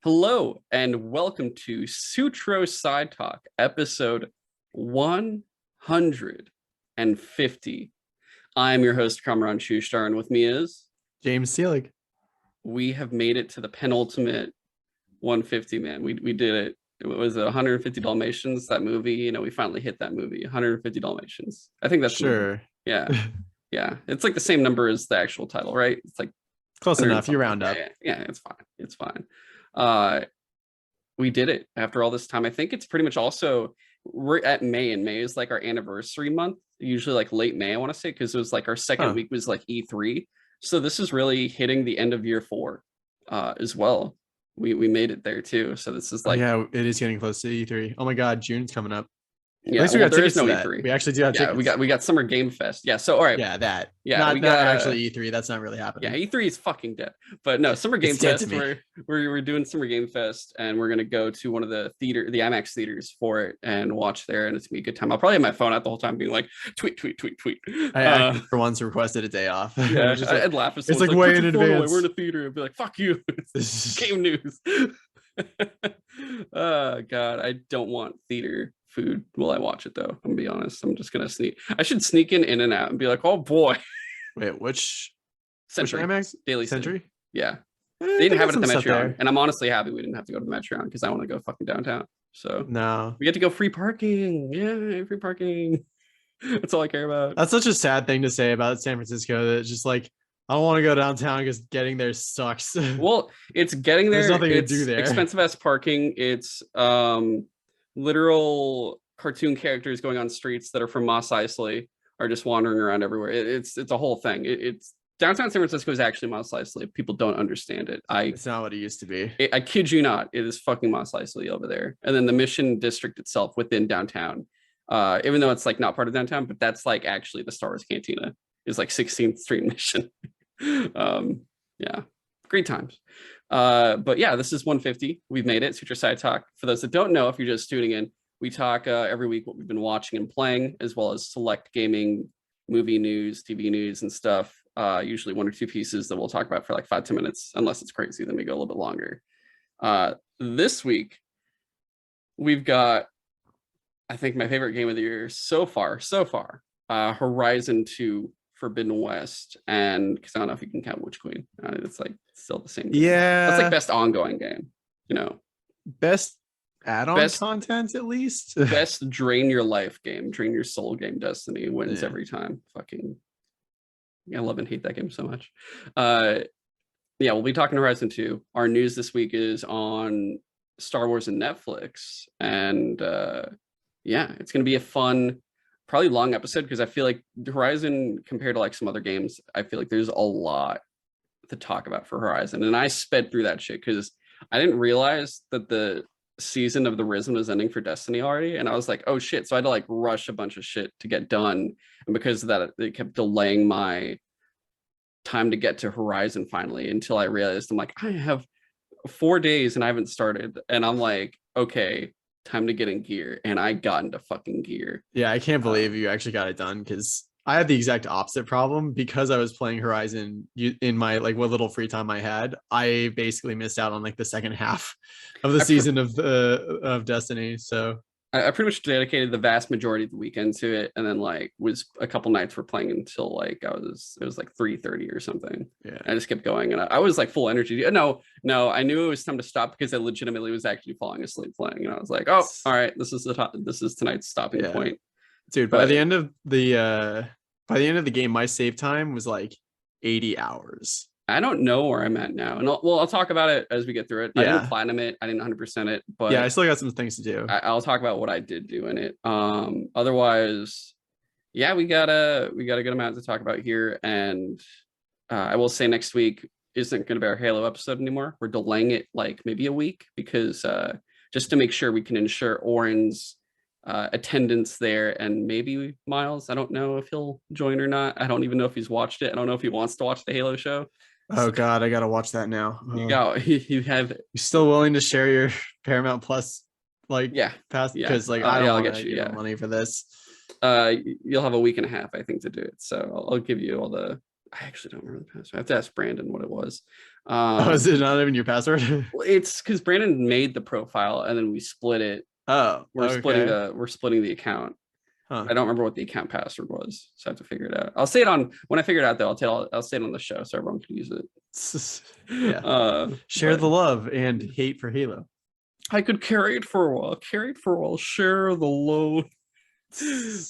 Hello and welcome to Sutro Sidetalk, episode 150. I'm your host, Kamran Shushtar, and with me is James Seelig. We have made it to the penultimate 150, man. We did it. It was 150 Dalmatians, that movie. We finally hit that movie, 150 Dalmatians. I think that's sure. Yeah. Yeah. It's like the same number as the actual title, right? It's like close enough. You round up. Yeah, it's fine. It's fine. We did it after all this time. I think it's pretty much also we're at May, and May is like our anniversary month, usually like late May, I want to say, because it was like our second week was like E3. So this is really hitting the end of year 4 as well. We made it there too. So this is like yeah, it is getting close to E3. Oh my god, June's coming up. Yeah, at least we got tickets no to that. E3. We actually do have tickets. We got Summer Game Fest. Yeah, so all right. Yeah, that. Yeah, not actually E3. That's not really happening. Yeah, E3 is fucking dead. But no, Summer Game Fest. We're doing Summer Game Fest, and we're gonna go to one of the IMAX theaters for it and watch there, and it's gonna be a good time. I'll probably have my phone out the whole time, being like tweet. I for once requesed a day off. Yeah, I'd laugh. It's like way in advance. We're in a theater. I'd be like, "Fuck you!" It's game news. Oh god, I don't want theater food while I watch it though. I'm gonna be honest. I'm just gonna sneak. I should sneak in and out and be like, "Oh boy." Wait, which Century? Which IMAX? Daily Century? City. Yeah. They didn't have it at the Metreon, and I'm honestly happy we didn't have to go to the Metreon because I want to go fucking downtown. So no, we get to go free parking. Yeah, free parking. That's all I care about. That's such a sad thing to say about San Francisco. That it's just like, I don't want to go downtown because getting there sucks. Well, it's getting there. There's nothing to do there. Expensive ass parking. It's literal cartoon characters going on streets that are from Mos Eisley are just wandering around everywhere. It's a whole thing. It's downtown San Francisco is actually Mos Eisley. People don't understand it. It's not what it used to be. I kid you not. It is fucking Mos Eisley over there. And then the Mission District itself within downtown, even though it's like not part of downtown, but that's like actually the Star Wars Cantina is like 16th Street Mission. Yeah, great times. But yeah, this is 150. We've made it. Sutro Sidetalk. For those that don't know, if you're just tuning in, we talk every week what we've been watching and playing, as well as select gaming, movie news, TV news, and stuff. Usually 1 or 2 pieces that we'll talk about for like 5-10 minutes, unless it's crazy, then we go a little bit longer. This week, we've got, I think, my favorite game of the year so far, Horizon 2 Forbidden West, and because I don't know if you can count Witch Queen. It's like still the same game. Yeah, that's like best ongoing game. Best add-on content at least. Best drain your life game, drain your soul game. Destiny wins every time. Fucking, I love and hate that game so much. Yeah, we'll be talking Horizon 2. Our news this week is on Star Wars and Netflix, and yeah, it's gonna be a fun, probably long episode, because I feel like Horizon, compared to like some other games, I feel like there's a lot to talk about for Horizon, and I sped through that shit because I didn't realize that the season of the Risen was ending for Destiny already, and I was like, oh shit. So I had to like rush a bunch of shit to get done, and because of that, it kept delaying my time to get to Horizon finally, until I realized I'm like, I have 4 days and I haven't started, and I'm like, okay, time to get in gear, and I got into fucking gear. Yeah, I can't believe you actually got it done, because I had the exact opposite problem. Because I was playing Horizon in my like what little free time I had, I basically missed out on like the second half of the season of Destiny. So I pretty much dedicated the vast majority of the weekend to it, and then like was a couple nights for playing until like it was like 3:30 or something. Yeah, I just kept going, and I was like full energy. No, I knew it was time to stop because I legitimately was actually falling asleep playing, and I was like, oh, all right, this is tonight's stopping point, dude. But by the end of the game, my save time was like 80 hours. I don't know where I'm at now, and I'll talk about it as we get through it. Yeah. I didn't platinum it, I didn't 100% it, but yeah, I still got some things to do. I'll talk about what I did do in it. Otherwise, yeah, we got a good amount to talk about here, and I will say next week isn't going to be our Halo episode anymore. We're delaying it like maybe a week, because just to make sure we can ensure Oren's attendance there, and maybe Miles. I don't know if he'll join or not. I don't even know if he's watched it. I don't know if he wants to watch the Halo show. Oh god, I gotta watch that now. You still willing to share your Paramount Plus pass? Yeah, because like I don't I'll get you money for this. You'll have a week and a half, I think, to do it. So I'll give you all the. I actually don't remember the password. I have to ask Brandon what it was. Oh, is it not even your password? It's because Brandon made the profile and then we split it. Oh, We're splitting okay. the account. Huh. I don't remember what the account password was, so I have to figure it out. I'll say it on when I figure it out though. I'll say it on the show so everyone can use it. Yeah. Share But the love and hate for Halo. I could carry it for a while. Share the load.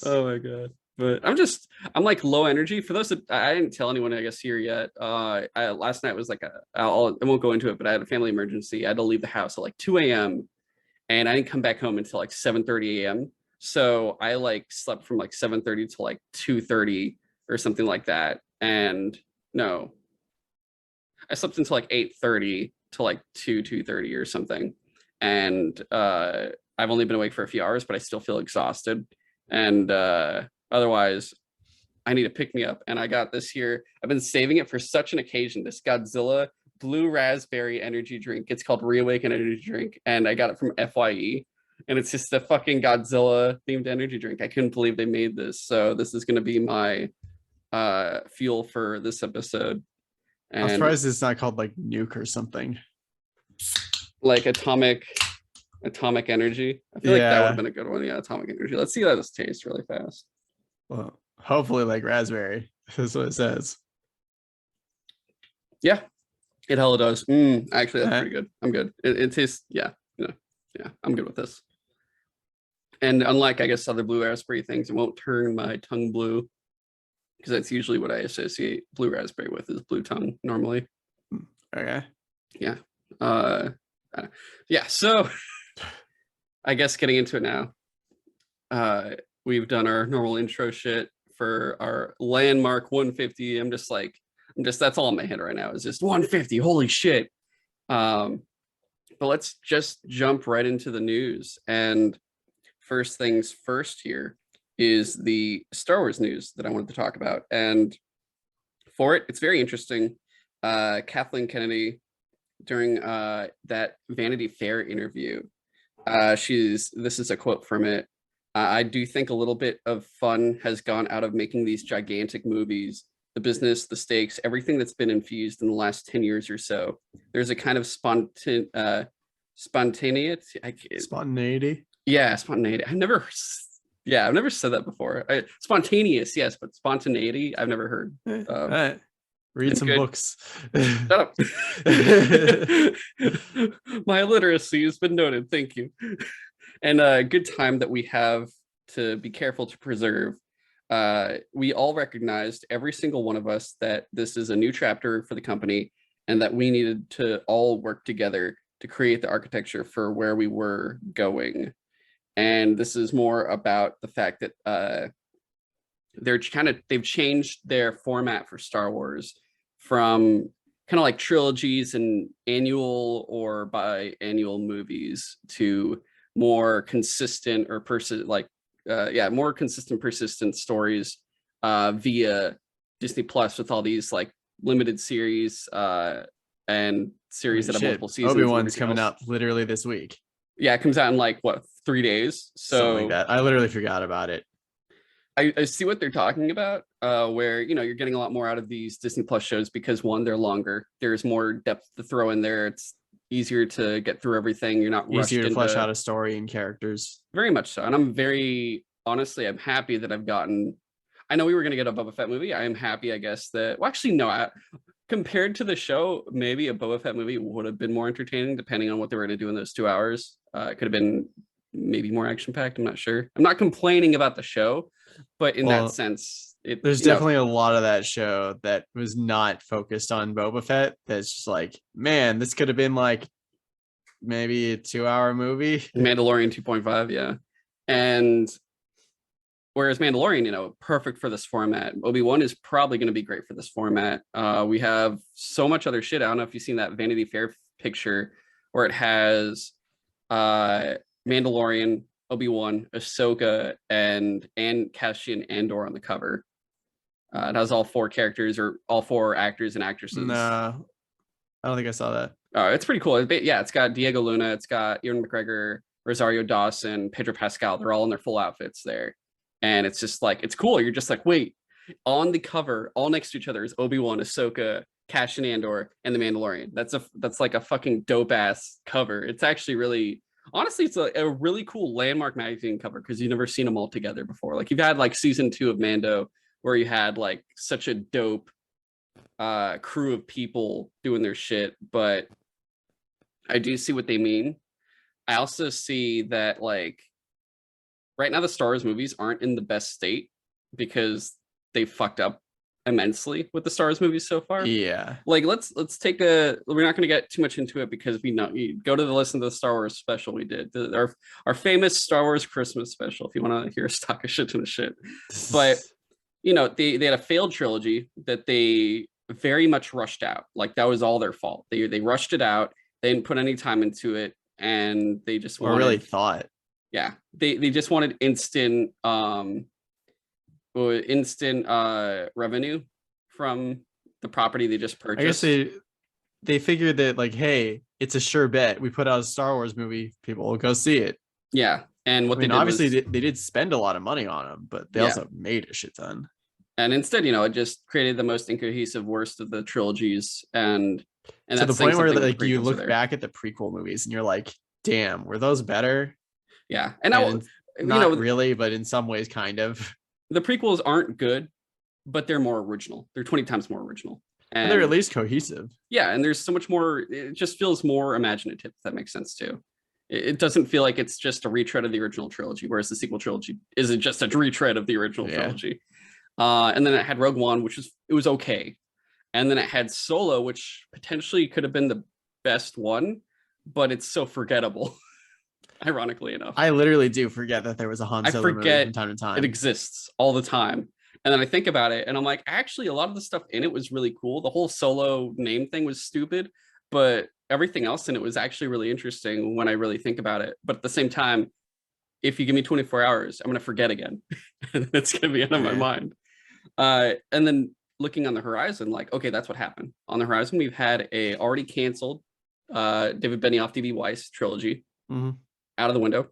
Oh my god. But I'm like low energy. For those that I didn't tell anyone, I guess, here yet. Last night was like I won't go into it, but I had a family emergency. I had to leave the house at like 2 a.m. and I didn't come back home until like 7:30 a.m. So I like slept from like 7:30 to like 2:30 or something like that. And no, I slept until like 8:30 to like 2:30 or something. And I've only been awake for a few hours, but I still feel exhausted. And otherwise, I need to pick me up. And I got this here. I've been saving it for such an occasion. This Godzilla blue raspberry energy drink. It's called Reawaken Energy Drink. And I got it from FYE. And it's just a fucking Godzilla themed energy drink. I couldn't believe they made this. So this is going to be my fuel for this episode. I'm And surprised it's not called like Nuke or something. like atomic energy. I feel like that would have been a good one. Yeah, atomic energy. Let's see how this tastes really fast. Well, hopefully like raspberry. That's what it says. Yeah, it hella does. Actually, that's pretty good. I'm good. It tastes, yeah, I'm good with this. And unlike, I guess, other blue raspberry things, it won't turn my tongue blue because that's usually what I associate blue raspberry with is blue tongue normally. Okay. Yeah. Yeah. So I guess getting into it now. We've done our normal intro shit for our landmark 150. That's all in my head right now is just 150. Holy shit. But let's just jump right into the news. And first things first here is the Star Wars news that I wanted to talk about. And for it, it's very interesting. Kathleen Kennedy, during that Vanity Fair interview, this is a quote from it. I do think a little bit of fun has gone out of making these gigantic movies. The business, the stakes, everything that's been infused in the last 10 years or so. There's a kind of spontaneity. Spontaneity. Yeah, spontaneity. I've never said that before. Spontaneous, yes, but spontaneity, I've never heard. All right. Read some books. Shut up. My illiteracy has been noted. Thank you. And a good time that we have to be careful to preserve. We all recognized, every single one of us, that this is a new chapter for the company and that we needed to all work together to create the architecture for where we were going. And this is more about the fact that they've changed their format for Star Wars from kind of like trilogies and annual or biannual movies to more consistent or more consistent, persistent stories via Disney Plus with all these like limited series and series that have multiple seasons. Obi-Wan's coming out literally this week. Yeah, it comes out in like what, 3 days? So something like that. I literally forgot about it. I see what they're talking about, where you're getting a lot more out of these Disney Plus shows because one, they're longer. There's more depth to throw in there. It's easier to get through everything. You're not easier to flesh out a story and characters. Very much so. And I'm happy that I've gotten. I know we were going to get a Boba Fett movie. I am happy, I guess, that. Well, actually, no. Compared to the show, maybe a Boba Fett movie would have been more entertaining, depending on what they were going to do in those 2 hours. It could have been maybe more action packed. I'm not sure. I'm not complaining about the show, but in that sense, there's definitely a lot of that show that was not focused on Boba Fett. That's just like, man, this could have been like maybe a 2-hour movie. Mandalorian 2.5, yeah. And whereas Mandalorian, perfect for this format. Obi-Wan is probably going to be great for this format. We have so much other shit. I don't know if you've seen that Vanity Fair picture where it has Mandalorian, Obi-Wan, Ahsoka, and Cassian Andor on the cover. It has all 4 characters or all 4 actors and actresses. No, I don't think I saw that. Oh, it's pretty cool. Yeah, it's got Diego Luna, it's got Ewan McGregor, Rosario Dawson, Pedro Pascal. They're all in their full outfits there. And it's just like, it's cool. You're just like, wait, on the cover, all next to each other is Obi-Wan, Ahsoka, Cassian Andor, and The Mandalorian. That's like a fucking dope ass cover. It's actually really, honestly, it's a really cool landmark magazine cover because you've never seen them all together before. Like you've had like season 2 of Mando where you had like such a dope crew of people doing their shit, but I do see what they mean. I also see that like right now the Star Wars movies aren't in the best state because they fucked up immensely with the Star Wars movies so far. Yeah. Like let's take a, we're not going to get too much into it because we know, you go to the listen to the Star Wars special we did, our famous Star Wars Christmas special, if you want to hear us talk a shit ton of shit. But you know, they had a failed trilogy that they very much rushed out. Like that was all their fault. They rushed it out. They didn't put any time into it, and they just wanted, or really thought. Yeah, they just wanted instant revenue from the property they just purchased. I guess they figured that like, hey, it's a sure bet. We put out a Star Wars movie, people will go see it. Yeah, and what I mean, they did obviously was, they did spend a lot of money on them, but they also made a shit ton. And instead, you know, it just created the most incohesive worst of the trilogies, and to the point where like you look back at the prequel movies and you're like, damn, were those better? Yeah, and now, not you know, really, but in some ways, kind of. The prequels aren't good, but they're more original. They're 20 times more original, and they're at least cohesive. Yeah, and there's so much more. It just feels more imaginative. If that makes sense too. It doesn't feel like it's just a retread of the original trilogy, whereas the sequel trilogy isn't just a retread of the original trilogy. And then it had Rogue One, which was okay. And then it had Solo, which potentially could have been the best one, but it's so forgettable, ironically enough. I literally do forget that there was a Han Solo movie from time to time. It exists all the time. And then I think about it and I'm like, actually, a lot of the stuff in it was really cool. The whole Solo name thing was stupid, but everything else in it was actually really interesting when I really think about it. But at the same time, if you give me 24 hours, I'm going to forget again. And it's going to be out of my mind. And then looking on the horizon, like, okay, that's what happened. On the horizon, we've had a already canceled David Benioff, D.B. Weiss trilogy out of the window.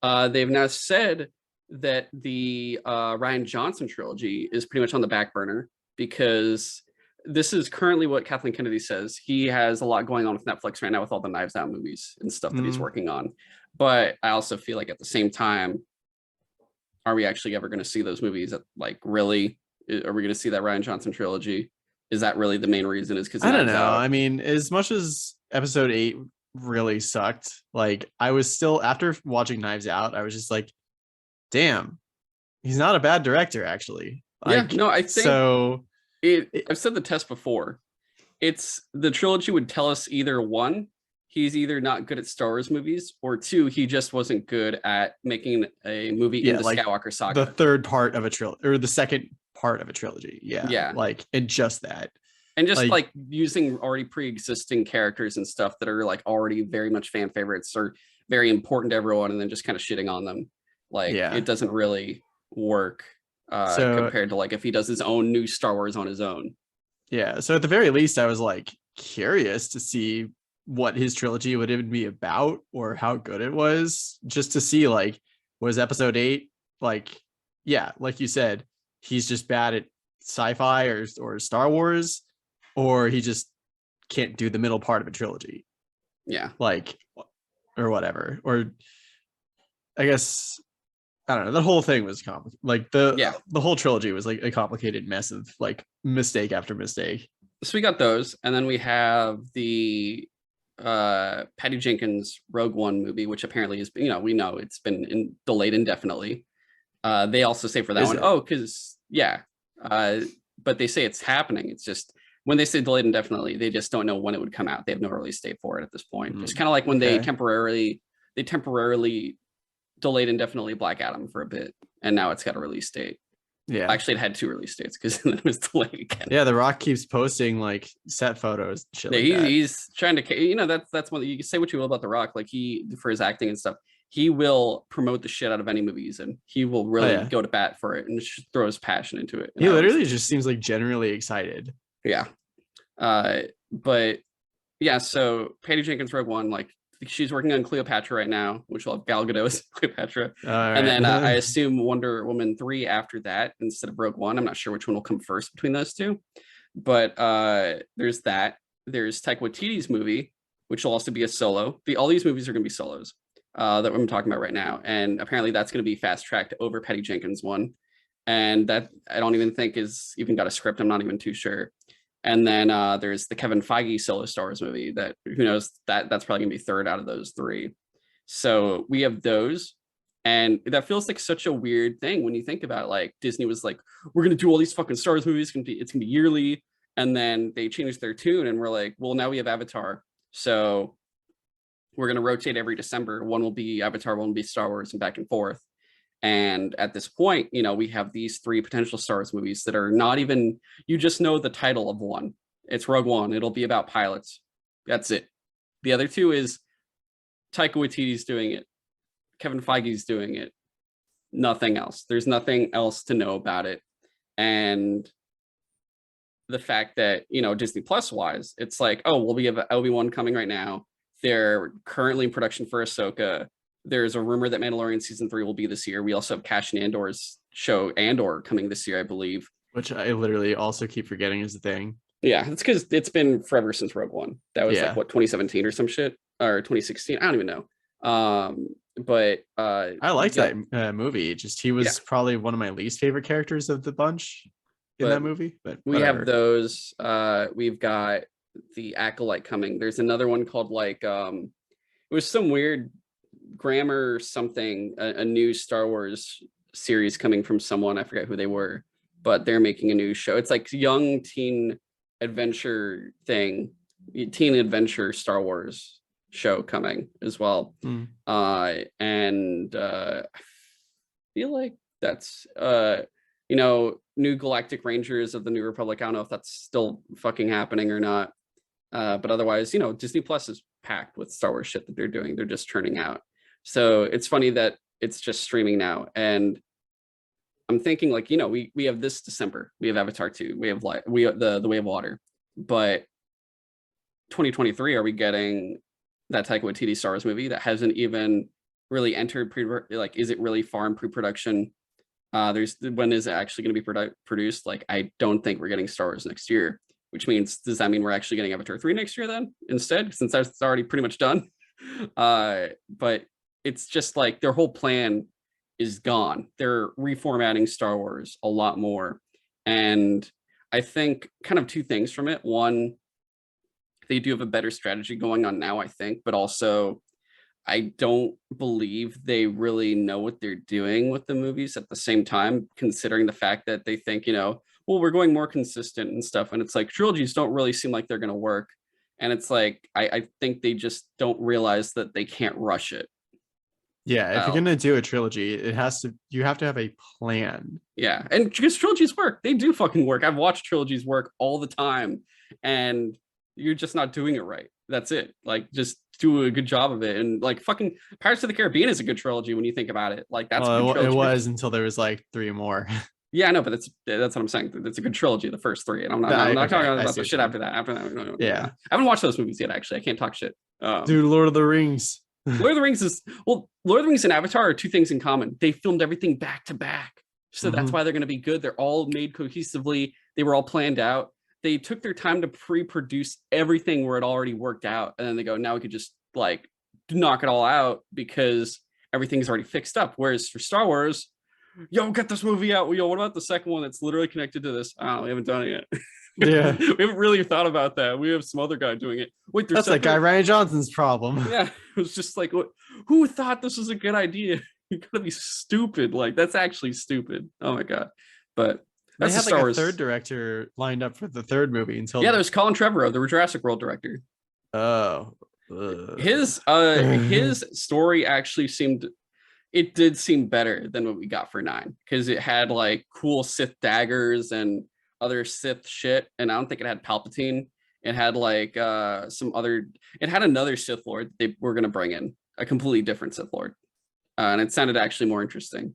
They've now said that the Rian Johnson trilogy is pretty much on the back burner because this is currently what Kathleen Kennedy says. He has a lot going on with Netflix right now with all the Knives Out movies and stuff that he's working on. But I also feel like at the same time, are we actually ever going to see those movies that like really, are we going to see that Rian Johnson trilogy? Is that really the main reason? Is because I don't know. I mean, as much as episode 8 really sucked, like I was still, after watching Knives Out, I was just like, damn, he's not a bad director, actually. Like, yeah, no, I think so. I've said the test before. It's the trilogy would tell us either one, he's either not good at Star Wars movies, or two, he just wasn't good at making a movie in the like Skywalker saga. The third part of a trilogy, or the second part of a trilogy. Yeah. Like, and just that. And just like using already pre-existing characters and stuff that are like already very much fan favorites or very important to everyone, and then just kind of shitting on them. Like, it doesn't really work compared to like if he does his own new Star Wars on his own. Yeah. So at the very least, I was like curious to see what his trilogy would even be about or how good it was, just to see like, was episode 8 like, yeah, like you said, he's just bad at sci-fi or Star Wars, or he just can't do the middle part of a trilogy. Yeah. Like, or whatever. Or I guess, I don't know. The whole thing was complicated. Like the whole trilogy was like a complicated mess of like mistake after mistake. So we got those, and then we have the Patty Jenkins Rogue One movie, which apparently is, you know, we know it's been delayed indefinitely. They also say for that one, because but they say it's happening. It's just when they say delayed indefinitely, they just don't know when it would come out. They have no release date for it at this point. It's kind of like when they temporarily delayed indefinitely Black Adam for a bit, and now it's got a release date. Yeah, actually, it had 2 release dates because then it was delayed again. Yeah, The Rock keeps posting like set photos. Shit like he's trying to, you know, that's one. You can say what you will about The Rock, like he, for his acting and stuff, he will promote the shit out of any movie he's in. He will really go to bat for it and just throw his passion into it. He literally just seems like generally excited. Yeah, but yeah. So Patty Jenkins Rogue One, like, she's working on Cleopatra right now, which will have Gal Gadot as Cleopatra. And then I assume Wonder Woman 3 after that instead of Rogue One. I'm not sure which one will come first between those two. But there's that. There's Taika Waititi's movie, which will also be a solo. All these movies are going to be solos that I'm talking about right now. And apparently that's going to be fast tracked over Patty Jenkins' one. And that I don't even think is even got a script. I'm not even too sure. And then there's the Kevin Feige solo Star Wars movie that who knows that's probably gonna be third out of those three. So we have those, and that feels like such a weird thing when you think about it. Like Disney was like, we're gonna do all these fucking Star Wars movies. It's gonna be yearly, and then they changed their tune, and we're like, well, now we have Avatar, so we're gonna rotate every December. One will be Avatar, one will be Star Wars, and back and forth. And at this point, we have these three potential Star Wars movies that are not even, you just know the title of one. It's Rogue One. It'll be about pilots. That's it. The other two is Taika Waititi's doing it. Kevin Feige's doing it. Nothing else. There's nothing else to know about it. And the fact that, Disney Plus wise, it's like, oh, well, we have Obi-Wan coming right now. They're currently in production for Ahsoka. There's a rumor that Mandalorian season 3 will be this year. We also have Cassian Andor's show Andor coming this year, I believe. Which I literally also keep forgetting is the thing. Yeah, it's because it's been forever since Rogue One. That was like 2017 or some shit, or 2016. I don't even know. But I liked that movie. Just he was probably one of my least favorite characters of the bunch in that movie. But we have those. We've got the Acolyte coming. There's another one called it was some weird grammar something, a new Star Wars series coming from someone, I forget who they were, but they're making a new show. It's like young teen adventure Star Wars show coming as well. And I feel like that's New Galactic Rangers of the New Republic. I don't know if that's still fucking happening or not, but otherwise, Disney Plus is packed with Star Wars shit that they're doing. They're just churning out. So it's funny that it's just streaming now. And I'm thinking we have this December, we have Avatar 2, we have the Way of Water, but 2023, are we getting that Taika Waititi Star Wars movie that hasn't even really entered is it really far in pre-production? When is it actually going to be produced? I don't think we're getting Star Wars next year, which means, does that mean we're actually getting Avatar 3 next year then instead, since that's already pretty much done? But it's just like their whole plan is gone. They're reformatting Star Wars a lot more. And I think kind of two things from it. One, they do have a better strategy going on now, I think, but also I don't believe they really know what they're doing with the movies at the same time, considering the fact that they think, well, we're going more consistent and stuff. And it's like trilogies don't really seem like they're going to work. And it's like, I think they just don't realize that they can't rush it. Yeah, if you're gonna do a trilogy, you have to have a plan. Yeah, and because trilogies work, they do fucking work. I've watched trilogies work all the time, and you're just not doing it right. That's it. Just do a good job of it. And fucking Pirates of the Caribbean is a good trilogy when you think about it. That's a good trilogy. It was until there was 3 more. Yeah, no, but that's what I'm saying. It's a good trilogy, the first 3, and I'm not talking about the shit after that. No, yeah, I haven't watched those movies yet. Actually, I can't talk shit. Dude, Lord of the Rings. Lord of the Rings and Avatar are two things in common. They filmed everything back to back. So that's why they're going to be good. They're all made cohesively. They were all planned out. They took their time to pre-produce everything where it already worked out. And then they go, now we could just knock it all out because everything's already fixed up. Whereas for Star Wars, get this movie out. What about the second one that's literally connected to this? We haven't done it yet. Yeah, we haven't really thought about that. We have some other guy doing it. Wait, that's that guy Ryan Johnson's problem. Yeah, it was just who thought this was a good idea? You gotta be stupid. That's actually stupid. Oh my god! But they had a third director lined up for the third movie until there's Colin Trevorrow, the Jurassic World director. Oh, his story actually did seem better than what we got for 9, because it had cool Sith daggers and other Sith shit, and I don't think it had Palpatine. It had it had another Sith Lord they were going to bring in, a completely different Sith Lord, and it sounded actually more interesting.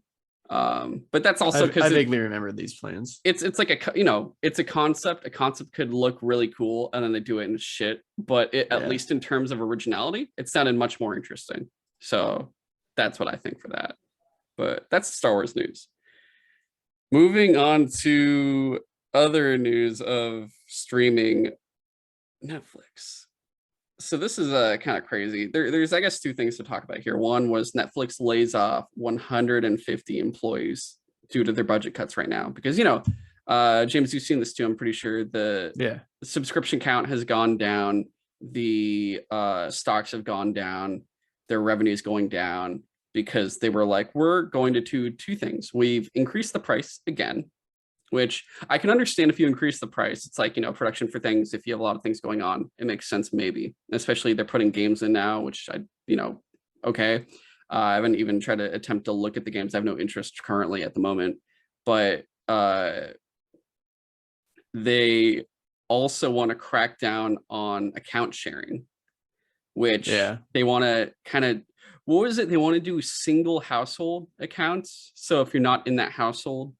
But that's also because I vaguely remember these plans. It's it's a concept. A concept could look really cool, and then they do it in shit. But at least in terms of originality, it sounded much more interesting. So that's what I think for that. But that's Star Wars news. Moving on to other news of streaming, Netflix. So this is kind of crazy. There's, I guess, two things to talk about here. One was Netflix lays off 150 employees due to their budget cuts right now. Because, James, you've seen this too, I'm pretty sure. The subscription count has gone down. The stocks have gone down. Their revenue is going down because they were like, we're going to do two things. We've increased the price again, which I can understand if you increase the price. It's like, production for things. If you have a lot of things going on, it makes sense, maybe, especially they're putting games in now, which okay. I haven't even tried to attempt to look at the games. I have no interest currently at the moment, but they also want to crack down on account sharing, which they want to kind of, what was it? They want to do single household accounts. So if you're not in that household,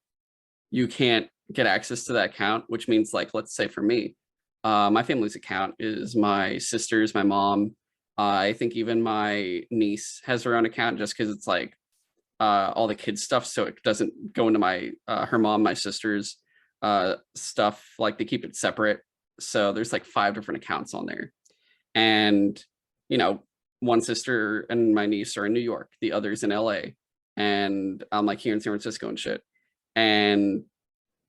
you can't get access to that account, which means, like, let's say for me, my family's account is my sister's, my mom. I think even my niece has her own account, just because it's like all the kids stuff. So it doesn't go into my her mom, my sister's stuff. Like, they keep it separate. So there's like 5 different accounts on there. And, one sister and my niece are in New York, the other's in LA. And I'm like here in San Francisco and shit. And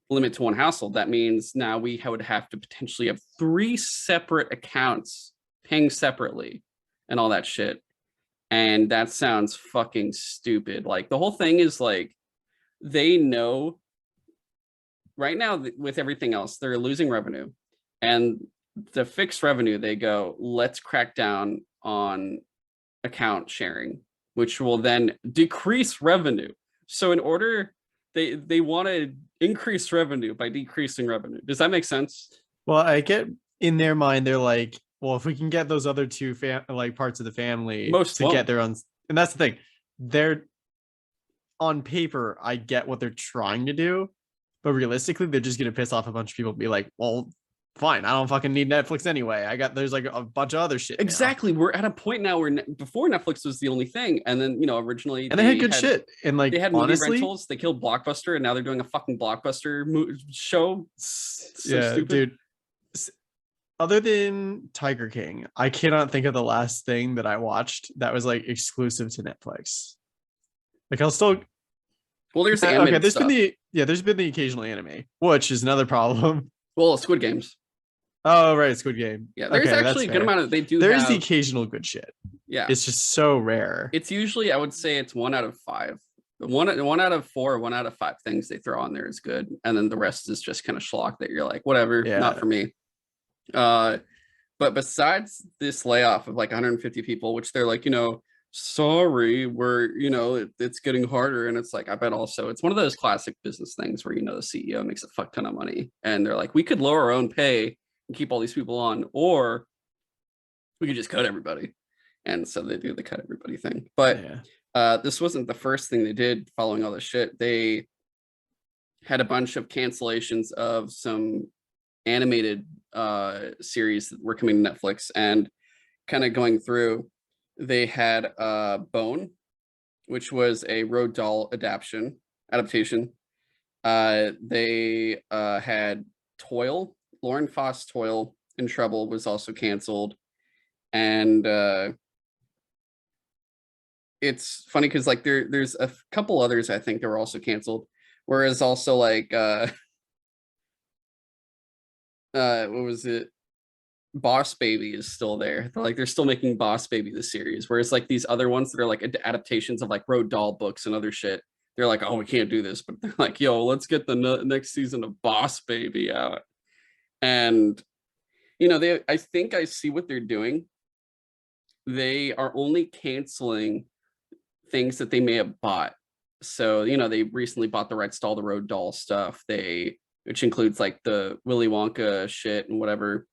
limit to one household. That means now we would have to potentially have 3 separate accounts paying separately and all that shit. And that sounds fucking stupid. Like, the whole thing is like, they know right now with everything else, they're losing revenue. And to fix revenue, they go, let's crack down on account sharing, which will then decrease revenue. So in order, they want to increase revenue by decreasing revenue. Does that make sense? Well, I get in their mind, they're like, well, if we can get those other 2 parts of the family get their own, and that's the thing. They're on paper, I get what they're trying to do, but realistically, they're just gonna piss off a bunch of people and be like, well, fine, I don't fucking need Netflix anyway. There's like a bunch of other shit. Exactly. Now we're at a point now where before Netflix was the only thing, and then originally they had good shit, and like, they had honestly, movie rentals. They killed Blockbuster, and now they're doing a fucking Blockbuster show. So stupid. Dude. Other than Tiger King, I cannot think of the last thing that I watched that was like exclusive to Netflix. Like, I'll still. Well, there's the animated stuff. There's been the occasional anime, which is another problem. Well, Squid Games. Oh, right, Squid Game. Yeah, there's actually a good amount of, there's the occasional good shit. Yeah, it's just so rare. It's usually, I would say, it's 1 out of 5. One out of 4, 1 out of 5 things they throw on there is good, and then the rest is just kind of schlock that you're like, whatever, not for me. But besides this layoff of like 150 people, which they're like, sorry, we're, it's getting harder. And it's like, I bet also it's one of those classic business things where, the CEO makes a fuck ton of money and they're like, we could lower our own pay and keep all these people on, or we could just cut everybody. And so they do the cut everybody thing. But this wasn't the first thing they did following all this shit. They had a bunch of cancellations of some animated series that were coming to Netflix, and kind of going through, they had Bone, which was a Roald Dahl adaptation. They had Toil, Lauren Foss Toil in Trouble was also canceled. And it's funny because like there's a couple others I think that were also canceled, whereas also like what was it? Boss Baby is still there. They're still making Boss Baby the series, whereas like these other ones that are like adaptations of like Roald Dahl books and other shit, they're like, oh, we can't do this, but they're like, yo, let's get the next season of Boss Baby out. And I think I see what they're doing. They are only canceling things that they may have bought. So they recently bought the rights to all the Roald Dahl stuff, which includes like the Willy Wonka shit and whatever.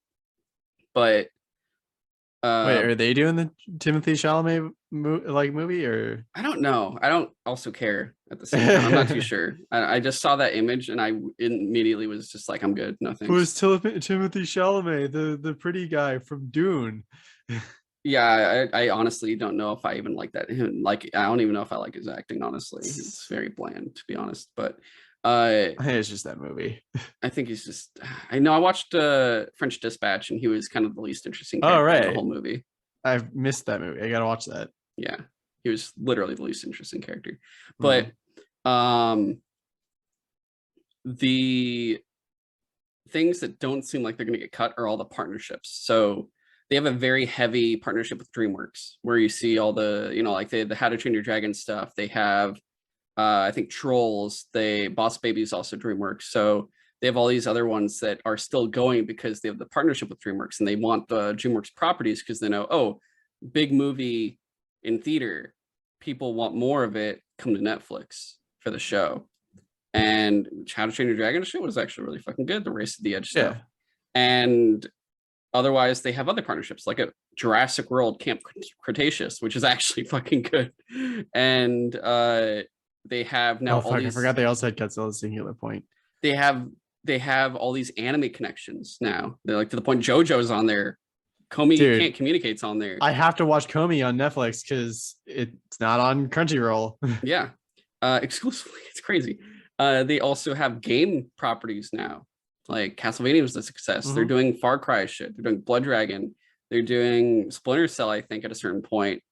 But wait, are they doing the Timothy Chalamet movie, or? I don't know. I don't also care at the same time. I'm not too sure. I just saw that image and I immediately was just like, I'm good. No thanks. Who's Timothy Chalamet, the pretty guy from Dune? Yeah, I honestly don't know if I even like that. Like, I don't even know if I like his acting, honestly. It's very bland, to be honest. But I think it's just that movie. I think he's just. I know I watched French Dispatch, and he was kind of the least interesting Oh, character in the right. whole movie. I've missed that movie. I gotta watch that. Yeah, he was literally the least interesting character. But the things that don't seem like they're going to get cut are all the partnerships. So they have a very heavy partnership with DreamWorks, where you see all the, like the How to Train Your Dragon stuff. They have, I think, Trolls. Boss Baby is also DreamWorks. So they have all these other ones that are still going because they have the partnership with DreamWorks, and they want the DreamWorks properties because they know, oh, big movie in theater, people want more of it. Come to Netflix for the show. And How to Train Your Dragon show was actually really fucking good. The Race to the Edge stuff. And otherwise, they have other partnerships like a Jurassic World Camp Cretaceous, which is actually fucking good. And they have now all these. I forgot they also had Godzilla Singular Point. They have all these anime connections now. They're like, to the point JoJo's on there. Comey Can't Communicate's on there. I have to watch Comey on Netflix because it's not on Crunchyroll. Yeah, exclusively. It's crazy. They also have game properties now. Like Castlevania was a success. They're doing Far Cry shit. They're doing Blood Dragon. They're doing Splinter Cell, I think, at a certain point.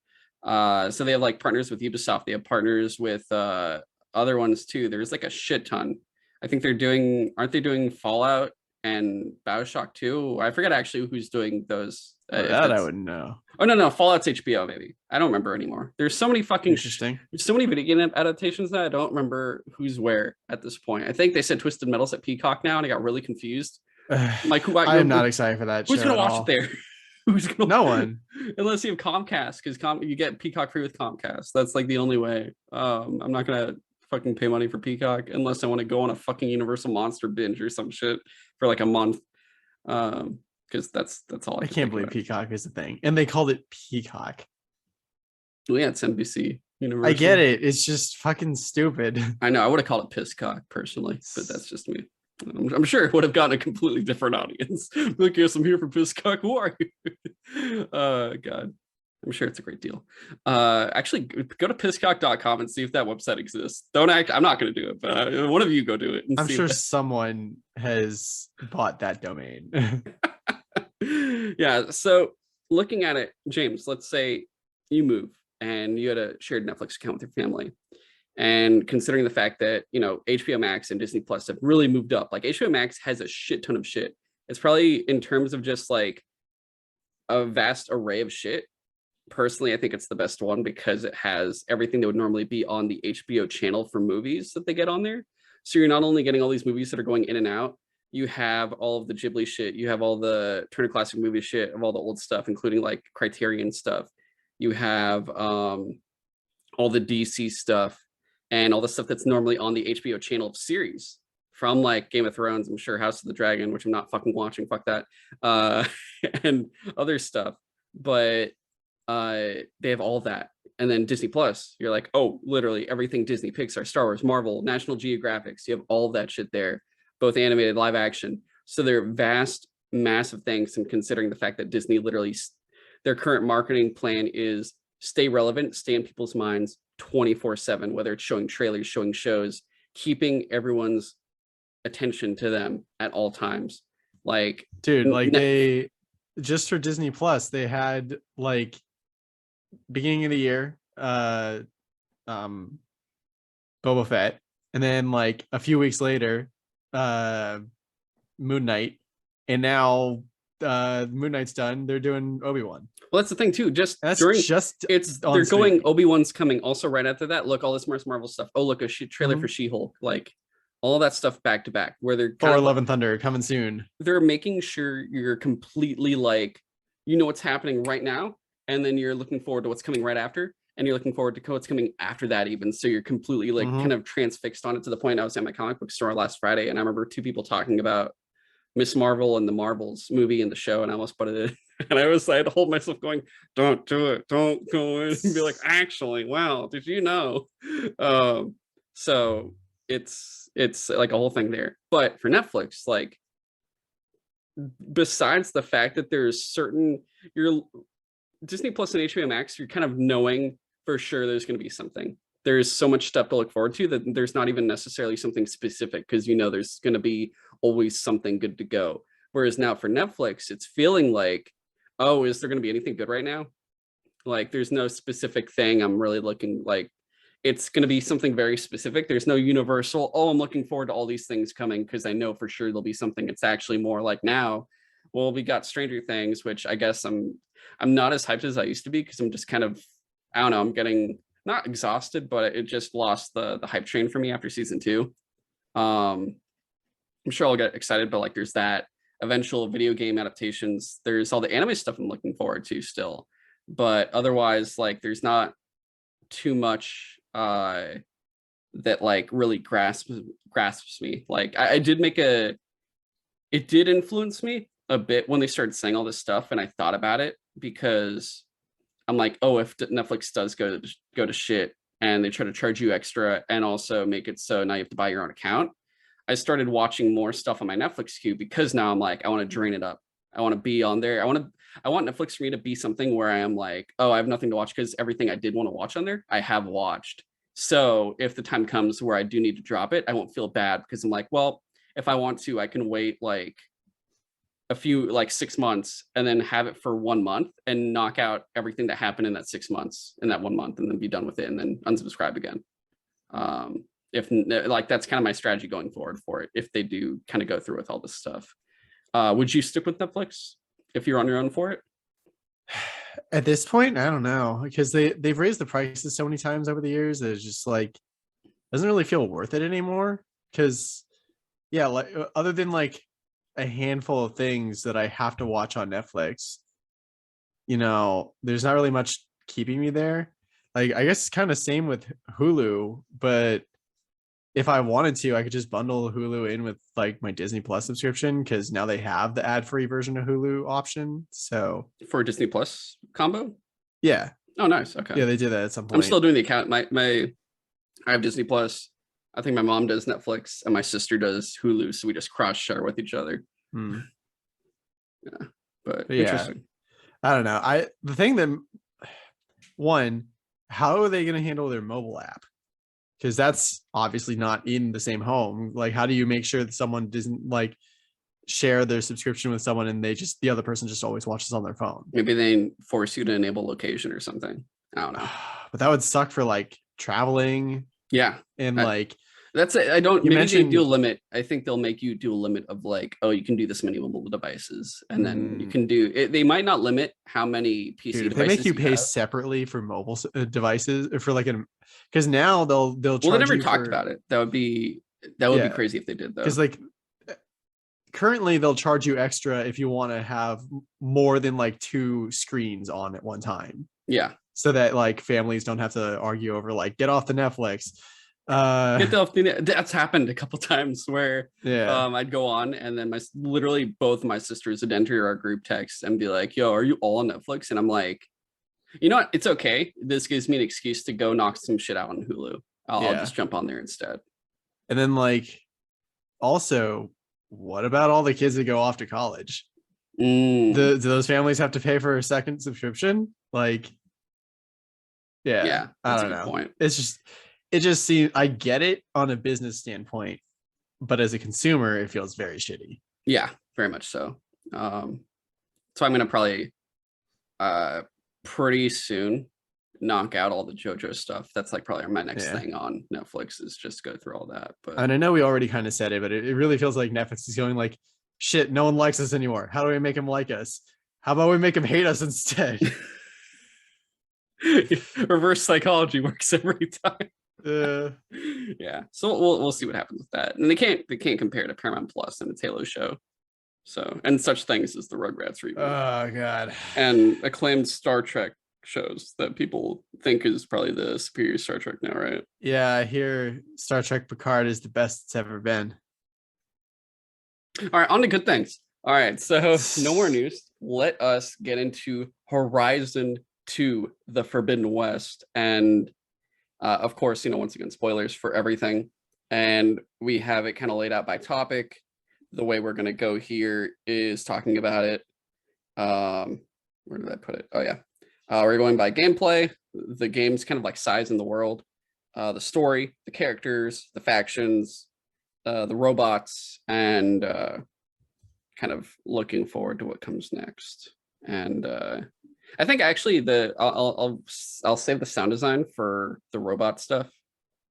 So they have like partners with Ubisoft. They have partners with other ones too. There's like a shit ton. I think aren't they doing Fallout and BioShock 2? I forget actually who's doing those. That I wouldn't know. Oh no, Fallout's HBO maybe. I don't remember anymore. There's so many fucking interesting. There's so many video game adaptations that I don't remember who's where at this point. I think they said Twisted Metal's at Peacock now, and I got really confused. Like, I am not excited for that. Who's gonna watch it there? Who's gonna? No one. Unless you have Comcast, because you get Peacock free with Comcast. That's like the only way. I'm not gonna fucking pay money for Peacock unless I want to go on a fucking Universal Monster binge or some shit for like a month. Because that's all I can't believe Peacock is a thing, and they called it Peacock. Well, yeah, it's NBC Universal. I get it. It's just fucking stupid. I know. I would have called it Pisscock personally, but that's just me. I'm sure it would have gotten a completely different audience. Look, yes, I'm here for Pisscock. Who are you? God. I'm sure it's a great deal. Actually, go to pisscock.com and see if that website exists. I'm not going to do it, but one of you go do it. I'm sure someone has bought that domain. Yeah. So looking at it, James, let's say you move and you had a shared Netflix account with your family. And considering the fact that, HBO Max and Disney Plus have really moved up, like HBO Max has a shit ton of shit. It's probably, in terms of just like a vast array of shit, personally, I think it's the best one because it has everything that would normally be on the HBO channel for movies that they get on there. So you're not only getting all these movies that are going in and out, you have all of the Ghibli shit, you have all the Turner Classic Movie shit of all the old stuff, including like Criterion stuff. You have all the DC stuff and all the stuff that's normally on the HBO channel of series, from like Game of Thrones, I'm sure House of the Dragon, which I'm not fucking watching, fuck that, and other stuff. But they have all that. And then Disney Plus, you're like, oh, literally everything Disney, Pixar, Star Wars, Marvel, National Geographics, you have all of that shit there, both animated, live action. So they're vast, massive things. And considering the fact that Disney literally, their current marketing plan is stay relevant, stay in people's minds 24/7, whether it's showing trailers, showing shows, keeping everyone's attention to them at all times. Like, dude, like they just for Disney Plus, they had like beginning of the year, Boba Fett, and then like a few weeks later, Moon Knight, and now Moon Knight's done. They're doing Obi-Wan. Well, that's the thing too. They're going Obi-Wan's coming. Also, right after that, look, all this Marvel stuff. Oh, look, a trailer for She-Hulk. Like all that stuff back to back. Where they're Thor: Love and Thunder coming soon. They're making sure you're completely like, what's happening right now, and then you're looking forward to what's coming right after, and you're looking forward to what's coming after that even. So you're completely like kind of transfixed on it, to the point I was at my comic book store last Friday, and I remember two people talking about Miss Marvel and the Marvels movie and the show, and I almost put it in. And I had to hold myself going, don't do it, don't go in, and be like, actually, wow, did you know? So it's like a whole thing there. But for Netflix, like, besides the fact that there's your Disney Plus and HBO Max, you're kind of knowing for sure there's going to be something. there's so much stuff to look forward to that there's not even necessarily something specific, because there's going to be always something good to go. Whereas now for Netflix, it's feeling like, oh, is there going to be anything good right now? Like there's no specific thing I'm really looking like. It's going to be something very specific. There's no universal, oh, I'm looking forward to all these things coming because I know for sure there'll be something. It's actually more like now, well, we got Stranger Things, which I guess I'm not as hyped as I used to be, because I'm just kind of, I don't know, I'm getting not exhausted, but it just lost the hype train for me after season 2. I'm sure I'll get excited, but like there's that eventual video game adaptations. There's all the anime stuff I'm looking forward to still, but otherwise, like there's not too much that like really grasps me. Like I did make it did influence me a bit when they started saying all this stuff, and I thought about it, because I'm like, oh, if Netflix does go to shit and they try to charge you extra and also make it so now you have to buy your own account, I started watching more stuff on my Netflix queue, because now I'm like, I want to drain it up. I want to be on there. I want Netflix for me to be something where I am like, oh, I have nothing to watch, because everything I did want to watch on there, I have watched. So if the time comes where I do need to drop it, I won't feel bad, because I'm like, well, if I want to, I can wait like a few, like 6 months, and then have it for 1 month and knock out everything that happened in that 6 months, in that 1 month, and then be done with it, and then unsubscribe again. If like that's kind of my strategy going forward for it, if they do kind of go through with all this stuff. Would you stick with Netflix if you're on your own for it? At this point, I don't know, because they've raised the prices so many times over the years that it's just like doesn't really feel worth it anymore. Because yeah, like other than like a handful of things that I have to watch on Netflix, there's not really much keeping me there. Like I guess it's kind of same with Hulu, but if I wanted to, I could just bundle Hulu in with like my Disney Plus subscription, because now they have the ad-free version of Hulu option. So For Disney Plus combo? yeah. Oh, nice. Okay. Yeah, they did that at some point. I'm still doing the account. I have Disney Plus. I think my mom does Netflix and my sister does Hulu, so we just cross share with each other. Yeah, but yeah, interesting. I don't know. The thing that one, how are they going to handle their mobile app? Because that's obviously not in the same home. Like, how do you make sure that someone doesn't like share their subscription with someone and the other person just always watches on their phone? Maybe they force you to enable location or something. I don't know. But that would suck for like traveling. Yeah. And like that's it. I don't. You maybe they do a mentioned- limit. I think they'll make you do a limit of like, oh, you can do this many mobile devices, and then you can do it. They might not limit how many PC Dude, if devices they make you pay have. separately for mobile devices, or for like because now they'll charge. Well, they never you talked for, about it. That would be be crazy if they did, though. Because like currently they'll charge you extra if you want to have more than like 2 screens on at one time. Yeah. So that like families don't have to argue over like get off the Netflix. That's happened a couple times where I'd go on, and then literally both my sisters would enter our group text and be like, yo, are you all on Netflix? And I'm like, you know what, it's okay, this gives me an excuse to go knock some shit out on Hulu. I'll just jump on there instead. And then like also, what about all the kids that go off to college? Do those families have to pay for a second subscription? Like I don't know. Point. It just seems, I get it on a business standpoint, but as a consumer, it feels very shitty. Yeah, very much so. So I'm gonna probably pretty soon knock out all the JoJo stuff. That's like probably my next thing on Netflix, is just go through all that. But and I know we already kind of said it, but it really feels like Netflix is going like, shit, no one likes us anymore. How do we make them like us? How about we make them hate us instead? Reverse psychology works every time. Yeah, so we'll see what happens with that. And they can't compare to Paramount Plus and its Halo show, so, and such things as the Rugrats reboot. Oh god. And acclaimed Star Trek shows that people think is probably the superior Star Trek now, right? Yeah, I hear Star Trek Picard is the best it's ever been. All right, on to good things. All right, so no more news. Let us get into Horizon 2, The Forbidden West. And of course, once again, spoilers for everything. And we have it kind of laid out by topic. The way we're going to go here is talking about it. Where did I put it? Oh, yeah. We're going by gameplay, the game's kind of like size in the world, the story, the characters, the factions, the robots, and kind of looking forward to what comes next. And I think actually I'll save the sound design for the robot stuff,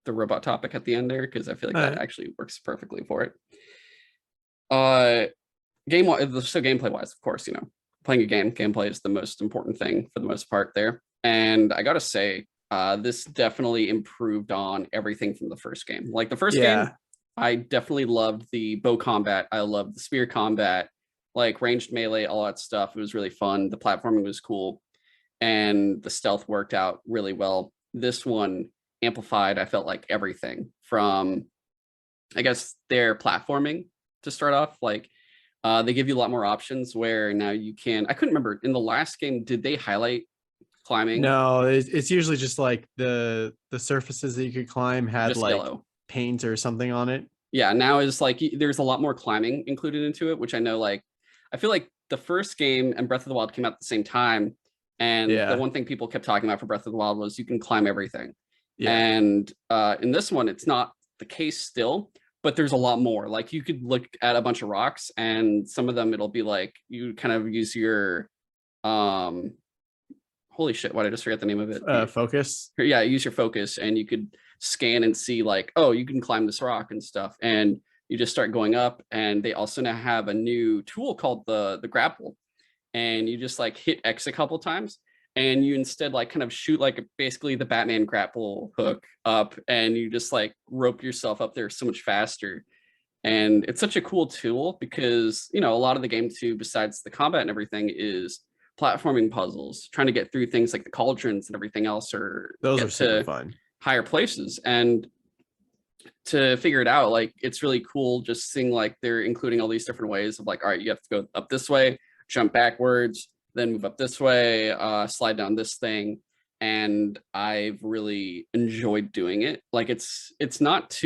the robot topic at the end there, because I feel like that actually works perfectly for it. So gameplay wise, of course, playing a game, gameplay is the most important thing for the most part there. And I gotta say, this definitely improved on everything from the first game. Like the first game, I definitely loved the bow combat. I loved the spear combat, like ranged melee, all that stuff. It was really fun. The platforming was cool, and the stealth worked out really well. This one amplified, I felt like everything from, I guess, their platforming to start off. Like they give you a lot more options where now you can, I couldn't remember in the last game, did they highlight climbing? No, it's usually just like the surfaces that you could climb had Just like yellow paint or something on it. Yeah, now is like there's a lot more climbing included into it, which I know, like I feel like the first game and Breath of the Wild came out at the same time, and the one thing people kept talking about for Breath of the Wild was you can climb everything. And in this one, it's not the case still, but there's a lot more. Like you could look at a bunch of rocks, and some of them it'll be like you kind of use your holy shit, why did I just forget the name of it? Focus. Yeah, use your focus, and you could scan and see like, oh, you can climb this rock and stuff, and you just start going up. And they also now have a new tool called the grapple, and you just like hit X a couple times, and you instead like kind of shoot like basically the Batman grapple hook up, and you just like rope yourself up there so much faster. And it's such a cool tool because a lot of the game too, besides the combat and everything, is platforming puzzles, trying to get through things like the cauldrons and everything else, or those are super fun, higher places. And to figure it out, like it's really cool just seeing like they're including all these different ways of like, all right, you have to go up this way, jump backwards, then move up this way, slide down this thing. And I've really enjoyed doing it. Like it's not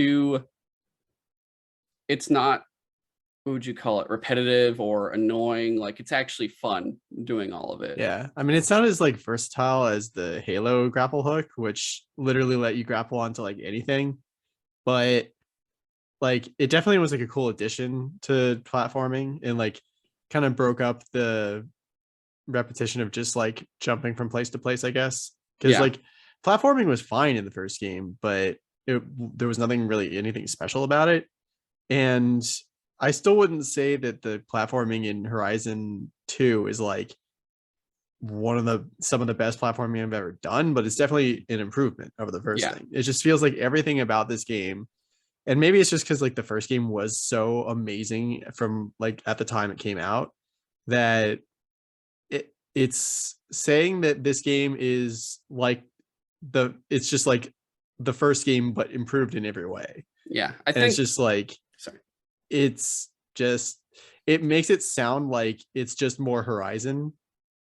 what would you call it, repetitive or annoying. Like it's actually fun doing all of it. Yeah, I mean, it's not as like versatile as the Halo grapple hook, which literally let you grapple onto like anything, but like it definitely was like a cool addition to platforming, and like kind of broke up the repetition of just like jumping from place to place, I guess, because like platforming was fine in the first game, but there was nothing really anything special about it. And I still wouldn't say that the platforming in Horizon 2 is like some of the best platforming I've ever done, but it's definitely an improvement over the first thing. It just feels like everything about this game, and maybe it's just because like the first game was so amazing from like at the time it came out, that it's saying that this game is like it's just like the first game but improved in every way. I think it's just like, it makes it sound like it's just more Horizon,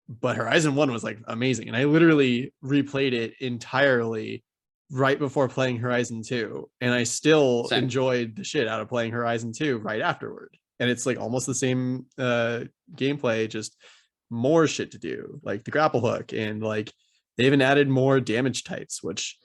but Horizon 1 was like amazing, and I literally replayed it entirely right before playing Horizon 2, and I still enjoyed the shit out of playing Horizon 2 right afterward. And it's like almost the same gameplay, just more shit to do, like the grapple hook, and like they even added more damage types, which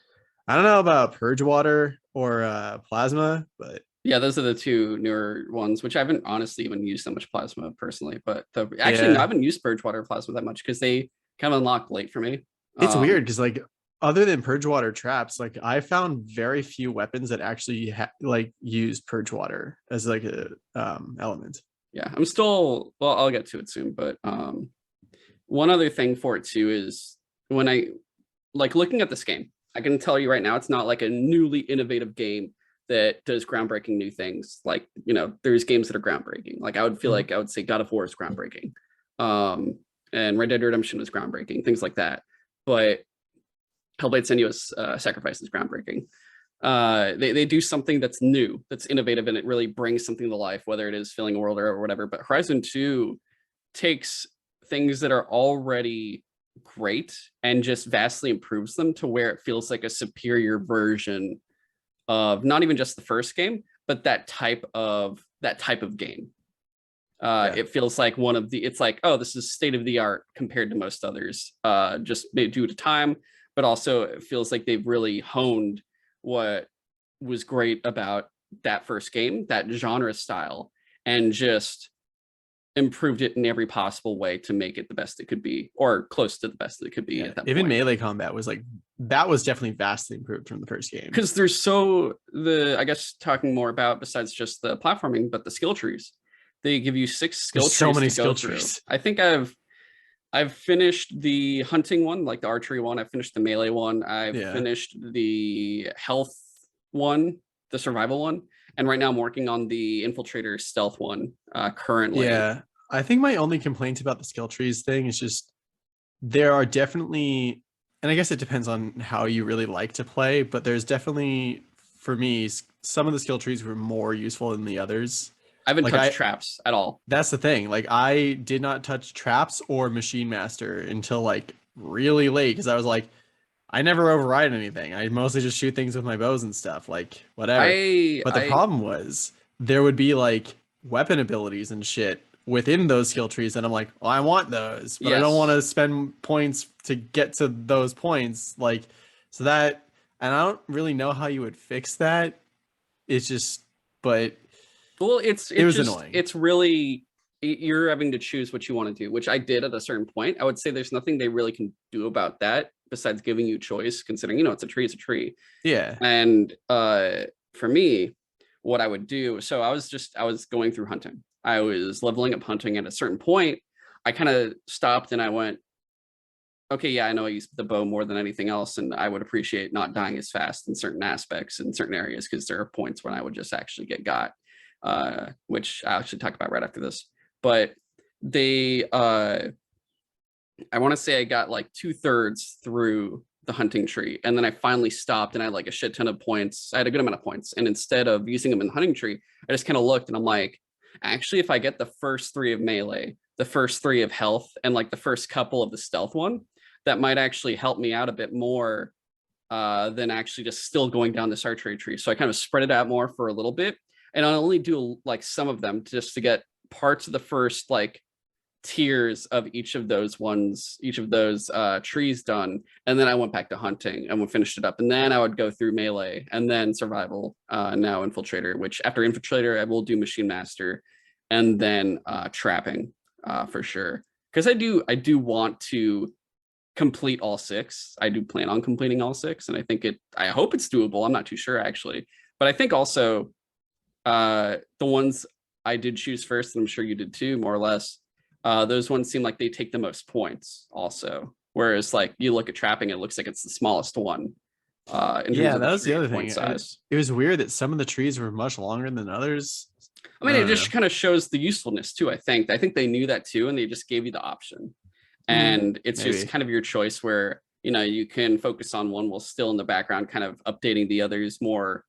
I don't know about Purge Water or Plasma, but yeah, those are the two newer ones, which I haven't honestly even used so much Plasma personally. But actually, no, I haven't used Purge Water or Plasma that much because they kind of unlocked late for me. It's weird because like other than Purge Water traps, like I found very few weapons that actually like use Purge Water as like a element. Yeah, I'm still, well, I'll get to it soon, but one other thing for it too is when I like looking at this game, I can tell you right now, it's not like a newly innovative game that does groundbreaking new things. Like, there's games that are groundbreaking. Like I would feel like I would say God of War is groundbreaking. And Red Dead Redemption is groundbreaking, things like that. But Hellblade Senua's Sacrifice is groundbreaking. They do something that's new, that's innovative, and it really brings something to life, whether it is filling a world or whatever. But Horizon 2 takes things that are already great and just vastly improves them to where it feels like a superior version of not even just the first game, but that type of game. It feels like it's like, oh, this is state of the art compared to most others, just due to time, but also it feels like they've really honed what was great about that first game, that genre style, and just improved it in every possible way to make it the best it could be, or close to the best it could be at that even point. melee combat was like, that was definitely vastly improved from the first game. Because I guess talking more about, besides just the platforming, but the skill trees. They give you 6 skill trees so many to go skill through. trees. I think I've finished the hunting one, like the archery one. I finished the melee one. I've finished the health one, the survival one. And right now I'm working on the infiltrator stealth one currently. Yeah. I think my only complaint about the skill trees thing is just there are definitely, and I guess it depends on how you really like to play, but there's definitely, for me, some of the skill trees were more useful than the others. I haven't touched traps at all. That's the thing. Like, I did not touch traps or Machine Master until like really late, because I was like, I never override anything. I mostly just shoot things with my bows and stuff, like whatever. But the problem was there would be like weapon abilities and shit within those skill trees, and I'm like, well, I want those, but I don't want to spend points to get to those points. Like, so that, and I don't really know how you would fix that. It's just, but well, it was just annoying. It's really, you're having to choose what you want to do, which I did at a certain point. I would say there's nothing they really can do about that besides giving you choice, considering, you know, it's a tree. Yeah. And for me, what I would do, so I was going through hunting. I was leveling up hunting. At a certain point, I kind of stopped and I went, okay, yeah, I know I use the bow more than anything else, and I would appreciate not dying as fast in certain aspects in certain areas, because there are points when I would just actually get got, which I'll actually talk about right after this. But they, I want to say I got like 2/3 through the hunting tree, and then I finally stopped, and I had like a shit ton of points. I had a good amount of points, and instead of using them in the hunting tree, I just kind of looked and I'm like, actually, if I get the first 3 of melee, the first 3 of health, and like the first couple of the stealth one, that might actually help me out a bit more than actually just still going down this archery tree. So I kind of spread it out more for a little bit, and I'll only do like some of them just to get parts of the first like tiers of each of those trees done, and then I went back to hunting and we finished it up, and then I would go through melee and then survival, now infiltrator, which after infiltrator I will do machine master, and then trapping for sure, because I do want to complete all 6. I do plan on completing all 6, and I hope it's doable. I'm not too sure actually, but I think also the ones I did choose first, and I'm sure you did too, more or less, those ones seem like they take the most points also, whereas like you look at trapping, it looks like it's the smallest one yeah, that was the other thing. It was weird that some of the trees were much longer than others. I mean, it just kind of shows the usefulness too. I think they knew that too, and they just gave you the option, and it's just kind of your choice where, you know, you can focus on one while still in the background kind of updating the others more,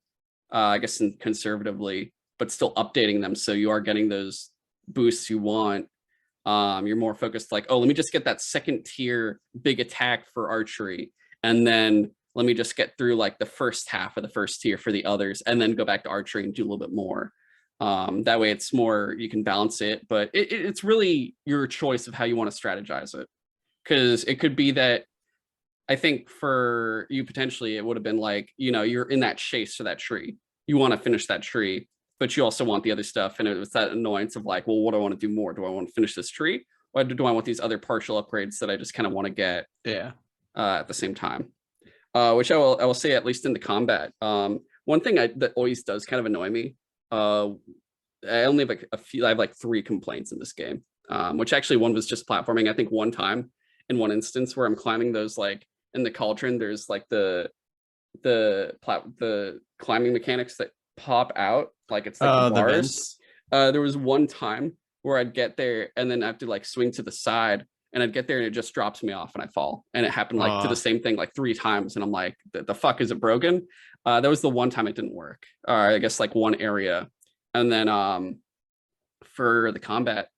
I guess conservatively, but still updating them so you are getting those boosts you want. You're more focused like, oh, let me just get that second tier big attack for archery, and then let me just get through like the first half of the first tier for the others, and then go back to archery and do a little bit more. That way it's more, you can balance it, but it's really your choice of how you want to strategize it, because it could be that, I think for you potentially it would have been like, you know, you're in that chase for that tree, you want to finish that tree, but you also want the other stuff, and it was that annoyance of like, well, what do I want to do more? Do I want to finish this tree, or do I want these other partial upgrades that I just kind of want to get at the same time? Which I will say, at least in the combat, one thing that always does kind of annoy me, I only have like I have like 3 complaints in this game, which actually one was just platforming. I think one time in one instance where I'm climbing those, like in the cauldron, there's like the climbing mechanics that pop out, like it's like the bars. There was one time where I'd get there and then I have to like swing to the side, and I'd get there and it just drops me off and I fall. And it happened like to the same thing like 3 times, and I'm like, the fuck, is it broken? That was the one time it didn't work, or I guess like one area. And then for the combat,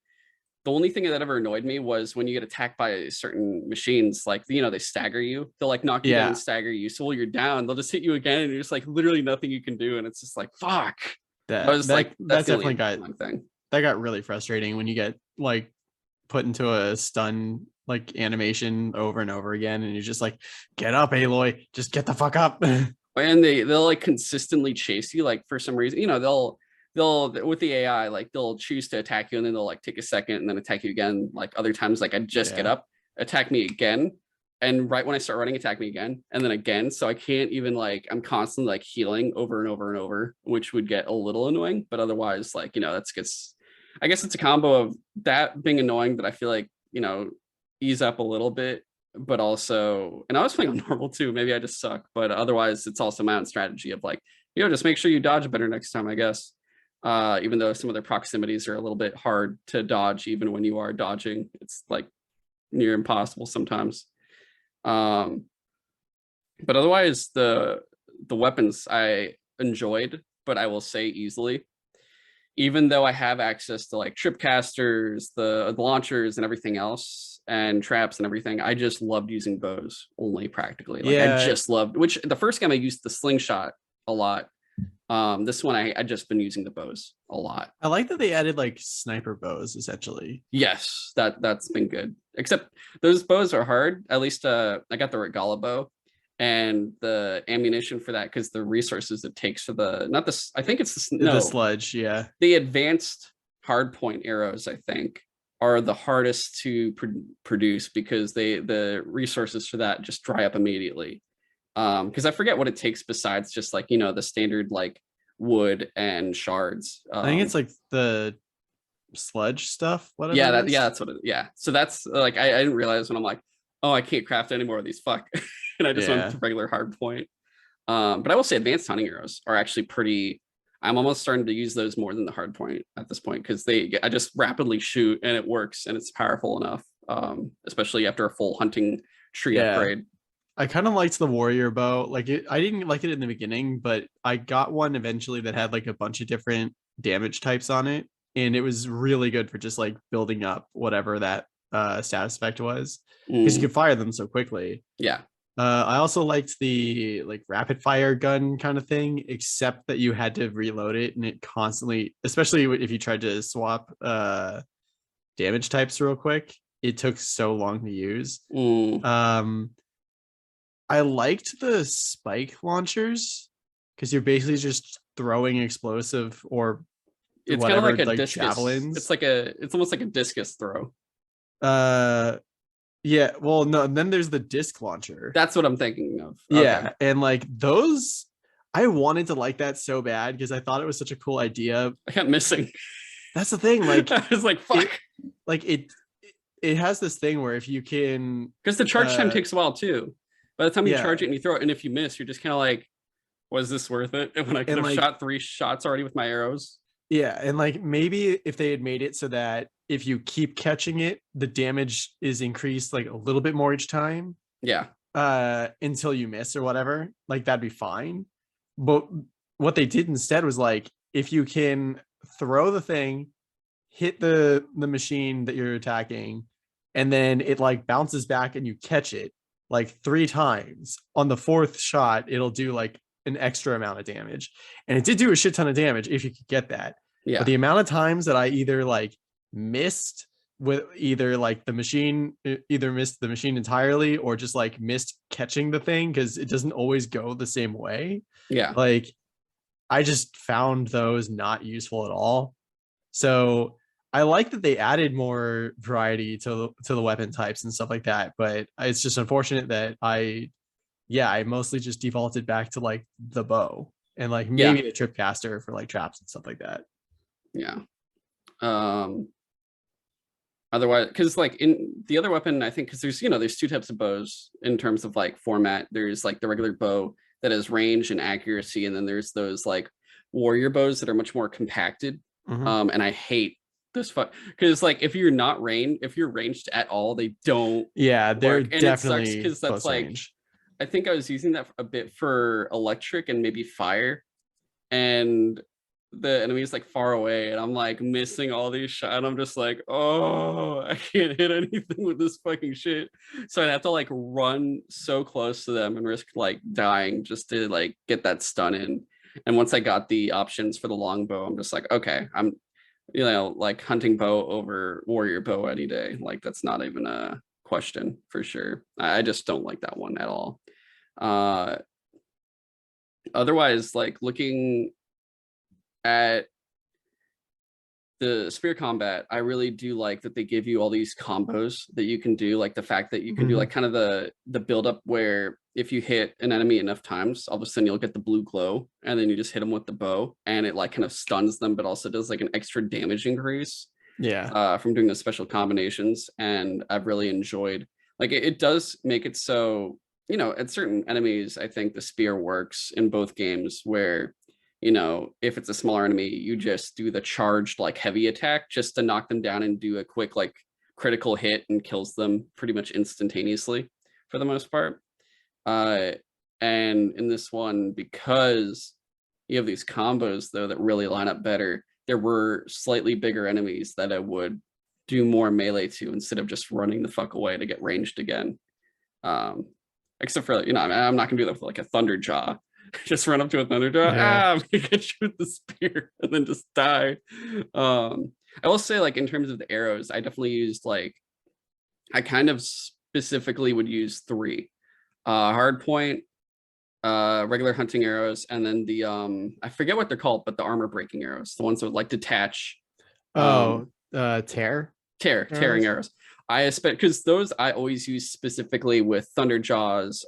the only thing that ever annoyed me was when you get attacked by certain machines, like, you know, they stagger you. They'll like knock you down and stagger you. So while you're down, they'll just hit you again, and you're just like literally nothing you can do. And it's just like, fuck. That definitely got really frustrating when you get like put into a stun like animation over and over again, and you're just like, get up, Aloy, just get the fuck up. and they'll like consistently chase you, like for some reason, you know, they'll with the AI, like they'll choose to attack you and then they'll like take a second and then attack you again. Like other times, like I just get up, attack me again, and right when I start running, attack me again and then again. So I can't even like, I'm constantly like healing over and over and over, which would get a little annoying. But otherwise, like, you know, that's gets, I guess it's a combo of that being annoying that I feel like, you know, ease up a little bit, but also, and I was playing on normal too. Maybe I just suck, but otherwise, it's also my own strategy of like, you know, just make sure you dodge better next time, I guess. Even though some of their proximities are a little bit hard to dodge, even when you are dodging, it's like near impossible sometimes. But otherwise, the weapons I enjoyed, but I will say easily, even though I have access to like tripcasters, the launchers and everything else, and traps and everything, I just loved using bows only practically. Like I just loved, which the first game I used the slingshot a lot. This one I just been using the bows a lot. I like that they added like sniper bows essentially. Yes, that's been good. Except those bows are hard. At least I got the Regala bow and the ammunition for that, because the resources it takes for the, not this, I think it's the sludge, yeah. The advanced hardpoint arrows, I think, are the hardest to produce because the resources for that just dry up immediately. Because I forget what it takes besides just like, you know, the standard like wood and shards. I think it's like the sludge stuff. Whatever. Yeah, that's what it. Yeah, so that's like I didn't realize when I'm like, oh, I can't craft any more of these. Fuck, and I just went to regular hard point. But I will say advanced hunting arrows are actually pretty. I'm almost starting to use those more than the hard point at this point, because I just rapidly shoot and it works and it's powerful enough. Especially after a full hunting tree upgrade. I kind of liked the warrior bow. Like I didn't like it in the beginning, but I got one eventually that had like a bunch of different damage types on it, and it was really good for just like building up whatever that status effect was, because you could fire them so quickly. Yeah. I also liked the like rapid fire gun kind of thing, except that you had to reload it and it constantly, especially if you tried to swap damage types real quick, it took so long to use. I liked the spike launchers because you're basically just throwing explosive or it's whatever, kind of like a like discus. javelins. It's almost like a discus throw. Yeah, well, no, and then there's the disc launcher. That's what I'm thinking of. Yeah, okay. And like those, I wanted to like that so bad because I thought it was such a cool idea. I kept missing. That's the thing. Like I was like, fuck. It has this thing where if you can, because the charge time takes a while too. By the time you charge it and you throw it, and if you miss, you're just kind of like, was this worth it? And when I could have shot 3 shots already with my arrows. Yeah, and like maybe if they had made it so that if you keep catching it, the damage is increased like a little bit more each time. Yeah. Until you miss or whatever, like that'd be fine. But what they did instead was like, if you can throw the thing, hit the machine that you're attacking, and then it like bounces back and you catch it like 3 times, on the 4th shot it'll do like an extra amount of damage. And it did do a shit ton of damage if you could get that. Yeah. But the amount of times that I either like missed with either like the machine, either missed the machine entirely or just like missed catching the thing, because it doesn't always go the same way. Yeah. Like I just found those not useful at all. So I like that they added more variety to the weapon types and stuff like that, but it's just unfortunate that I mostly just defaulted back to like the bow and like maybe the tripcaster for like traps and stuff like that. Yeah. Otherwise, because like in the other weapon, I think, because there's 2 types of bows in terms of like format. There's like the regular bow that has range and accuracy, and then there's those like warrior bows that are much more compacted. And I hate this because like if you're ranged at all, they don't. Yeah, they're work. And definitely because that's like range. I think I was using that a bit for electric and maybe fire, and the enemy is like far away, and I'm like missing all these shots, and I'm just like, oh, I can't hit anything with this fucking shit. So I'd have to like run so close to them and risk like dying just to like get that stun in. And once I got the options for the longbow, I'm just like, okay, I'm like hunting bow over warrior bow any day. Like that's not even a question for sure. I just don't like that one at all. otherwise, like looking at the spear combat, I really do like that they give you all these combos that you can do, like the fact that you can do like kind of the build up where if you hit an enemy enough times, all of a sudden you'll get the blue glow, and then you just hit them with the bow, and it like kind of stuns them, but also does like an extra damage increase from doing the special combinations. And I've really enjoyed, like it does make it so, you know, at certain enemies, I think the spear works in both games where, you know, if it's a smaller enemy, you just do the charged like heavy attack just to knock them down and do a quick like critical hit and kills them pretty much instantaneously for the most part. And in this one, because you have these combos though that really line up better, there were slightly bigger enemies that I would do more melee to instead of just running the fuck away to get ranged again. Except for, you know, I'm not gonna do that with like a thunder jaw. Just run up to a thunder jaw, I'm gonna get you with the spear and then just die. I will say, like in terms of the arrows, I definitely used like, I kind of specifically would use 3. Hard point, regular hunting arrows, and then the I forget what they're called, but the armor breaking arrows, the ones that would like detach. Tearing arrows. I expect, because those I always use specifically with thunder jaws.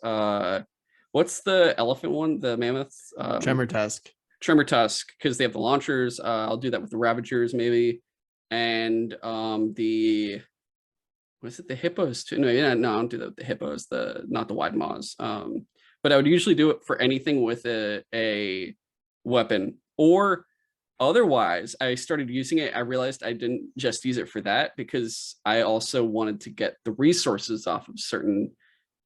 What's the elephant one? The mammoth? Tremor Tusk, because they have the launchers. I'll do that with the Ravagers maybe, and the, was it the hippos too? No, I don't do that with the hippos. Not the wide maws. But I would usually do it for anything with a weapon, or otherwise I started using it. I realized I didn't just use it for that, because I also wanted to get the resources off of certain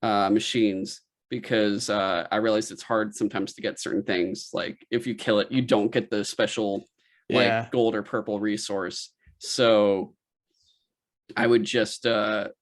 machines, because I realized it's hard sometimes to get certain things. Like if you kill it, you don't get the special like gold or purple resource. So I would just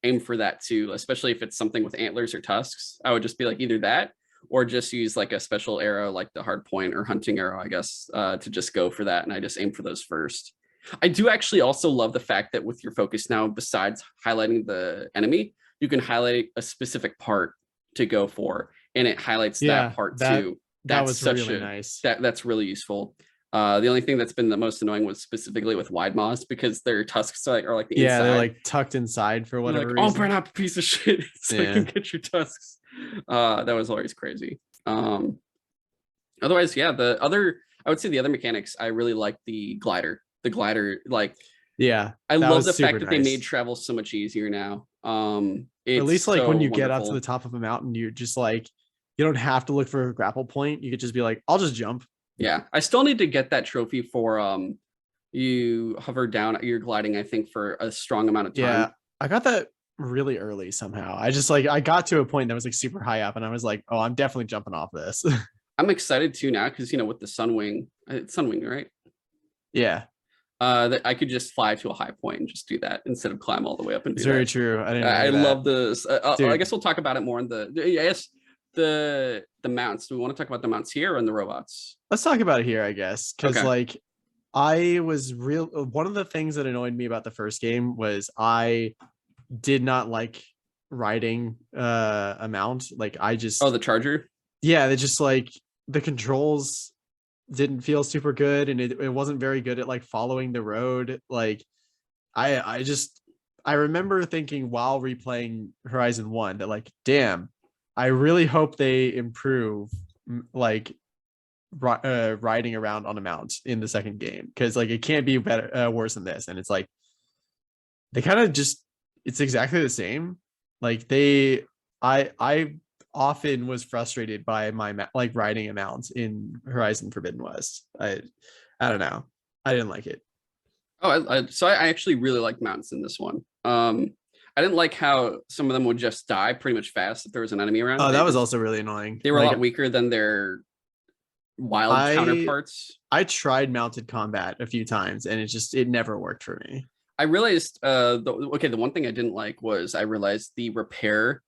aim for that too, especially if it's something with antlers or tusks. I would just be like either that, or just use like a special arrow like the hard point or hunting arrow, I guess, to just go for that. And I just aim for those first. I do actually also love the fact that with your focus now, besides highlighting the enemy, you can highlight a specific part to go for, and it highlights that part too. That was really nice. That's really useful. The only thing that's been the most annoying was specifically with wide maws, because their tusks are like the inside. They're like tucked inside for whatever reason. Oh, burn up, piece of shit, so you can get your tusks. That was always crazy. Otherwise, yeah, I would say the other mechanics, I really like the glider. Like, I love the fact that they made travel so much easier now. At least like when you get up to the top of a mountain, you're just like, you don't have to look for a grapple point. You could just be like, I'll just jump. Yeah, I still need to get that trophy for you hover down, you're gliding, I think, for a strong amount of time. Yeah, I got that really early somehow. I got to a point that was like super high up, and I was like, oh, I'm definitely jumping off this. I'm excited too now, because you know, with the Sunwing, it's Sunwing, right? Yeah. That I could just fly to a high point and just do that instead of climb all the way up and do very true. I love this. I guess we'll talk about it more in the mounts. Do we want to talk about the mounts here or in the robots? Let's talk about it here, I guess, because like one of the things that annoyed me about the first game was I did not like riding a mount. Like I just the charger. Yeah, they just like the controls didn't feel super good, and it wasn't very good at like following the road. Like I remember thinking while replaying Horizon 1 that like, damn, I really hope they improve like riding around on a mount in the second game, because like it can't be better worse than this. And it's like they kind of just, it's exactly the same. Like I often was frustrated by my like riding a mount in Horizon Forbidden West. I don't know, I didn't like it. So I actually really liked mounts in this one. I didn't like how some of them would just die pretty much fast if there was an enemy around. That was also really annoying. They were a lot weaker than their wild counterparts. I tried mounted combat a few times, and it never worked for me. I realized the one thing I didn't like was I realized the repair.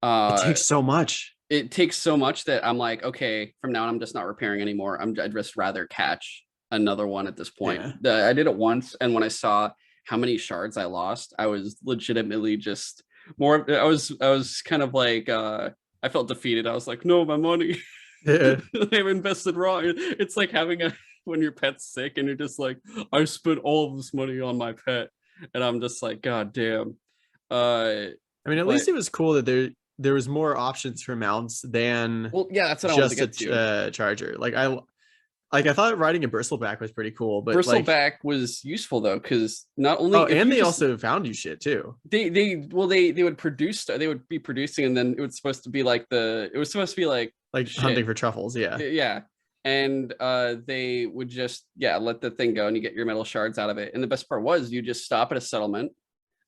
It takes so much. It takes so much that I'm like, okay, from now on I'm just not repairing anymore. I'd just rather catch another one at this point. I did it once, and when I saw how many shards I lost, I was legitimately just more. I was kind of like I felt defeated. I was like, no, my money. Yeah. They've invested wrong. It's like having when your pet's sick and you're just like, I spent all of this money on my pet, and I'm just like, God damn. I mean, at least it was cool that there was more options for mounts than well, yeah, that's what I wanted to just get to. charger. I thought riding a bristleback was pretty cool, but Bristleback was useful though, because not only and they also found you shit too. They would produce, they would be producing, and then it was supposed to be like hunting for truffles, yeah, and they would just let the thing go and you get your metal shards out of it. And the best part was you just stop at a settlement,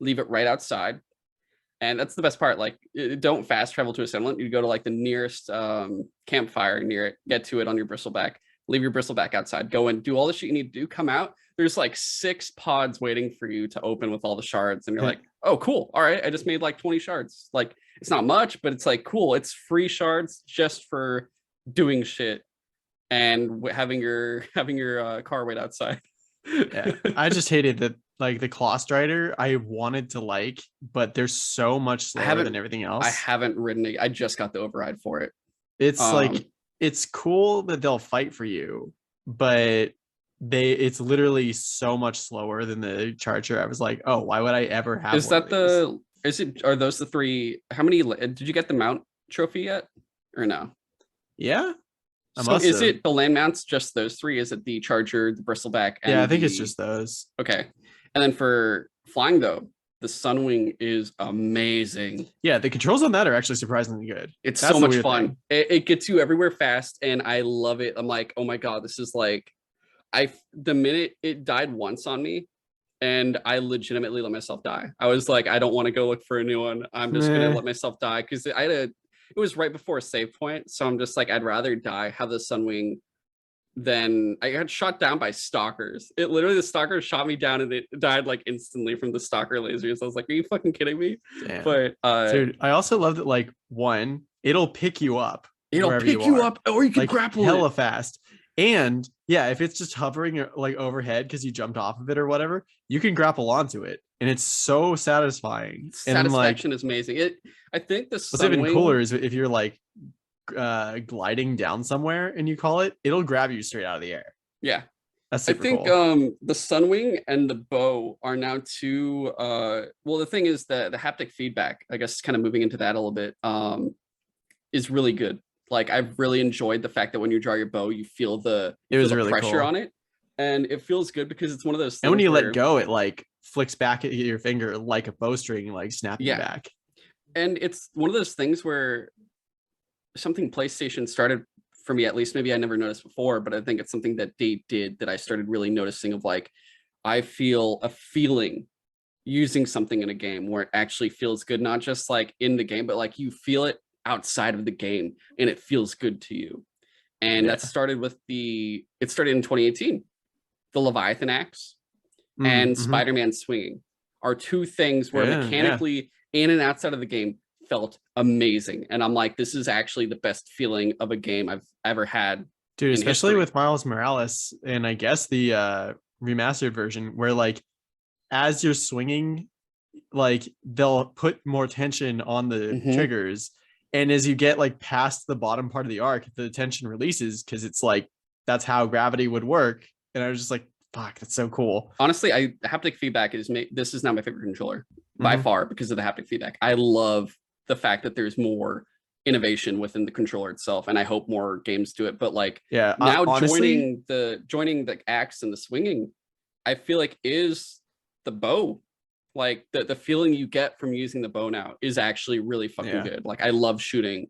leave it right outside, and that's the best part. Like, don't fast travel to a settlement. You go to like the nearest campfire near it, get to it on your bristleback, leave your bristleback outside, go and do all the shit you need to do, come out. There's like 6 pods waiting for you to open with all the shards, and you're like, oh cool, all right, I just made like 20 shards. Like, it's not much, but it's like cool. It's free shards just for doing shit and having your car wait outside. Yeah, I just hated that, like, the Claw Strider I wanted to like, but they're so much slower than everything else. I haven't ridden it. I just got the override for it. It's like, it's cool that they'll fight for you, but it's literally so much slower than the Charger. I was like, oh, why would I ever have are those the 3? How many did you get the mount trophy yet, or no? Yeah, is it the land mounts, just those 3? Is it the Charger, the bristleback, and I think it's just those. Okay. And then for flying though, the Sunwing is amazing. Yeah, the controls on that are actually surprisingly good. It's so much fun. It gets you everywhere fast, and I love it. I'm like, oh my god, this is like, the minute it died once on me, and I legitimately let myself die. I was like, I don't want to go look for a new one. I'm just gonna let myself die, because it was right before a save point, so I'm just like, I'd rather die, have the Sunwing, than I got shot down by stalkers. It literally, the stalker shot me down and it died like instantly from the stalker lasers. I was like, are you fucking kidding me? Damn. But dude, I also love that, like, one, it'll pick you up. It'll pick you up, or you can like, grapple hella it fast. And yeah, if it's just hovering like overhead because you jumped off of it or whatever, you can grapple onto it, and it's so satisfying. Satisfaction is amazing. I think the what's even cooler is if you're like gliding down somewhere and you call it, it'll grab you straight out of the air. Yeah, that's super cool. The Sunwing and the bow are now 2. Well, the thing is that the haptic feedback, I guess, kind of moving into that a little bit, is really good. Like, I've really enjoyed the fact that when you draw your bow, you feel the really pressure cool on it, and it feels good because it's one of those things. And when you let go, it like flicks back at your finger like a bowstring, like snapping back. And it's one of those things where something PlayStation started, for me at least, maybe I never noticed before, but I think it's something that they did that I started really noticing, of like, I feel a feeling using something in a game where it actually feels good, not just like in the game, but like you feel it outside of the game and it feels good to you. And that started with it started in 2018. The Leviathan axe and Spider-Man swinging are 2 things where mechanically in and outside of the game felt amazing. And I'm like, this is actually the best feeling of a game I've ever had. Dude, especially with Miles Morales, and I guess the remastered version, where like as you're swinging, like they'll put more tension on the triggers, and as you get like past the bottom part of the arc, the tension releases, because it's like that's how gravity would work. And I was just like, fuck, that's so cool. Honestly, haptic feedback this is now my favorite controller by far, because of the haptic feedback. I love the fact that there's more innovation within the controller itself, and I hope more games do it. But like, now honestly, joining the axe and the swinging, I feel like is the bow. Like the feeling you get from using the bow now is actually really fucking good. Like, I love shooting.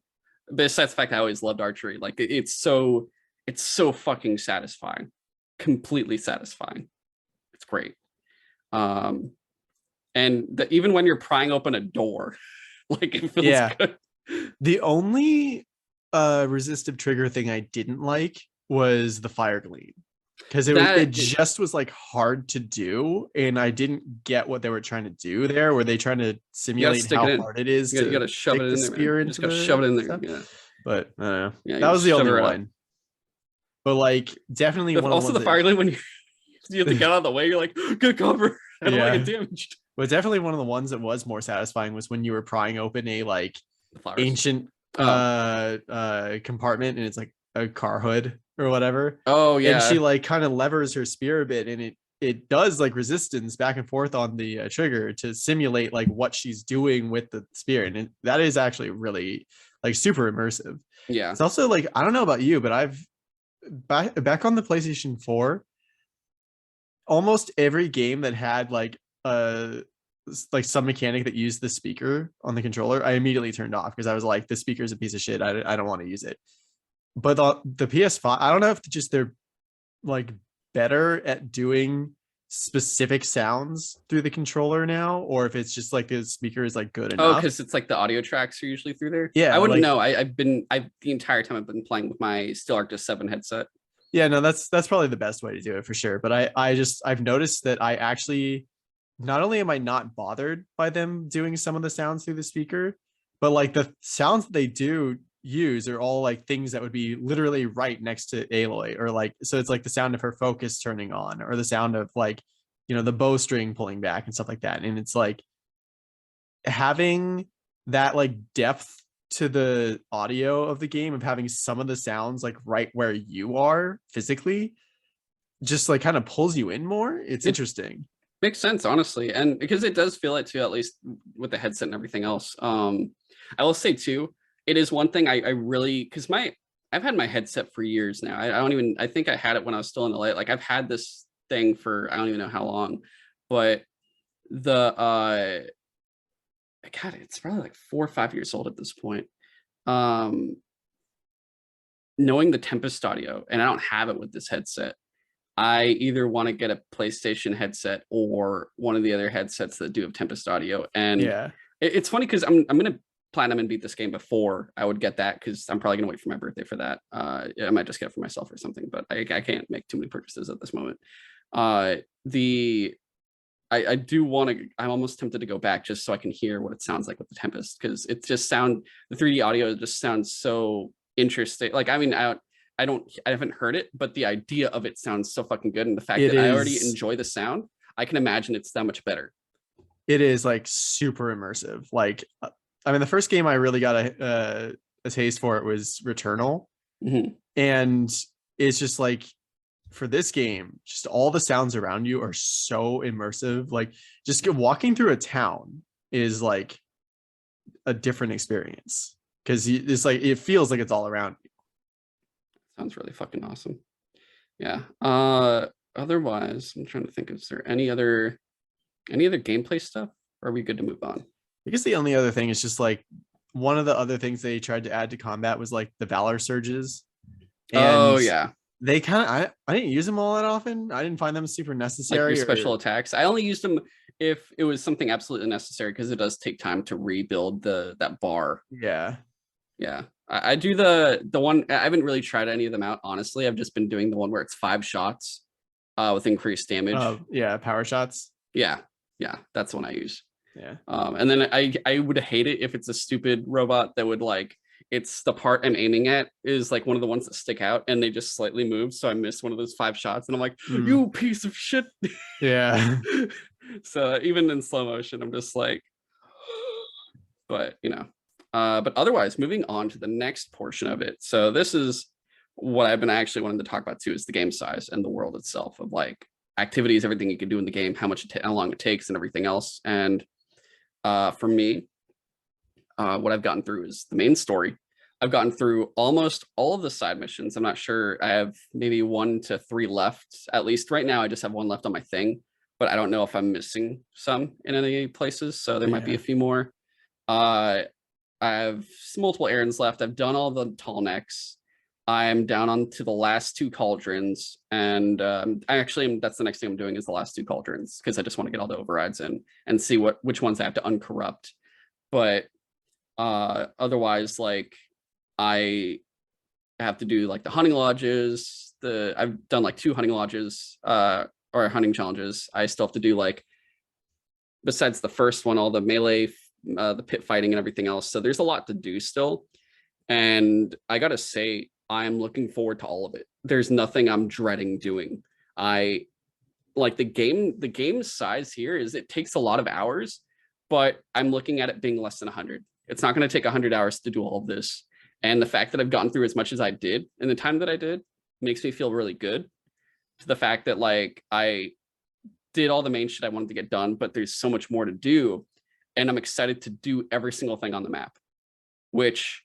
Besides the fact I always loved archery, like it's so fucking satisfying, completely satisfying. It's great. And even when you're prying open a door, like, it feels good. The only resistive trigger thing I didn't like was the fire gleam, because it just was like hard to do, and I didn't get what they were trying to do there. Were they trying to simulate how hard it is? You gotta shove it in there, spear into the shove it in there. Yeah. But I don't know. That was the only one. But like, definitely one. Also, the fire gleam, when you have to get out of the way, you're like, good cover. I don't want to get damaged. But definitely one of the ones that was more satisfying was when you were prying open a like ancient Oh. compartment, and it's like a car hood or whatever. Oh And she yeah. like kind of levers her spear a bit, and it does like resistance back and forth on the trigger to simulate like what she's doing with the spear, and that is actually really like super immersive. Yeah. It's also like, I don't know about you, but I've back on the PlayStation 4, almost every game that had like some mechanic that used the speaker on the controller, I immediately turned off because I was like, the speaker is a piece of shit. I don't want to use it. But the PS5, I don't know if just they're like better at doing specific sounds through the controller now, or if it's just like the speaker is like good Oh, enough. because it's like the audio tracks are usually through there. I Yeah, wouldn't like, know. I've the entire time I've been playing with my Steel Arctis 7 headset. yeah, no, that's probably the best way to do it for sure. But I've noticed that I actually, not only am I not bothered by them doing some of the sounds through the speaker, but like the sounds that they do use are all like things that would be literally right next to Aloy, or like, so it's like the sound of her focus turning on, or the sound of like, the bowstring pulling back and stuff like that. And it's like having that like depth to the audio of the game, of having some of the sounds like right where you are physically, just like kind of pulls you in more. It's It interesting. makes sense, honestly, and because it does feel it too, at least with the headset and everything else. I will say too, it is one thing I really, because I've had my headset for years now. I don't even, I think I had it when I was still in LA. Like I've had this thing for I don't even know how long, but the God, it's probably like 4 or 5 years old at this point. Um, Knowing the Tempest audio, and I don't have it with this headset. I either want to get a PlayStation headset or one of the other headsets that do have Tempest audio. And Yeah. it's funny because I'm gonna platinum and beat this game before I would get that, because I'm probably gonna wait for my birthday for that. I might just get it for myself or something, but I can't make too many purchases at this moment. The I do want to. I'm almost tempted to go back just so I can hear what it sounds like with the Tempest, because it just the 3D audio just sounds so interesting. Like I mean, I haven't heard it, but the idea of it sounds so fucking good, and the fact It that I already is enjoy the sound, I can imagine it's that much better. it is like super immersive. Like, I mean, the first game I really got a taste for it was Returnal. Mhm. And it's just like, for this game, just all the sounds around you are so immersive. Like, just walking through a town is like a different experience, because it's like, it feels like it's all around you. Sounds really fucking awesome. Yeah. Otherwise, I'm trying to think. Is there any other gameplay stuff? Or are we good to move on? I guess the only other thing is just like, one of the other things they tried to add to combat was like the Valor surges. Oh And yeah, they kind of, I didn't use them all that often. I didn't find them super like your necessary, special or attacks. I only used them if it was something absolutely necessary, because it does take time to rebuild that bar. yeah. Yeah. I do the one. I haven't really tried any of them out, honestly. I've just been doing the one where it's 5 shots with increased damage. Yeah, power shots. Yeah. Yeah, that's the one I use. Yeah. And then I would hate it if it's a stupid robot that would like, it's the part I'm aiming at is like one of the ones that stick out and they just slightly move, so I miss one of those 5 shots and I'm like, Mm. you piece of shit. Yeah. So even in slow motion, I'm just like, but but otherwise, moving on to the next portion of it. So this is what I've been actually wanting to talk about too, is the game size and the world itself, of like activities, everything you can do in the game, how long it takes and everything else. And for me, what I've gotten through is the main story. I've gotten through almost all of the side missions. I'm not sure. I have maybe 1 to 3 left. At least right now, I just have 1 left on my thing, but I don't know if I'm missing some in any places. So there might be Yeah. a few more. I have multiple errands left. I've done all the tall necks. I'm down on to the last 2 cauldrons, and that's the next thing I'm doing, is the last 2 cauldrons, because I just want to get all the overrides in and see which ones I have to uncorrupt. But otherwise, like, I have to do like the hunting lodges. I've done like 2 hunting lodges or hunting challenges. I still have to do, like, besides the first one, all the melee, the pit fighting and everything else. So there's a lot to do still. And I gotta say, I'm looking forward to all of it. There's nothing I'm dreading doing. I like the game size here is, it takes a lot of hours, but I'm looking at it being less than 100. It's not going to take 100 hours to do all of this. And the fact that I've gotten through as much as I did in the time that I did makes me feel really good. To the fact that like I did all the main shit I wanted to get done, but there's so much more to do. And I'm excited to do every single thing on the map, which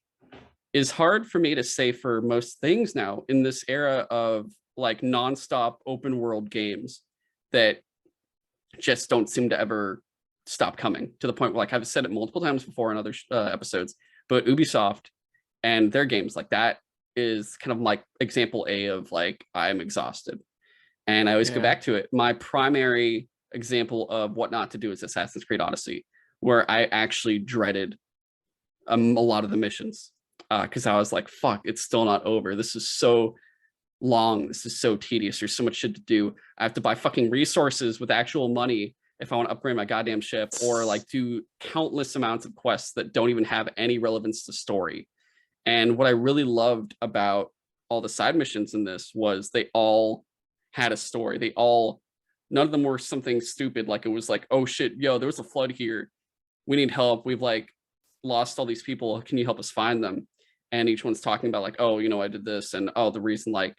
is hard for me to say for most things now in this era of like nonstop open world games that just don't seem to ever stop coming, to the point where, like, I've said it multiple times before in other episodes, but Ubisoft and their games like that is kind of like example A of like, I'm exhausted. And I always go back to it. My primary example of what not to do is Assassin's Creed Odyssey, where I actually dreaded a lot of the missions because I was like, fuck, it's still not over. This is so long. This is so tedious. There's so much shit to do. I have to buy fucking resources with actual money if I want to upgrade my goddamn ship, or like do countless amounts of quests that don't even have any relevance to story. And what I really loved about all the side missions in this was they all had a story. None of them were something stupid. Like it was like, oh shit, yo, there was a flood here. We need help. We've like lost all these people. Can you help us find them? And each one's talking about like, oh, you know, I did this. And oh, the reason like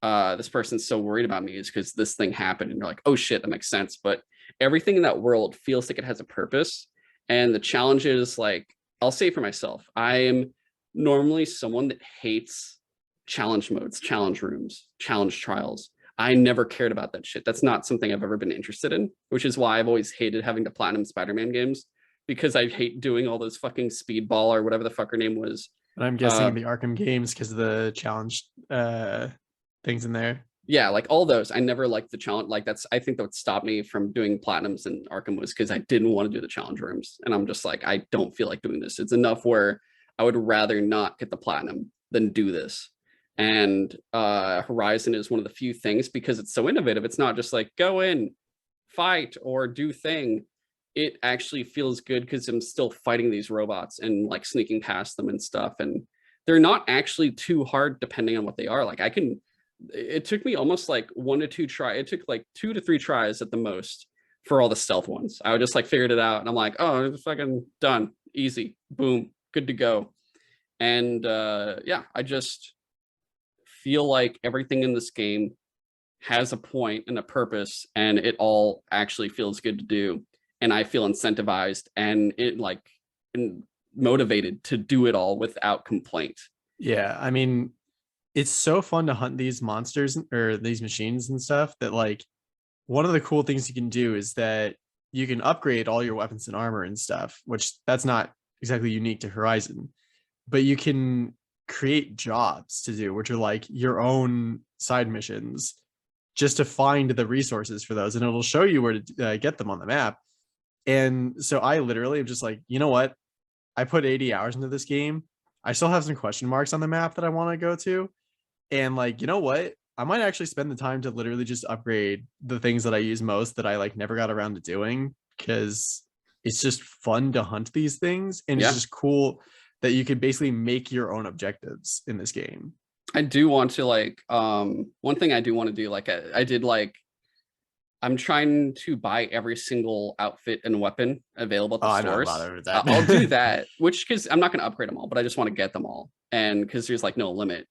this person's so worried about me is because this thing happened. And you're like, oh shit, that makes sense. But everything in that world feels like it has a purpose. And the challenges, like, I'll say for myself, I am normally someone that hates challenge modes, challenge rooms, challenge trials. I never cared about that shit. That's not something I've ever been interested in, which is why I've always hated having to platinum Spider-Man games, because I hate doing all those fucking speedball or whatever the fuck her name was. And I'm guessing the Arkham games because of the challenge things in there. Yeah, like all those. I never liked the challenge. Like I think that would stop me from doing platinums in Arkham was because I didn't want to do the challenge rooms. And I'm just like, I don't feel like doing this. It's enough where I would rather not get the platinum than do this. And Horizon is one of the few things, because it's so innovative. It's not just like go in, fight, or do thing. It actually feels good because I'm still fighting these robots and like sneaking past them and stuff. And they're not actually too hard depending on what they are. Like it took me almost like 1 to 2 tries. It took like 2 to 3 tries at the most for all the stealth ones. I would just like figured it out and I'm like, oh, it's fucking done. Easy. Boom. Good to go. And yeah, I just feel like everything in this game has a point and a purpose, and it all actually feels good to do. And I feel incentivized and motivated to do it all without complaint. Yeah, I mean, it's so fun to hunt these monsters or these machines and stuff that like one of the cool things you can do is that you can upgrade all your weapons and armor and stuff, which that's not exactly unique to Horizon, but you can create jobs to do, which are like your own side missions, just to find the resources for those, and it'll show you where to get them on the map. And so I literally am just like, you know what? I put 80 hours into this game. I still have some question marks on the map that I want to go to. And like, you know what? I might actually spend the time to literally just upgrade the things that I use most that I like never got around to doing, because it's just fun to hunt these things. And it's just cool that you could basically make your own objectives in this game. I do want to like, one thing I do want to do, like I did like, I'm trying to buy every single outfit and weapon available at the stores. I'll do that, which, because I'm not going to upgrade them all, but I just want to get them all. And because there's like no limit.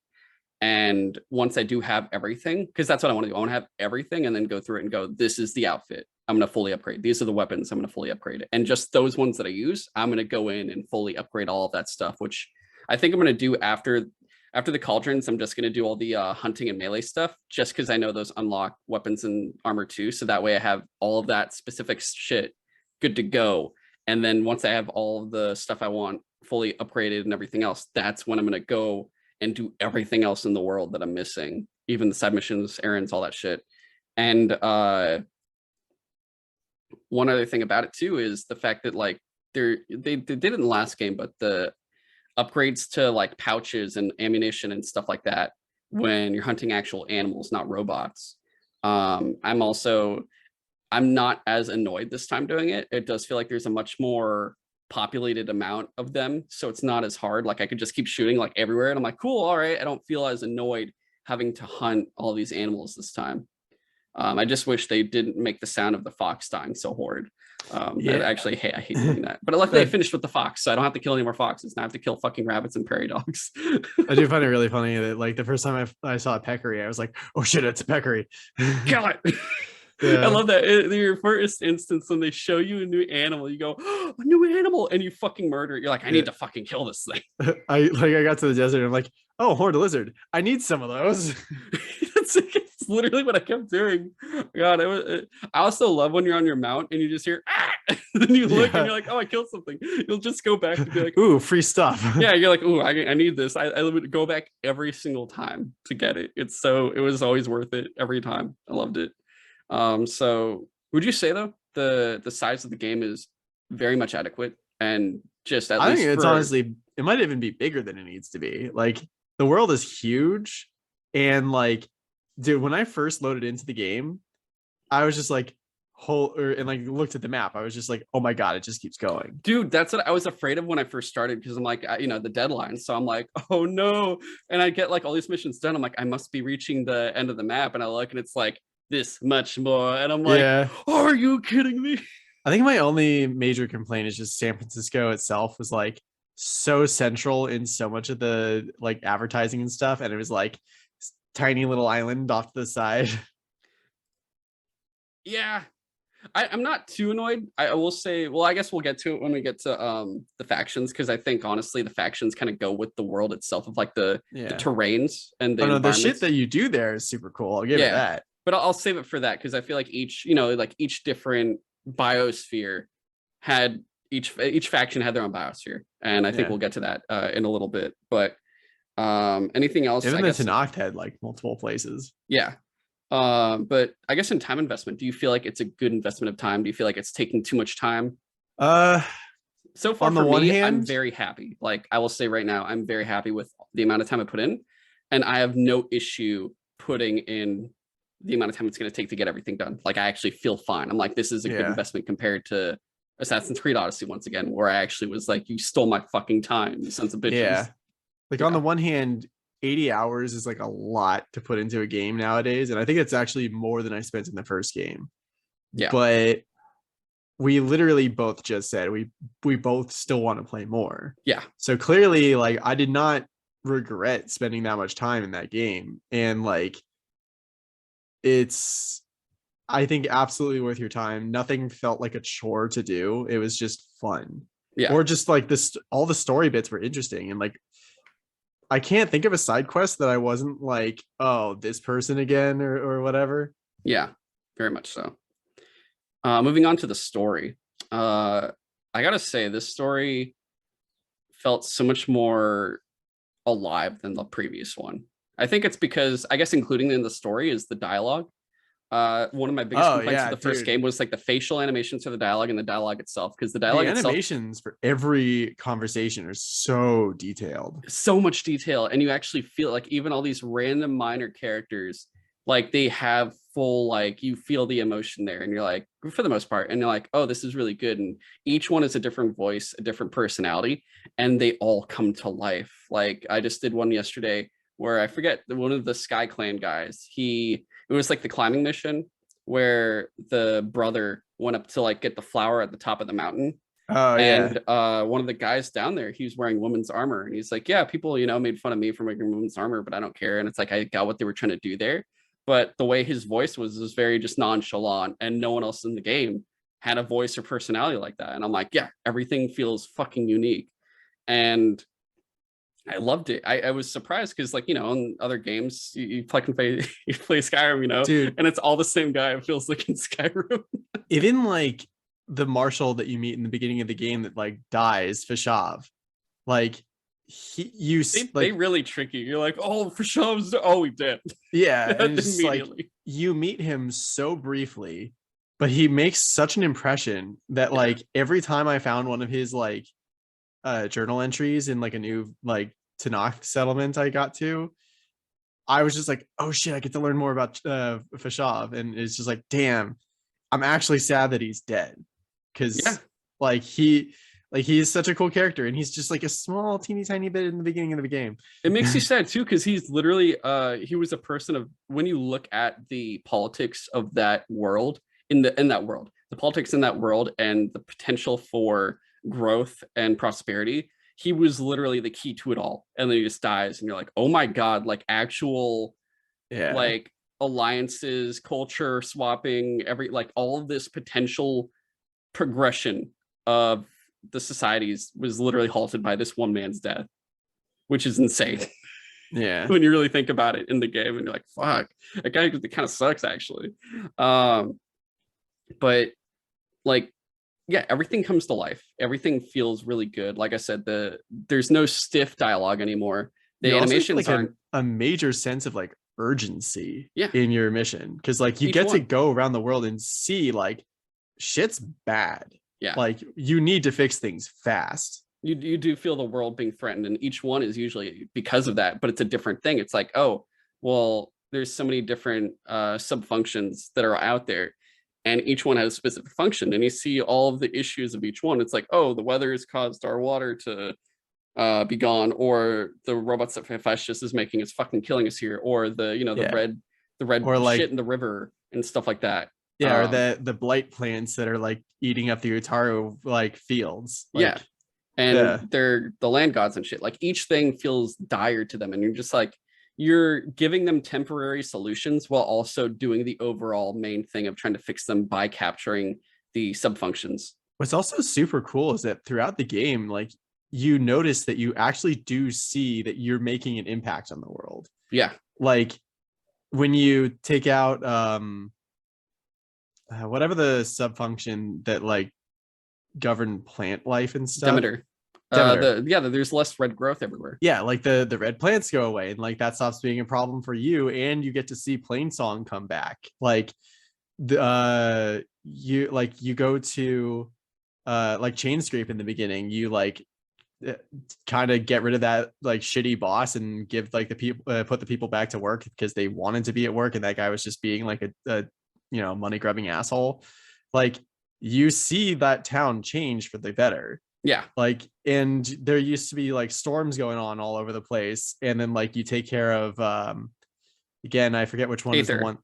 And once I do have everything, because that's what I want to do. I want to have everything and then go through it and go, this is the outfit I'm going to fully upgrade. These are the weapons I'm going to fully upgrade. And just those ones that I use, I'm going to go in and fully upgrade all of that stuff, which I think I'm going to do after the cauldrons. I'm just going to do all the hunting and melee stuff, just because I know those unlock weapons and armor too. So that way I have all of that specific shit good to go. And then once I have all of the stuff I want fully upgraded and everything else, that's when I'm going to go and do everything else in the world that I'm missing, even the side missions, errands, all that shit. And one other thing about it too is the fact that like they did it in the last game, but the upgrades to like pouches and ammunition and stuff like that when you're hunting actual animals, not robots. I'm not as annoyed this time doing it. It does feel like there's a much more populated amount of them, so it's not as hard. Like I could just keep shooting like everywhere and I'm like, cool, all right. I don't feel as annoyed having to hunt all these animals this time. I just wish they didn't make the sound of the fox dying so horrid. I actually hate doing that. But luckily I finished with the fox, so I don't have to kill any more foxes. Now I have to kill fucking rabbits and prairie dogs. I do find it really funny that like the first time I saw a peccary, I was like, oh shit, it's a peccary. Kill it. Yeah. I love that. Your first instance when they show you a new animal, you go, oh, a new animal, and you fucking murder it. You're like, I need to fucking kill this thing. I got to the desert and I'm like, oh, horned lizard. I need some of those. It's literally what I kept doing. God, I also love when you're on your mount and you just hear ah, and then you look and you're like, oh, I killed something. You'll just go back and be like, ooh, free stuff. Yeah, you're like, ooh, I need this. I would go back every single time to get it. It was always worth it every time. I loved it. So would you say though the size of the game is very much adequate and just at least think it's honestly, it might even be bigger than it needs to be. Like the world is huge, and like, dude, when I first loaded into the game, I was just like and like looked at the map, I was just like, oh my god, it just keeps going. Dude, that's what I was afraid of when I first started, because I'm like, the deadline, so I'm like, oh no, and I get like all these missions done, I'm like, I must be reaching the end of the map, and I look and it's like this much more, and I'm like, are you kidding me? I think my only major complaint is just San Francisco itself was like so central in so much of the like advertising and stuff, and it was like tiny little island off to the side. Yeah, I'm not too annoyed. I will say, well, I guess we'll get to it when we get to the factions, because I think honestly the factions kind of go with the world itself of like the terrains and the shit that you do there is super cool. I'll give it that. But I'll save it for that, because I feel like each different biosphere had each faction had their own biosphere, and I think we'll get to that in a little bit. But anything else? Even the Tenakth had like multiple places. Yeah. But I guess in time investment, do you feel like it's a good investment of time? Do you feel like it's taking too much time? So far, on the one hand, I'm very happy. Like I will say right now, I'm very happy with the amount of time I put in, and I have no issue putting in the amount of time it's going to take to get everything done. Like I actually feel fine. I'm like, this is a good investment compared to Assassin's Creed Odyssey once again, where I actually was like, you stole my fucking time, you sons of bitches. Yeah. Like on the one hand, 80 hours is like a lot to put into a game nowadays, and I think it's actually more than I spent in the first game. Yeah. But we literally both just said we both still want to play more. Yeah. So clearly, like I did not regret spending that much time in that game, and like it's, I think, absolutely worth your time. Nothing felt like a chore to do. It was just fun. Yeah. Or just like this, all the story bits were interesting, and like I can't think of a side quest that I wasn't like, oh, this person again or whatever. Yeah, very much so. Moving on to the story. I gotta say, this story felt so much more alive than the previous one. I think it's because, I guess including in the story is the dialogue. One of my biggest complaints of the first game was like the facial animations for the dialogue and the dialogue itself, because the dialogue animations for every conversation are so detailed, so much detail, and you actually feel like even all these random minor characters, like they have full, like you feel the emotion there, and you're like, for the most part, and you're like, oh, this is really good, and each one is a different voice, a different personality, and they all come to life. Like I just did one yesterday where I forget, one of the Sky Clan guys, it was like the climbing mission where the brother went up to like get the flower at the top of the mountain. Oh, yeah. And one of the guys down there, he was wearing women's armor, and he's like, yeah, people, made fun of me for wearing women's armor, but I don't care. And it's like, I got what they were trying to do there. But the way his voice was very just nonchalant, and no one else in the game had a voice or personality like that. And I'm like, yeah, everything feels fucking unique. And I loved it. I was surprised because, like, in other games, you play Skyrim, dude, and it's all the same guy. It feels like in Skyrim. Even like the marshal that you meet in the beginning of the game that like dies, Fashav, like they really trick you. You're like, oh, Fashav's he did. Yeah, and it's like you meet him so briefly, but he makes such an impression that like every time I found one of his like journal entries in like a new like Tenakth settlement I got to, I was just like, oh shit, I get to learn more about Fashav, and it's just like, damn, I'm actually sad that he's dead, because like he is such a cool character, and he's just like a small teeny tiny bit in the beginning of the game. It makes you sad too, because he's literally he was a person of, when you look at the politics of that world, in that world, the politics in that world and the potential for growth and prosperity, he was literally the key to it all. And then he just dies, and you're like, oh my god, like actual like alliances, culture swapping, every like all of this potential progression of the societies was literally halted by this one man's death, which is insane. Yeah. When you really think about it in the game, and you're like, fuck, that guy kind of sucks actually. But like, yeah, everything comes to life. Everything feels really good. Like I said, there's no stiff dialogue anymore. The animations like aren't a major sense of like urgency Yeah. in your mission, because like you Each get to one. go around the world and see like shit's bad. Yeah. Like you need to fix things fast. You do feel the world being threatened, and each one is usually because of that, but it's a different thing. It's like, oh, well, there's so many different sub functions that are out there, and each one has a specific function, and you see all of the issues of each one. It's like, oh, the weather has caused our water to be gone, or the robots that Fascist is making is fucking killing us here, or the red or like shit in the river and stuff like that. or the blight plants that are like eating up the Utaru like fields. Like, and they're the land gods and shit. Like each thing feels dire to them, and you're just like, you're giving them temporary solutions while also doing the overall main thing of trying to fix them by capturing the sub functions. What's also super cool is that throughout the game, like you notice that you actually do see that you're making an impact on the world. Yeah. Like when you take out whatever the sub function that like govern plant life and stuff. Demeter. There's less red growth everywhere. Yeah, like the red plants go away, and like that stops being a problem for you, and you get to see Plainsong come back. Like you go to like Chainscrape in the beginning, you like kind of get rid of that like shitty boss and give like the people put the people back to work because they wanted to be at work, and that guy was just being like a money grubbing asshole. Like you see that town change for the better. Yeah. Like, and there used to be like storms going on all over the place, and then like you take care of again, I forget which one is the one,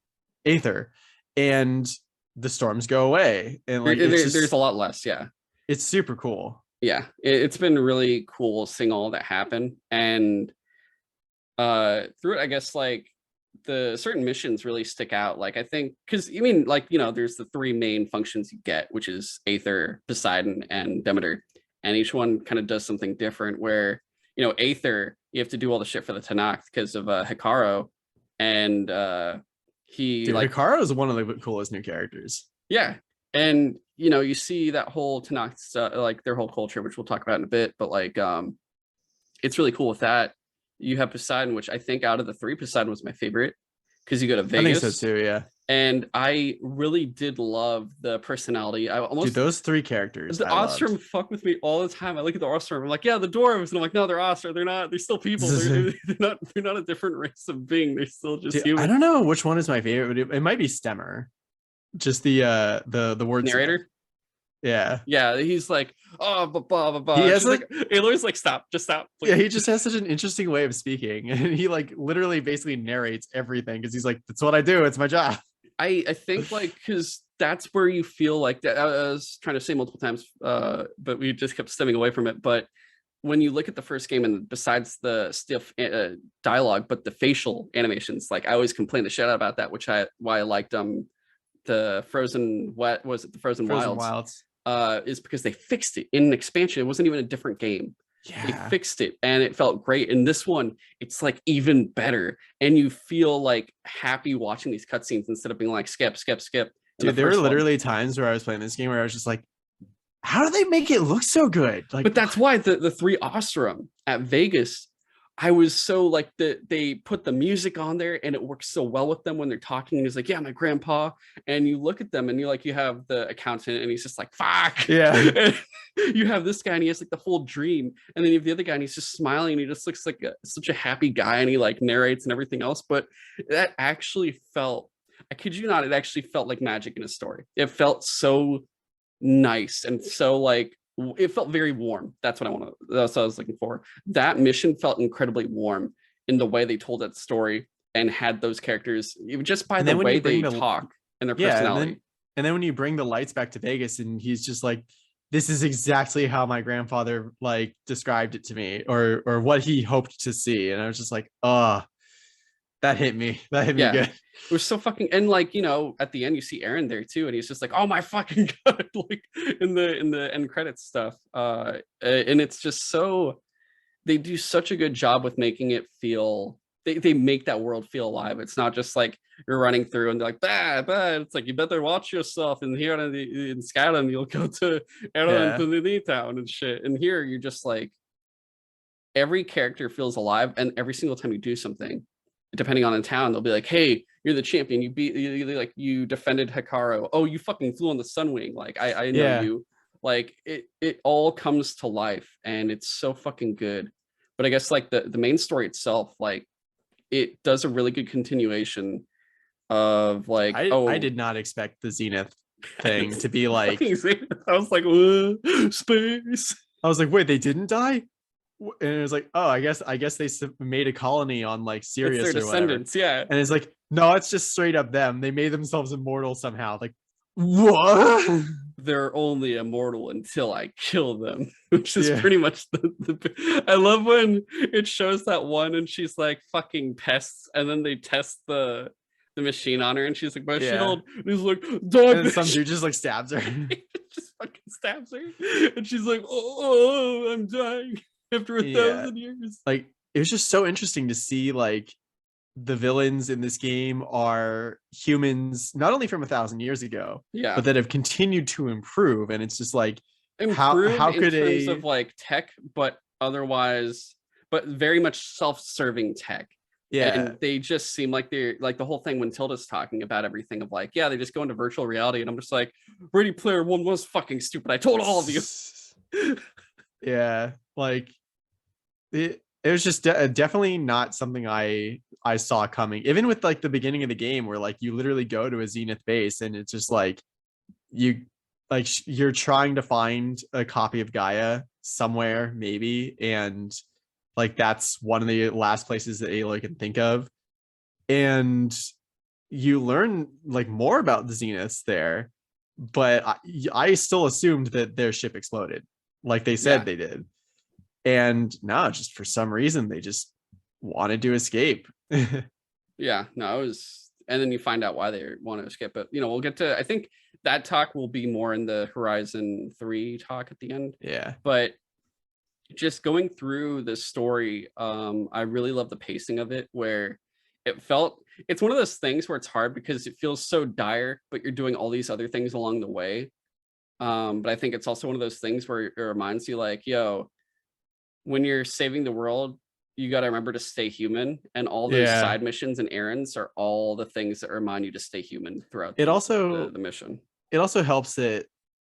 Aether, and the storms go away, and like there's a lot less. Yeah, it's super cool. Yeah, it's been really cool seeing all that happen, and through it, I guess like the certain missions really stick out. Like I think because there's the three main functions you get, which is Aether, Poseidon, and Demeter, and each one kind of does something different. Where Aether, you have to do all the shit for the Tanakh because of Hikaru, and Hikaru is one of the coolest new characters. Yeah, and you see that whole Tanakh like their whole culture, which we'll talk about in a bit, but like it's really cool with that. You have Poseidon, which I think out of the three, Poseidon was my favorite because you go to Vegas. I think so too, yeah. And I really did love the personality. Those three characters. The Ostrom fuck with me all the time. I look at the Ostrom, I'm like, yeah, the dwarves, and I'm like, no, they're Ostrom. They're not. They're still people. They're not a different race of being. They're still just human. I don't know which one is my favorite. It might be Stemmer. Just the word narrator. Yeah, he's like, oh, blah blah blah. He has like, Aloy's like, stop, just stop. Please. Yeah, he just has such an interesting way of speaking, and he like literally basically narrates everything because he's like, that's what I do. It's my job. I think like because that's where you feel like that. I was trying to say multiple times, but we just kept stemming away from it. But when you look at the first game, and besides the stiff dialogue, but the facial animations, like I always complain the shit out about that, why I liked the Frozen Wilds. Is because they fixed it in an expansion. It wasn't even a different game. Yeah. They fixed it and it felt great. In this one, it's like even better, and you feel like happy watching these cutscenes instead of being like skip. Dude, there were literally times where I was playing this game where I was just like, how do they make it look so good? Like, but that's why the three Ostrom at Vegas, I was so like they put the music on there and it works so well with them when they're talking. And he's like, yeah, my grandpa. And you look at them and you have the accountant and he's just like, fuck. Yeah. You have this guy and he has like the whole dream. And then you have the other guy and he's just smiling and he just looks like such a happy guy, and he like narrates and everything else. But that actually felt, I kid you not, it actually felt like magic in a story. It felt so nice and so like, it felt very warm. That's what I was looking for. That mission felt incredibly warm in the way they told that story and had those characters just by the way they talk and their personality. And then when you bring the lights back to Vegas and he's just like, this is exactly how my grandfather like described it to me, or what he hoped to see. And I was just like, that hit me. That hit me Yeah, good. it was so fucking, and like, you know, at the end you see Aaron there too, and he's just like, oh my fucking god, like in the end credits stuff. And it's just so, they do such a good job with making it feel, they make that world feel alive. It's not just like you're running through and they're like, bah. It's like, you better watch yourself, and here in Skyrim you'll go to Aaron Yeah. to the town and shit. And here you're just like, every character feels alive, and every single time you do something, depending on the town, they'll be like, hey, you're the champion, you beat, like you defended Hikaru, oh, you fucking flew on the Sunwing, like I know Yeah. you. Like it all comes to life, and it's so fucking good. But I guess like the main story itself, like it does a really good continuation of like, I oh, did not expect the Zenith thing to be like, I was like, space. I was like, wait, they didn't die? And it was like, oh, I guess they made a colony on like It's Sirius their or whatever. descendants, yeah. And it's like, no, it's just straight up them. They made themselves immortal somehow. Like, what? They're only immortal until I kill them, which is Yeah. pretty much the I love when it shows that one and she's like fucking pests, and then they test the machine on her and she's like, my Yeah. shield, and he's like, die, And some bitch. dude just like stabs her. Just fucking stabs her, and she's like, oh, I'm dying after 1,000 years. Like, it was just so interesting to see like the villains in this game are humans, not only from 1,000 years ago, Yeah, but that have continued to improve. And it's just like, improved how in could terms a of like tech, but otherwise, but very much self-serving tech. yeah. And they just seem like they're like, the whole thing when Tilda's talking about everything of like, yeah, they just go into virtual reality, and I'm just like, Ready Player One was fucking stupid, I told all of you. Yeah, like it was just definitely not something I saw coming, even with like the beginning of the game where like you literally go to a Zenith base and it's just like you like you're trying to find a copy of Gaia somewhere maybe, and like that's one of the last places that Aloy can think of, and you learn like more about the Zeniths there, but I still assumed that their ship exploded like they said they did, and no, just for some reason they just wanted to escape. Yeah, no, it was, and then you find out why they want to skip it. You know, we'll get to, I think that talk will be more in the Horizon 3 talk at the end. Yeah. But just going through this story, I really love the pacing of it, where it felt, it's one of those things where it's hard because it feels so dire, but you're doing all these other things along the way. But I think it's also one of those things where it reminds you like, yo, when you're saving the world, you got to remember to stay human, and all those side missions and errands are all the things that remind you to stay human throughout it also the mission. It also helps that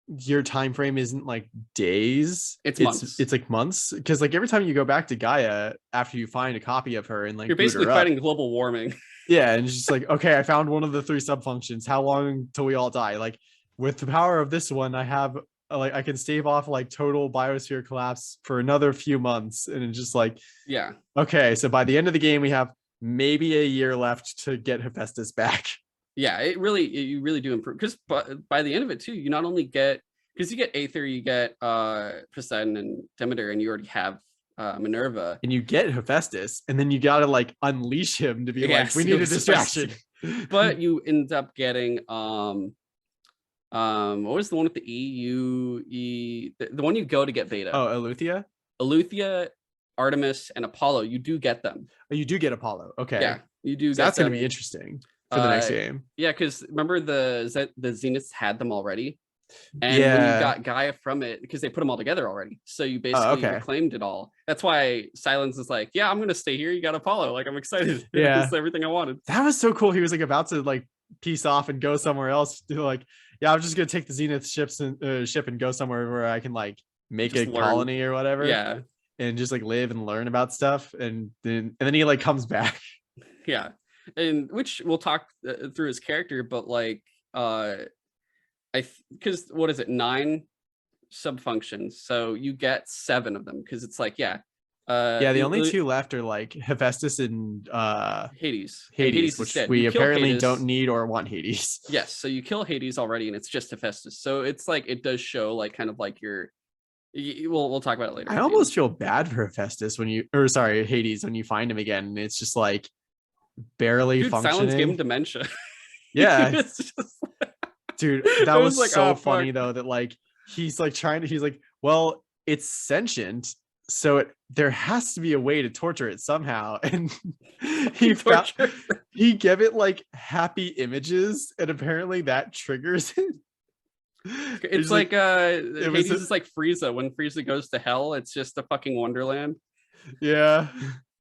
your time frame isn't like days, it's months. It's like months, because like every time you go back to Gaia after you find a copy of her and like you're basically fighting global warming. Yeah, and it's just like, okay, I found one of the 3 subfunctions, how long till we all die? Like with the power of this one, I have like I can stave off like total biosphere collapse for another few months, and it's just like, yeah, okay, so by the end of the game we have maybe a year left to get Hephaestus back. Yeah, you really do improve, because by the end of it too, you not only get, because you get Aether, you get Poseidon and Demeter, and you already have Minerva, and you get Hephaestus, and then you gotta like unleash him to be like, we need a distraction. But you end up getting what was the one with the the one you go to get Veda? Oh, Eleuthia, Artemis, and Apollo. You do get them. Oh, you do get Apollo. Okay. Yeah, you do. So that's going to be interesting for the next game. Yeah, because remember the Zeniths had them already, and when you got Gaia from it, because they put them all together already, so you basically reclaimed it all. That's why Silence is like, yeah, I'm going to stay here. You got Apollo. Like, I'm excited. Yeah, this is everything I wanted. That was so cool. He was like about to like peace off and go somewhere else. Like, yeah, I'm just going to take the Zenith ship and go somewhere where I can like make just a colony or whatever. Yeah, and just like live and learn about stuff, and then he like comes back. Yeah, and which we'll talk through his character, but like because what is it, 9 subfunctions, so you get 7 of them, because it's like, yeah, Yeah, the only two left are like Hephaestus and Hades. And Hades, Hades is which dead. we You kill apparently Hades. don't need or want Hades. Yes, so you kill Hades already, and it's just Hephaestus. So it's like it does show like kind of like your. We'll talk about it later. I almost feel bad for Hephaestus when Hades when you find him again, and it's just like barely Dude, functioning. Silence gave him dementia. Yeah, just... dude, that was like, so funny though. That like he's like he's like, well, it's sentient, so there has to be a way to torture it somehow, and he gave it like happy images, and apparently that triggers it. It's like Hades is like Frieza. When Frieza goes to hell, it's just a fucking wonderland. Yeah.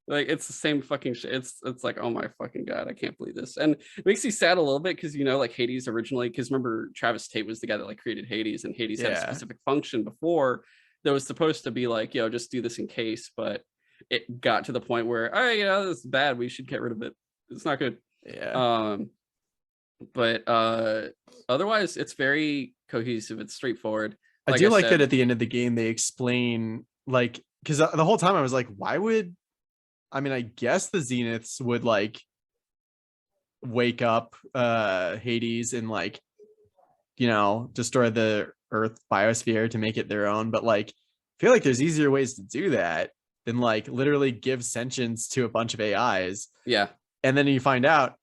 Like it's the same fucking shit. It's like, oh my fucking god, I can't believe this. And it makes you sad a little bit because like Hades originally, because remember Travis Tate was the guy that like created Hades, and Hades had a specific function before that was supposed to be like, just do this in case, but it got to the point where, all right, this is bad. We should get rid of it. It's not good. Yeah. But otherwise it's very cohesive. It's straightforward. Like I do like that at the end of the game they explain, like, because the whole time I was like, why would, I mean, I guess the Zeniths would like wake up Hades and like, destroy the Earth biosphere to make it their own, but like I feel like there's easier ways to do that than like literally give sentience to a bunch of AIs. Yeah. And then you find out,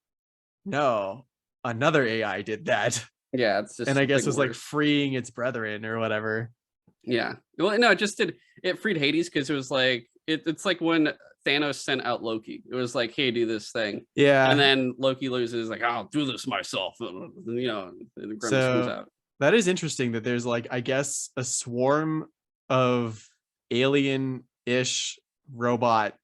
no, another AI did that. Yeah, it's just, and I guess it was like freeing its brethren or whatever. Yeah, well, no, it freed Hades because it was like it's like when Thanos sent out Loki. It was like, hey, do this thing. Yeah, and then Loki loses, like, I'll do this myself. And, the Grimace comes out. That is interesting that there's like, I guess, a swarm of alien-ish robot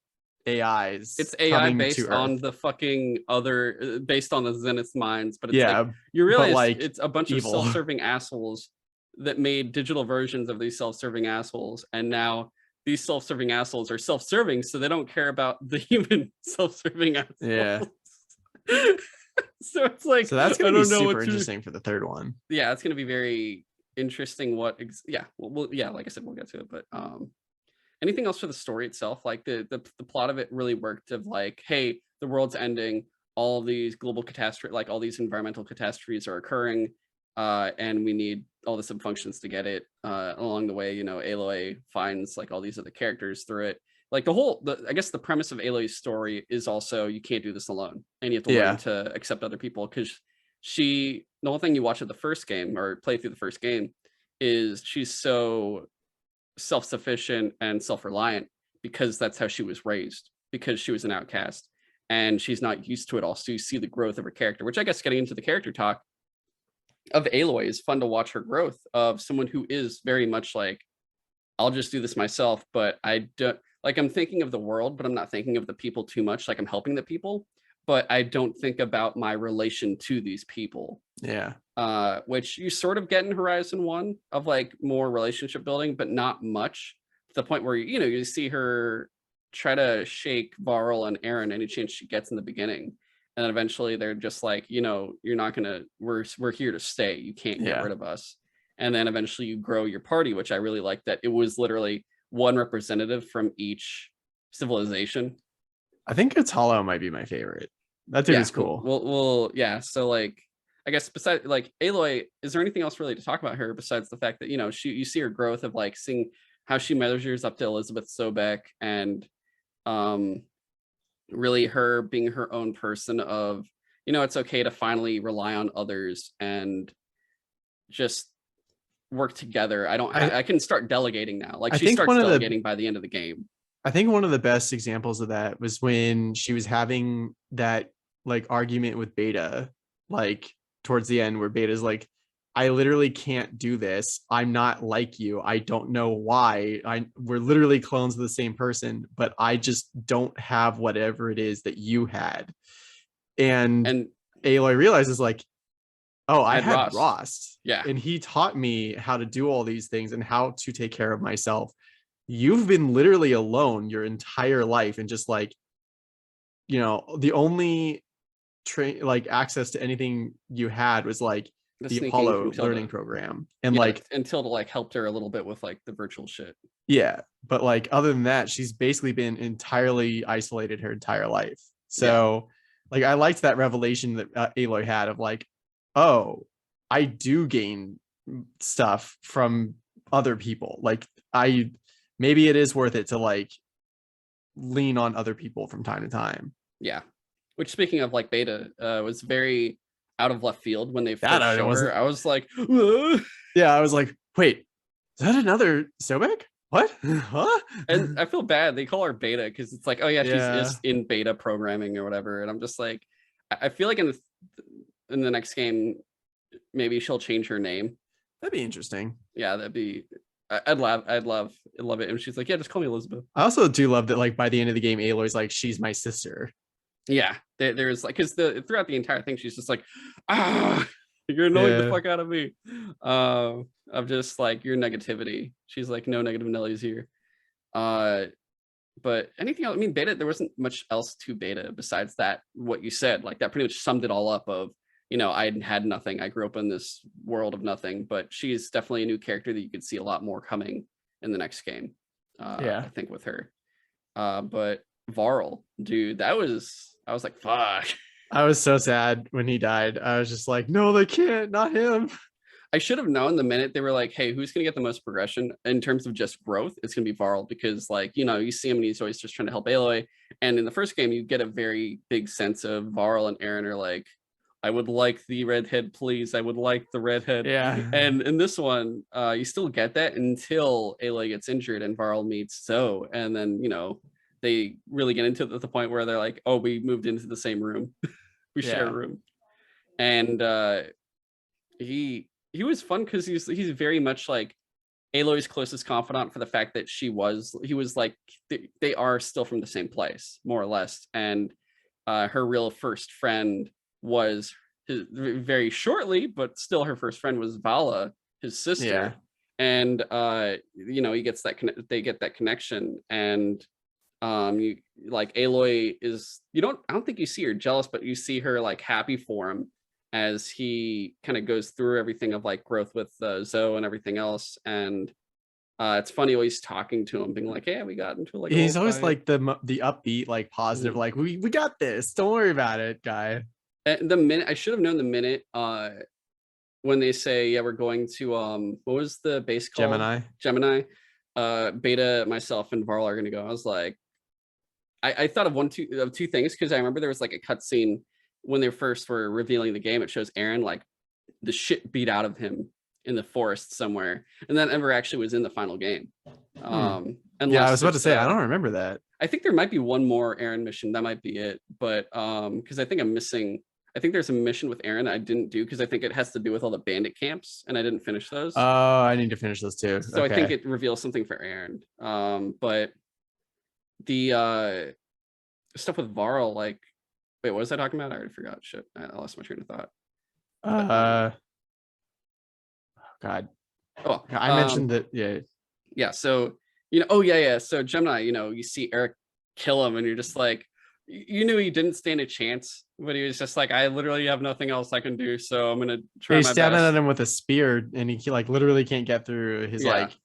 AIs. It's AI based on the fucking other, based on the Zenith's minds, but it's like, you realize like it's a bunch evil. Of self-serving assholes that made digital versions of these self-serving assholes, and now these self-serving assholes are self-serving, so they don't care about the human self-serving assholes. Yeah. So it's like, so that's gonna be super interesting for the third one. Yeah, it's gonna be very interesting. Like I said, we'll get to it, but anything else for the story itself? Like the plot of it really worked, of like, hey, the world's ending, all these global catastrophes, like all these environmental catastrophes are occurring, and we need all the subfunctions to get it. Along the way, Aloy finds like all these other characters through it. Like I guess the premise of Aloy's story is also, you can't do this alone, and you have to learn to accept other people, because the whole thing you watch of the first game or play through the first game is she's so self-sufficient and self-reliant because that's how she was raised, because she was an outcast and she's not used to it all. So you see the growth of her character, which I guess getting into the character talk of Aloy is fun to watch, her growth of someone who is very much like, I'll just do this myself, but I don't, like, I'm thinking of the world, but I'm not thinking of the people too much. Like, I'm helping the people, but I don't think about my relation to these people. Yeah. Which you sort of get in Horizon 1 of like more relationship building, but not much, to the point where, you see her try to shake Varl and Aaron any chance she gets in the beginning. And then eventually they're just like, you're not gonna, we're here to stay. You can't get rid of us. And then eventually you grow your party, which I really like, that it was literally one representative from each civilization. I think It's Hollow might be my favorite. That dude is cool. Well, yeah. So like, I guess besides like Aloy, is there anything else really to talk about her besides the fact that, you see her growth of like seeing how she measures up to Elizabeth Sobek, and really her being her own person of, it's okay to finally rely on others and just work together. I can start delegating now. Like, she starts delegating by the end of the game. I think one of the best examples of that was when she was having that like argument with Beta, like towards the end, where Beta's like, I literally can't do this. I'm not like you. I don't know why. We're literally clones of the same person, but I just don't have whatever it is that you had. And Aloy realizes like, oh, I had Rost. Yeah. And he taught me how to do all these things and how to take care of myself. You've been literally alone your entire life, and just like, the only access to anything you had was like the sneaking Apollo from learning Tilda. program, and Yeah, like and Tilda like helped her a little bit with like the virtual shit. yeah, but like other than that, she's basically been entirely isolated her entire life. So like I liked that revelation that Aloy had of like, oh, I do gain stuff from other people. Like I maybe it is worth it to like lean on other people from time to time. Yeah. Which, speaking of like beta, was very out of left field when they That first I showed wasn't. her. I was like, "Ugh." Yeah, I was like, wait, is that another Sobek? What? Huh? And I feel bad. They call her beta because it's like, oh yeah, she's Yeah, is in beta programming or whatever. And I'm just like, I feel like in the next game, maybe she'll change her name. that'd be interesting. Yeah, that'd be. I'd love it. And she's like, yeah, just call me Elizabeth. I also do love that, like, by the end of the game, Aloy's like, she's my sister. Yeah, there's like, because throughout the entire thing, she's just like, you're annoying the Yeah. fuck out of me. Of just like your negativity. She's like, no negative Nellies here. But anything else? I mean, beta, there wasn't much else to beta besides that. What you said, like that, pretty much summed it all up. Of I had nothing. I grew up in this world of nothing. But she's definitely a new character that you could see a lot more coming in the next game. Yeah, I think with her. But Varl, dude, I was like, fuck. I was so sad when he died. I was just like, no, they can't, not him. I should have known the minute they were like, hey, who's going to get the most progression in terms of just growth? It's going to be Varl because, like, you see him and he's always just trying to help Aloy. And in the first game, you get a very big sense of Varl and Aaron are like, I would like the redhead, please. I would like the redhead. Yeah. And in this one, you still get that until Aloy gets injured and Varl meets Zoe. And then, they really get into it at the point where they're like, oh, we moved into the same room. We share a room. And he was fun because he's very much like Aloy's closest confidant for the fact that he was like, they are still from the same place, more or less. And her real first friend was very shortly, but still her first friend was Vala, his sister. Yeah. And he gets that they get that connection. And you like Aloy is, I don't think you see her jealous, but you see her like happy for him as he kind of goes through everything of like growth with Zoe and everything else. And it's funny always talking to him, being like, hey, we got into like he's always like the upbeat, like positive, like we got this, don't worry about it guy. And the minute I should have known the minute when they say, yeah, we're going to what was the base called? Gemini. Beta, myself, and Varl are gonna go. I was like, I thought of two things, because I remember there was like a cutscene when they first were revealing the game. It shows Aaron like the shit beat out of him in the forest somewhere, and that never actually was in the final game. Yeah, I was about to say, I don't remember that. I think there might be one more Aaron mission. That might be it. But because I think there's a mission with Aaron I didn't do because I think it has to do with all the bandit camps, and I didn't finish those. Oh, I need to finish those too. So okay. I think it reveals something for Aaron. But the stuff with Varl, like, wait, what was I talking about? I already forgot. Shit, I lost my train of thought. God. Oh, I mentioned that. Yeah. So yeah. So Gemini, you see Eric kill him, and you're just like, you knew he didn't stand a chance, but he was just like, I literally have nothing else I can do, so I'm gonna try my best. He's stabbing at him with a spear, and he like literally can't get through his like.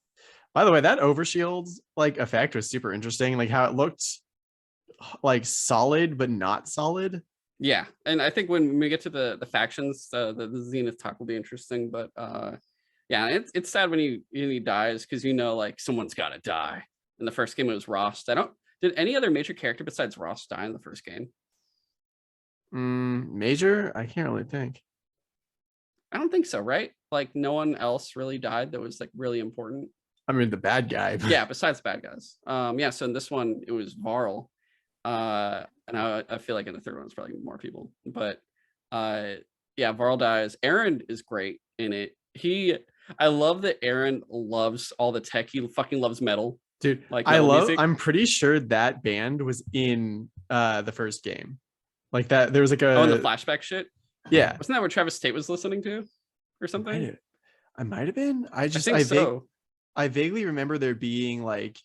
By the way, that overshield like effect was super interesting, like how it looked like solid but not solid. Yeah, and I think when we get to the factions, the Zenith talk will be interesting. But yeah, it's sad when he dies, because like someone's got to die. In the first game, it was Rost. Did any other major character besides Rost die in the first game? Major? I can't really think. I don't think so, right? Like no one else really died that was like really important. I mean, the bad guy. Yeah, besides bad guys. Yeah, so in this one, it was Varl. And I feel like in the third one, it's probably more people. But yeah, Varl dies. Aaron is great in it. I love that Aaron loves all the tech. He fucking loves metal. Dude, like music. I'm pretty sure that band was in the first game. Like that, there was like in the flashback shit? Yeah. Wasn't that what Travis Tate was listening to? Or something? I might have been. I vaguely remember there being like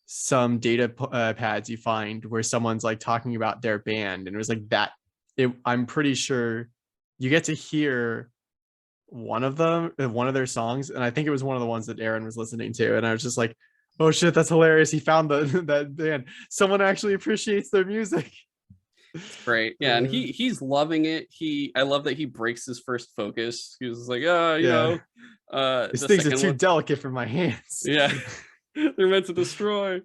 some data pads you find where someone's like talking about their band, and it was like that. I'm pretty sure you get to hear one of their songs, and I think it was one of the ones that Aaron was listening to, and I was just like, oh shit, that's hilarious. He found that band. Someone actually appreciates their music. It's great. Yeah, and he's loving it. I love that he breaks his first focus. He was like, these the things are second too one. delicate for my hands. Yeah. They're meant to destroy.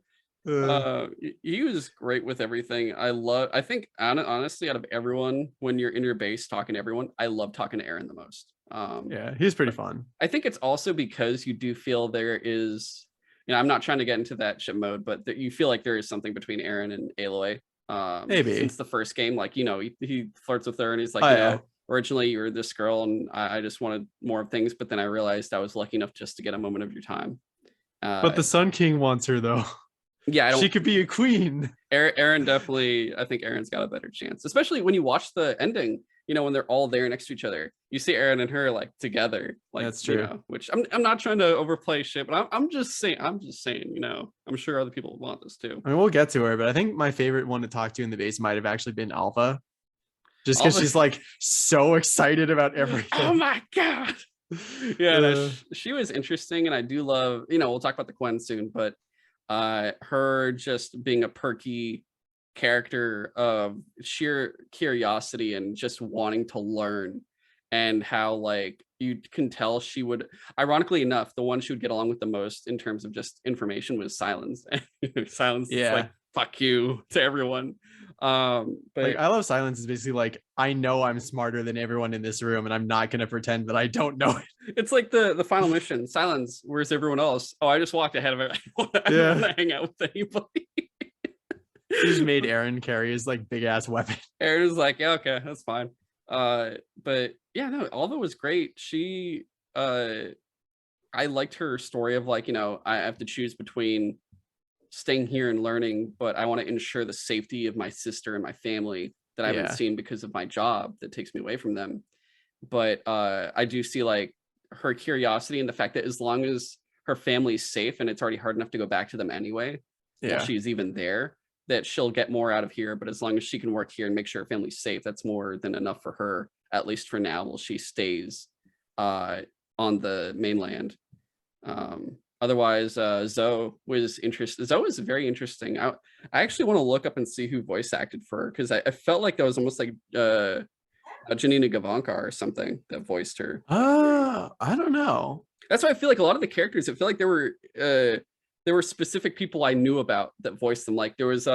Uh, He was great with everything. I think honestly, out of everyone, when you're in your base talking to everyone, I love talking to Aaron the most. yeah, he's pretty fun. I think it's also because you do feel there is, I'm not trying to get into that shit mode, but that you feel like there is something between Aaron and Aloy. Maybe. Since the first game, like, he flirts with her and he's like, yeah. Originally you were this girl and I just wanted more of things, but then I realized I was lucky enough just to get a moment of your time. But the Sun King wants her though. Yeah, she could be a queen. Aaron definitely, I think Aaron's got a better chance, especially when you watch the ending, when they're all there next to each other. You see Aaron and her like together. Like, that's true. Which I'm not trying to overplay shit, but I'm just saying, I'm sure other people want this too. I mean, we'll get to her, but I think my favorite one to talk to in the base might have actually been Alpha. Just because she's like so excited about everything. Oh my god. Yeah, she was interesting, and I do love, we'll talk about the Quen soon, but her just being a perky character of sheer curiosity and just wanting to learn, and how like you can tell she would, ironically enough, the one she would get along with the most in terms of just information was Silence. Silence is like, fuck you to everyone. But like, I love Silence is basically like, I know I'm smarter than everyone in this room and I'm not gonna pretend that I don't know it. It's like the final mission. Silence, where's everyone else? Oh, I just walked ahead of it. I don't want to hang out with anybody. She just made Aaron carry his like big ass weapon. Aaron was like, yeah, okay, that's fine. But yeah, no, Alva was great. She I liked her story of like, I have to choose between staying here and learning, but I want to ensure the safety of my sister and my family that I haven't seen because of my job that takes me away from them. But I do see like her curiosity and the fact that as long as her family's safe, and it's already hard enough to go back to them anyway, while she's even there, that she'll get more out of here. But as long as she can work here and make sure her family's safe, that's more than enough for her, at least for now, while she stays on the mainland. Otherwise, Zoe was interesting. Zoe is very interesting. I actually want to look up and see who voice acted for her, because I felt like that was almost like Janina Gavankar or something that voiced her. I don't know. That's why I feel like a lot of the characters, I feel like there were specific people I knew about that voiced them. Like there was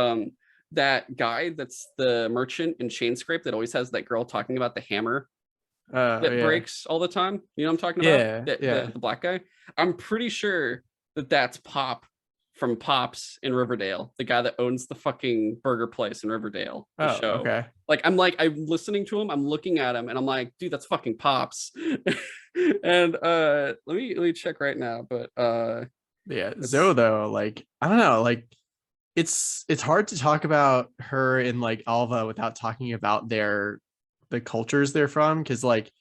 that guy that's the merchant in Chainscrape that always has that girl talking about the hammer that breaks all the time. You know what I'm talking about? The black guy. I'm pretty sure that's Pop from Pops in Riverdale, the guy that owns the fucking burger place in Riverdale. The show. Okay. Like I'm listening to him, I'm looking at him, and I'm like, dude, that's fucking Pops. And let me check right now. But Zoe though, like I don't know, like it's hard to talk about her in like Alva without talking about the cultures they're from, because like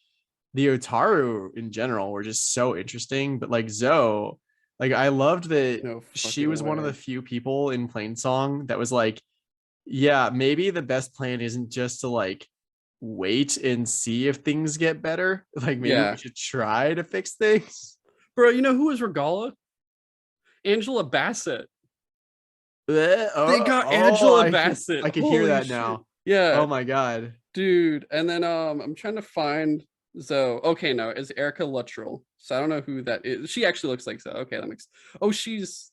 the Otaru in general were just so interesting. But like Zoe, like I loved that she was one of the few people in Plainsong that was like, yeah, maybe the best plan isn't just to like wait and see if things get better. Like maybe we should try to fix things. Bro, you know who was Regala? Angela Bassett. They got Angela Bassett. I can hear that shit now. Yeah. Oh my god. Dude. And then I'm trying to find Zoe. Okay, no, it's Erica Luttrell. So I don't know who that is. She actually looks like Zoe. Okay, that makes she's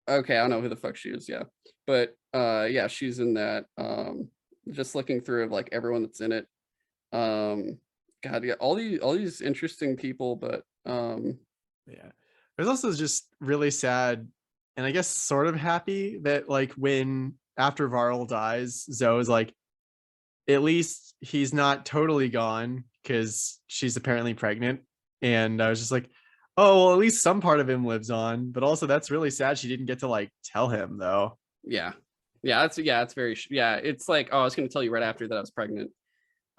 okay, I don't know who the fuck she is, But yeah, she's in that. Just looking through of like everyone that's in it. God, yeah, all these interesting people, but yeah. It was also just really sad, and I guess sort of happy that like when after Varl dies, Zoe's like, at least he's not totally gone, because she's apparently pregnant. And I was just like, oh, well, at least some part of him lives on. But also that's really sad she didn't get to like tell him though. It's very it's like, oh, I was going to tell you right after that I was pregnant.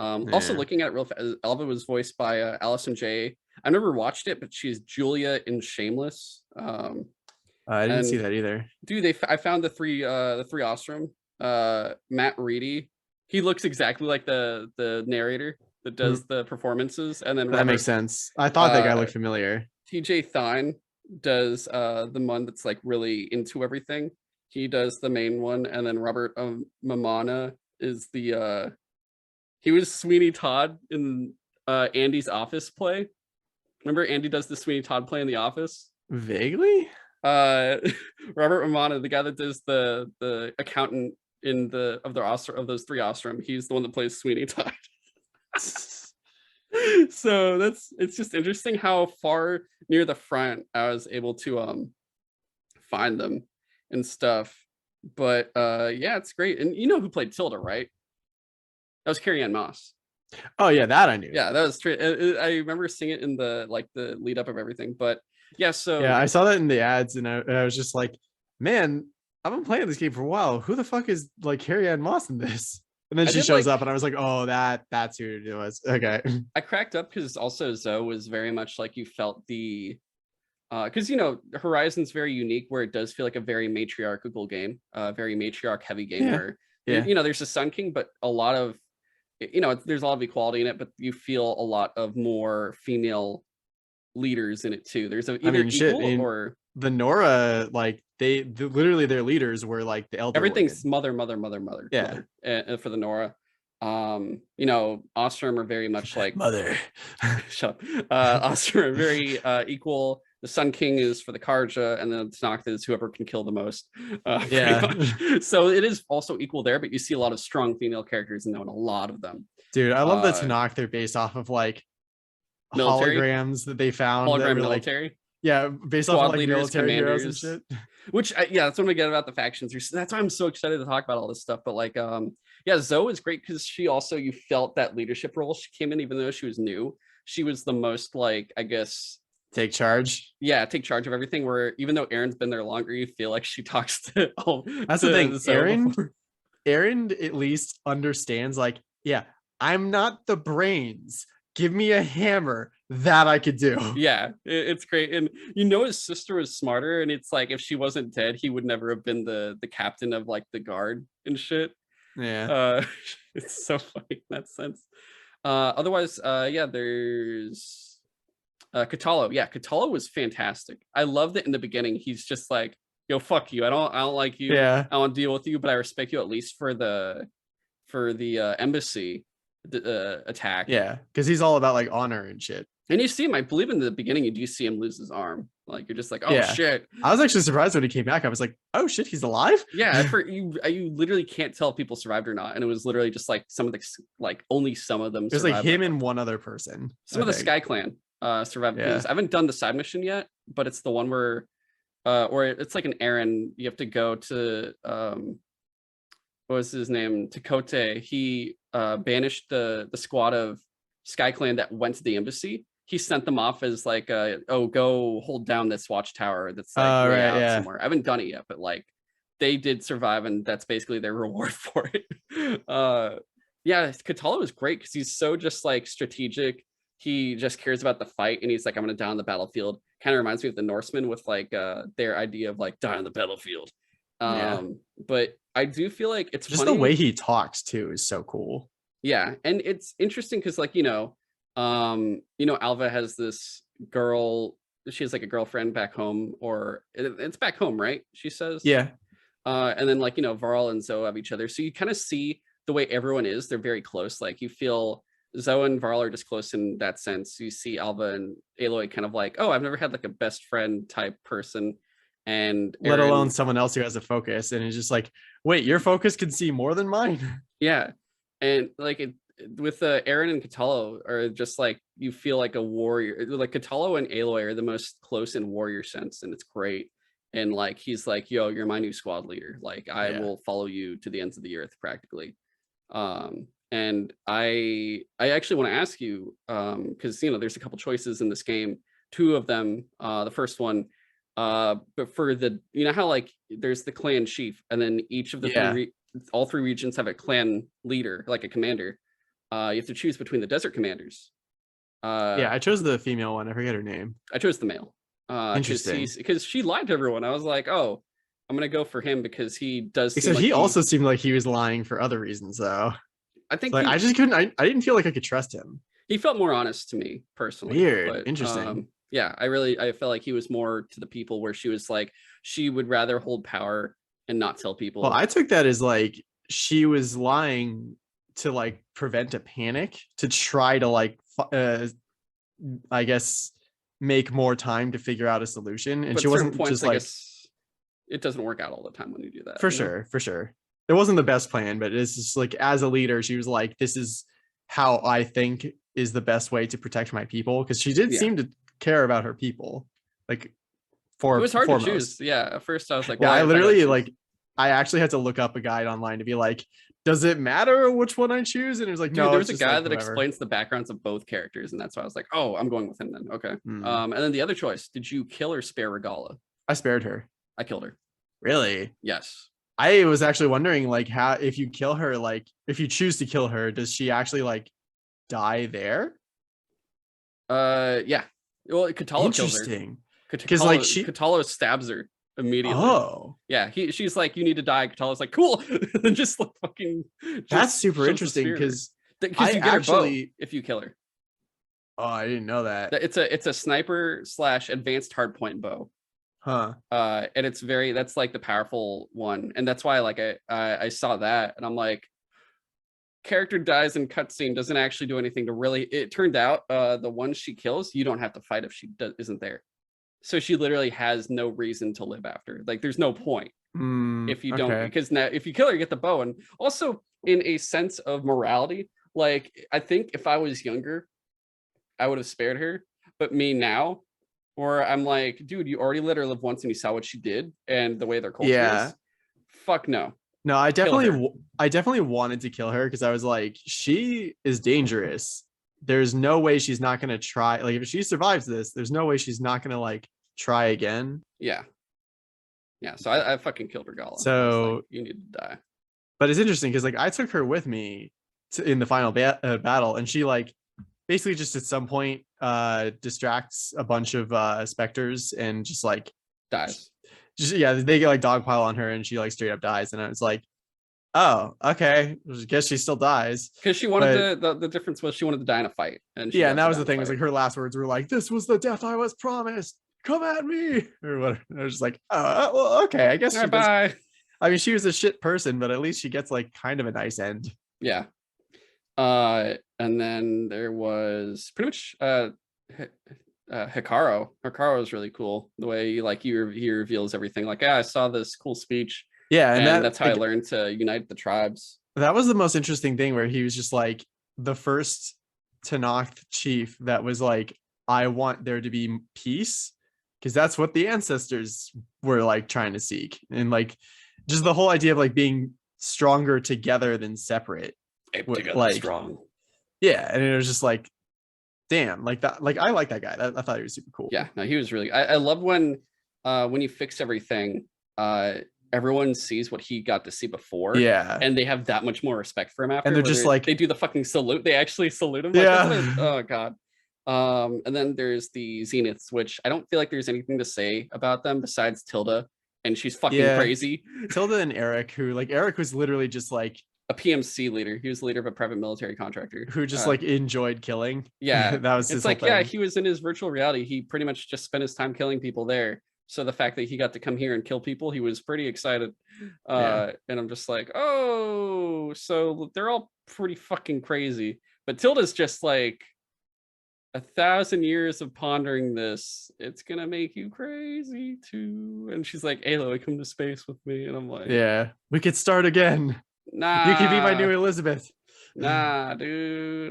Also looking at it real fast, Elva was voiced by Allison J. I never watched it, but she's Julia in Shameless. I didn't see that either. Dude, I found the three Ostrom. Matt Reedy, he looks exactly like the narrator that does the performances, and then That makes sense. I thought that guy looked familiar. TJ Thine does the one that's like really into everything. He does the main one, and then Robert Mamana is the he was Sweeney Todd in Andy's Office play. Remember Andy does the Sweeney Todd play in The Office? Vaguely. Robert Mamana, the guy that does the accountant in of those three Ostrom, he's the one that plays Sweeney Todd. So it's just interesting how far near the front I was able to find them and stuff. But yeah, it's great. And you know who played Tilda, right? That was Carrie Ann Moss. Oh yeah, that I knew. Yeah, that was true. I remember seeing it in the lead up of everything. But yeah, so yeah, I saw that in the ads, and I was just like, man, I've been playing this game for a while. Who the fuck is like Carrie Ann Moss in this? And then she shows up, and I was like, oh, that's who it was. Okay. I cracked up because also Zoe was very much like you felt the because you know Horizon's very unique where it does feel like a very matriarchal game, very matriarch heavy game where you know there's a Sun King, but a lot of you know there's a lot of equality in it, but you feel a lot of more female leaders in it too. There's equal or the Nora, like they literally their leaders were like the elder. Everything's mother. Yeah, for the Nora. You know, Ostrom are very much like mother. Shut up. Ostrom are very equal. The Sun King is for the Karja, and then Tanakh is whoever can kill the most. So it is also equal there, but you see a lot of strong female characters in a lot of them. Dude, I love the Tanakh. They're based off of like military? holograms that they found. Hologram that military. Like, yeah, based off of like leaders, military commanders, heroes and shit. Which yeah, that's what we get about the factions. That's why I'm so excited to talk about all this stuff. But like, yeah, Zoe is great because she also you felt that leadership role. She came in even though she was new. She was the most like I guess take charge. Yeah, take charge of everything. Where even though Erin's been there longer, you feel like she talks to. That's the thing. Erin at least understands. Like, yeah, I'm not the brains. Give me a hammer that I could do. Yeah, it's great. And you know his sister was smarter, and it's like if she wasn't dead, he would never have been the captain of like the guard and shit. Yeah. It's so funny in that sense. Otherwise, yeah, there's Katalo. Yeah, Katalo was fantastic. I love that in the beginning he's just like, yo, fuck you. I don't like you. Yeah. I don't deal with you, but I respect you at least for the embassy attack. Yeah, because he's all about like honor and shit. And you see him, I believe in the beginning, you do see him lose his arm. Like you're just like, oh shit. I was actually surprised when he came back. I was like, oh shit, he's alive. Yeah, for you literally can't tell if people survived or not. And it was literally just like some of the like only some of them. It was like him and one other person. Some of the Sky Clan survived. I haven't done the side mission yet, but it's the one where or it's like an errand. You have to go to what was his name? Takote. He banished the squad of Sky Clan that went to the embassy. He sent them off as like oh, go hold down this watchtower that's like way out somewhere. I haven't done it yet, but like they did survive, and that's basically their reward for it. Yeah, Katalo is great because he's so just like strategic. He just cares about the fight, and he's like, I'm gonna die on the battlefield. Kind of reminds me of the Norsemen with like their idea of like die on the battlefield. But I do feel like it's just funny. The way he talks too is so cool. Yeah, and it's interesting because like you know, Alva has this girl. She has like a girlfriend back home, or it's back home, right? She says. Yeah. And then like Varl and Zoe have each other, so you kind of see the way everyone is. They're very close. Like you feel Zoe and Varl are just close in that sense. You see Alva and Aloy kind of like, oh, I've never had like a best friend type person. And let alone someone else who has a focus, and it's just like, wait, your focus can see more than mine. Yeah, and like with Eren and Katalo are just like you feel like a warrior. Like Katalo and Aloy are the most close in warrior sense, and it's great. And like he's like, yo, you're my new squad leader. Like I will follow you to the ends of the earth, practically. And I actually want to ask you, because there's a couple choices in this game. Two of them, the first one. But for the how like there's the clan chief, and then each of the all three regions have a clan leader, like a commander. You have to choose between the desert commanders. I chose the female one. I forget her name. I chose the male. Interesting, because she lied to everyone. I was like, oh, I'm gonna go for him because he does. Except he also seemed like he was lying for other reasons, though. I think like I just couldn't. I didn't feel like I could trust him. he felt more honest to me personally. Weird, But interesting. yeah, I felt like he was more to the people where she was like she would rather hold power and not tell people. Well, I took that as like she was lying to like prevent a panic to try to like I guess make more time to figure out a solution, and but she certain wasn't points, just I like guess it doesn't work out all the time when you do that. for you know? sure, for sure. It wasn't the best plan, but it's just like as a leader, she was like, "This is how I think is the best way to protect my people," because she did Yeah. seem to care about her people, like It for was hard to foremost. choose. Yeah, at first I was like, Yeah, well, I if I gotta literally choose- like I actually had to look up a guide online to be like, does it matter which one I choose? And it was like, Dude, no, there it's was a just guy like that whoever. explains the backgrounds of both characters, and that's why I was like, oh, I'm going with him then. Okay. And then the other choice, did you kill or spare Regala? I spared her. I killed her. Really? Yes. I was actually wondering like how if you kill her, like if you choose to kill her, does she actually like die there? Yeah. Well, Katala kills her. Interesting. Because like Katala stabs her immediately. Oh, yeah. She's like, you need to die. Katala's like, cool. And just like fucking. that's super interesting because you get actually her bow if you kill her. Oh, I didn't know that. It's a sniper / advanced hardpoint bow. Huh. And it's that's like the powerful one, and that's why like I saw that, and I'm like, character dies in cutscene doesn't actually do anything to really. It turned out the one she kills, you don't have to fight if she isn't there, so she literally has no reason to live after. Like there's no point if you don't, because now if you kill her, you get the bow, and also in a sense of morality, like I think if I was younger, I would have spared her, but me now. Or I'm like, dude, you already let her live once and you saw what she did and the way their culture is. Fuck no. No, I definitely wanted to kill her because I was like, she is dangerous. There's no way she's not gonna try. Like if she survives this, there's no way she's not gonna like try again. Yeah. Yeah. So I fucking killed Regala. So like, you need to die. But it's interesting because like I took her with me in the final battle, and she like basically just at some point distracts a bunch of specters and just like dies. They get like dogpile on her and she like straight up dies, and I was like, oh, okay, I guess she still dies because she wanted the difference was she wanted to die in a fight, and that was the thing. It was like her last words were like, this was the death I was promised, come at me, or whatever. And I was just like, oh well, okay, I guess bye. I mean, she was a shit person, but at least she gets like kind of a nice end. Yeah. And then there was pretty much Hikaru. Hikaru is really cool. The way he reveals everything. Like, I saw this cool speech. Yeah, and that's how I learned to unite the tribes. That was the most interesting thing, where he was just like the first Tenakth chief that was like, I want there to be peace, because that's what the ancestors were like trying to seek, and like just the whole idea of like being stronger together than separate. Together strong. Yeah, and it was just like, damn, like that. Like I like that guy. I thought he was super cool. Yeah, no, he was really. I love when you fix everything, everyone sees what he got to see before. Yeah, and they have that much more respect for him after. And they're just like, they do the fucking salute. They actually salute him. Like, yeah. Oh god. And then there's the Zeniths, which I don't feel like there's anything to say about them besides Tilda, and she's fucking crazy. Tilda and Eric, Eric was literally just like a PMC leader. He was the leader of a private military contractor who just like enjoyed killing. Yeah, that was his like whole thing. He was in his virtual reality. He pretty much just spent his time killing people there. So the fact that he got to come here and kill people, he was pretty excited. And I'm just like, oh, so they're all pretty fucking crazy. But Tilda's just like, 1,000 years of pondering this, it's gonna make you crazy too. And she's like, Aloy, come to space with me. And I'm like, yeah, we could start again. Nah, you could be my new Elizabeth. Nah, dude,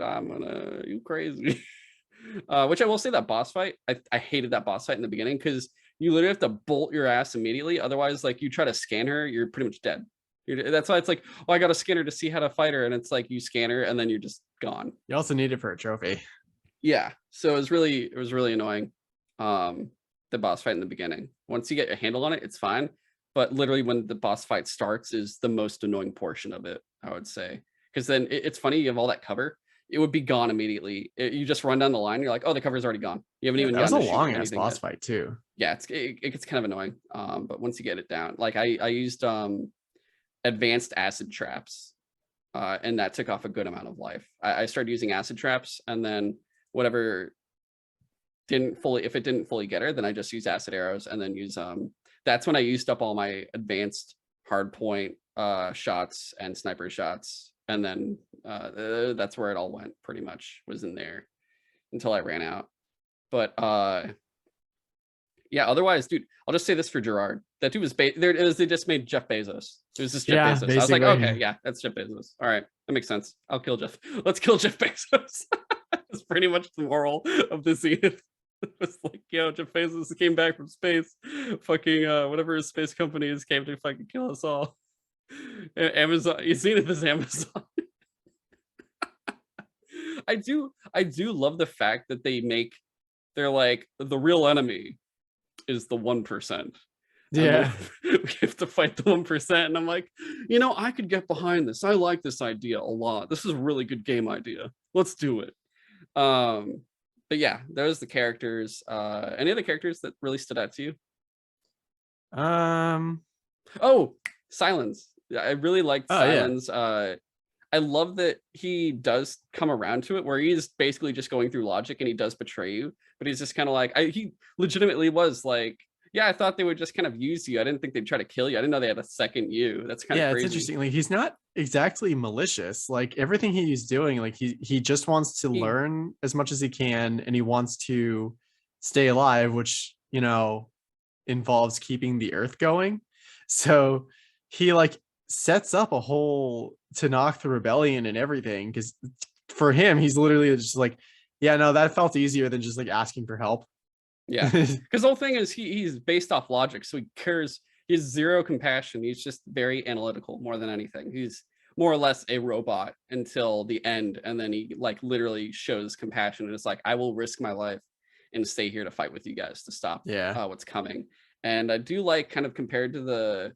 you crazy. Which I will say, that boss fight, I hated that boss fight in the beginning, because you literally have to bolt your ass immediately. Otherwise, like, you try to scan her, you're pretty much dead. That's why it's like, oh, I got to scan her to see how to fight her, and it's like you scan her and then you're just gone. You also need it for a trophy. Yeah, so it was really annoying. The boss fight in the beginning. Once you get a handle on it, it's fine. But literally when the boss fight starts is the most annoying portion of it, I would say. Because then it's funny, you have all that cover, it would be gone immediately. You just run down the line, you're like, oh, the cover's already gone. You haven't even gotten to shoot anything. That was a long ass boss fight too. Yeah, it gets kind of annoying. But once you get it down, like I used advanced acid traps and that took off a good amount of life. I started using acid traps, and then whatever if it didn't fully get her, then I just use acid arrows, and then use that's when I used up all my advanced hard point shots and sniper shots, and then that's where it all went, pretty much, was in there until I ran out. But yeah, otherwise, dude, I'll just say this for Gerard. That dude was there. It was, they just made Jeff Bezos. It was just Jeff Bezos. Basically. I was like, okay, yeah, that's Jeff Bezos. All right, that makes sense. I'll kill Jeff. Let's kill Jeff Bezos. That's pretty much the moral of the scene. It was like, yo, Jeff Bezos came back from space. Fucking whatever his space company is came to fucking kill us all. Amazon, you seen it as Amazon. I do love the fact that they're like, the real enemy is the 1%. Yeah. We have to fight the 1%. And I'm like, I could get behind this. I like this idea a lot. This is a really good game idea. Let's do it. But yeah, those are the characters. Any other characters that really stood out to you? Oh, Silence. I really liked Silence. Yeah. I love that he does come around to it, where he's basically just going through logic, and he does betray you, but he's just kind of like, he legitimately was like, yeah, I thought they would just kind of use you. I didn't think they'd try to kill you. I didn't know they had a second you. That's kind of crazy. It's interesting. Like, he's not exactly malicious. Like, everything he's doing, like he just wants to learn as much as he can, and he wants to stay alive, which, involves keeping the earth going. So he like sets up a whole to knock the rebellion and everything, because for him, he's literally just like, yeah, no, that felt easier than just like asking for help. Yeah, because the whole thing is he's based off logic, so he cares. He has zero compassion. He's just very analytical more than anything. He's more or less a robot until the end, and then he like literally shows compassion, and it's like, I will risk my life and stay here to fight with you guys to stop what's coming. And I do like, kind of compared to the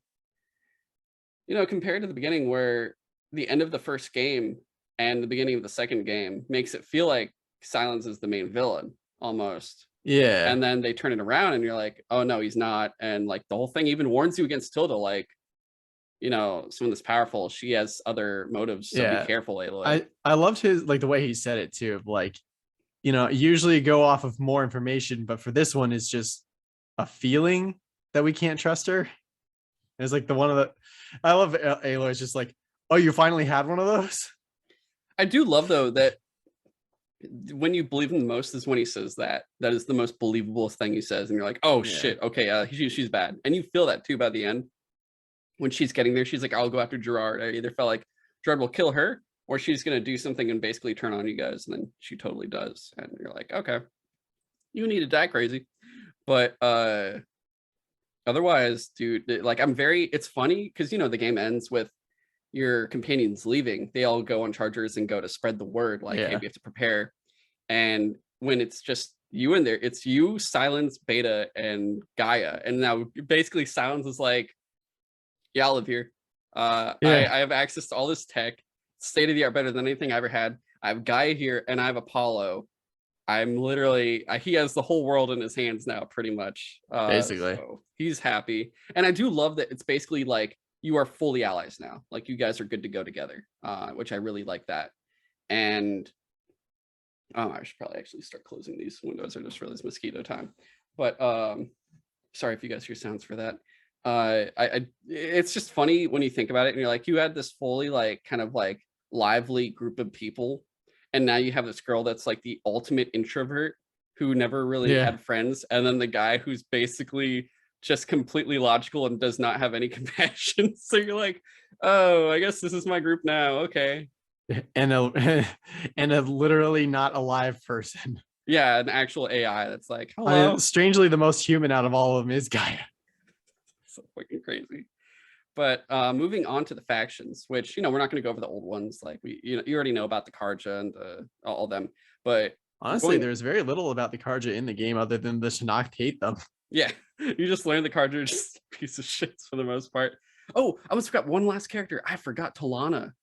beginning, where the end of the first game and the beginning of the second game makes it feel like Silence is the main villain almost. Yeah. And then they turn it around, and you're like, oh no, he's not. And like the whole thing even warns you against Tilda, like, someone that's powerful, she has other motives, so be careful, Aloy. I loved his, like, the way he said it too, like, usually go off of more information, but for this one, it's just a feeling that we can't trust her. It's like I love Aloy. It's just like, oh, you finally had one of those. I do love, though, that when you believe him the most is when he says that is the most believable thing he says, and you're like, oh shit, okay, she's bad. And you feel that too by the end, when she's getting there. She's like, I'll go after Gerard. I either felt like Gerard will kill her, or she's gonna do something and basically turn on you guys, and then she totally does, and you're like, okay, you need to die crazy. But otherwise, dude, like, it's funny because the game ends with your companions leaving. They all go on chargers and go to spread the word, like, hey, we have to prepare. And when it's just you in there, it's you, Silence, Beta, and Gaia. And now basically Silence is like, yeah, I'll live here. I have access to all this tech, state of the art, better than anything I ever had. I have Gaia here, and I have Apollo. I'm literally, he has the whole world in his hands now, pretty much. Basically. So he's happy. And I do love that it's basically like, you are fully allies now. Like, you guys are good to go together, which I really like that. And I should probably actually start closing these windows. I just realized mosquito time. But sorry if you guys hear sounds for that. It's just funny when you think about it, and you're like, you had this fully like kind of like lively group of people, and now you have this girl that's like the ultimate introvert who never really had friends, and then the guy who's basically just completely logical and does not have any compassion. So you're like, oh, I guess this is my group now. Okay. And a literally not alive person. Yeah, an actual AI that's like, hello. Strangely, the most human out of all of them is Gaia. So fucking crazy. But moving on to the factions, which, we're not going to go over the old ones. Like, you already know about the Karja and all of them. But honestly, there's very little about the Karja in the game other than the Shinnok hate them. Yeah, you just learn the Karja are just a piece of shit for the most part. Oh, I almost forgot one last character. I forgot Talana.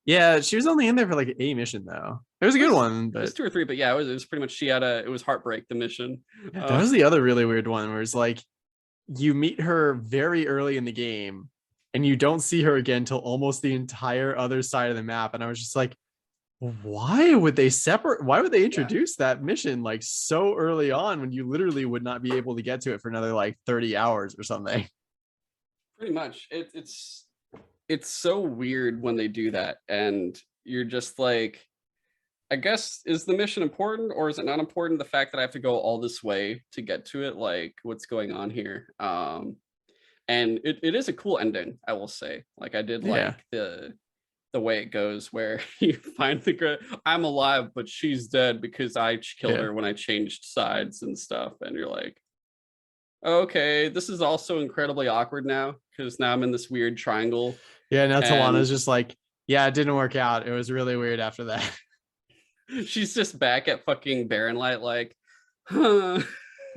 Yeah, she was only in there for like a mission, though. It was a good one, but it was 2 or 3. But yeah, it was pretty much, it was Heartbreak, the mission. Yeah, that was the other really weird one, where it's like, you meet her very early in the game, and you don't see her again till almost the entire other side of the map. And I was just like, why would they separate? Why would they introduce that mission like so early on when you literally would not be able to get to it for another like 30 hours or something? Pretty much. It's so weird when they do that, and you're just like, I guess, is the mission important or is it not important? The fact that I have to go all this way to get to it, like, what's going on here? And it is a cool ending, I will say. Like, I did like the way it goes where you find the girl, I'm alive, but she's dead because I killed her when I changed sides and stuff. And you're like, okay, this is also incredibly awkward now because now I'm in this weird triangle. Yeah, now Talana's And just like, yeah, it didn't work out. It was really weird after that. she's just back at fucking Barren Light, like, huh.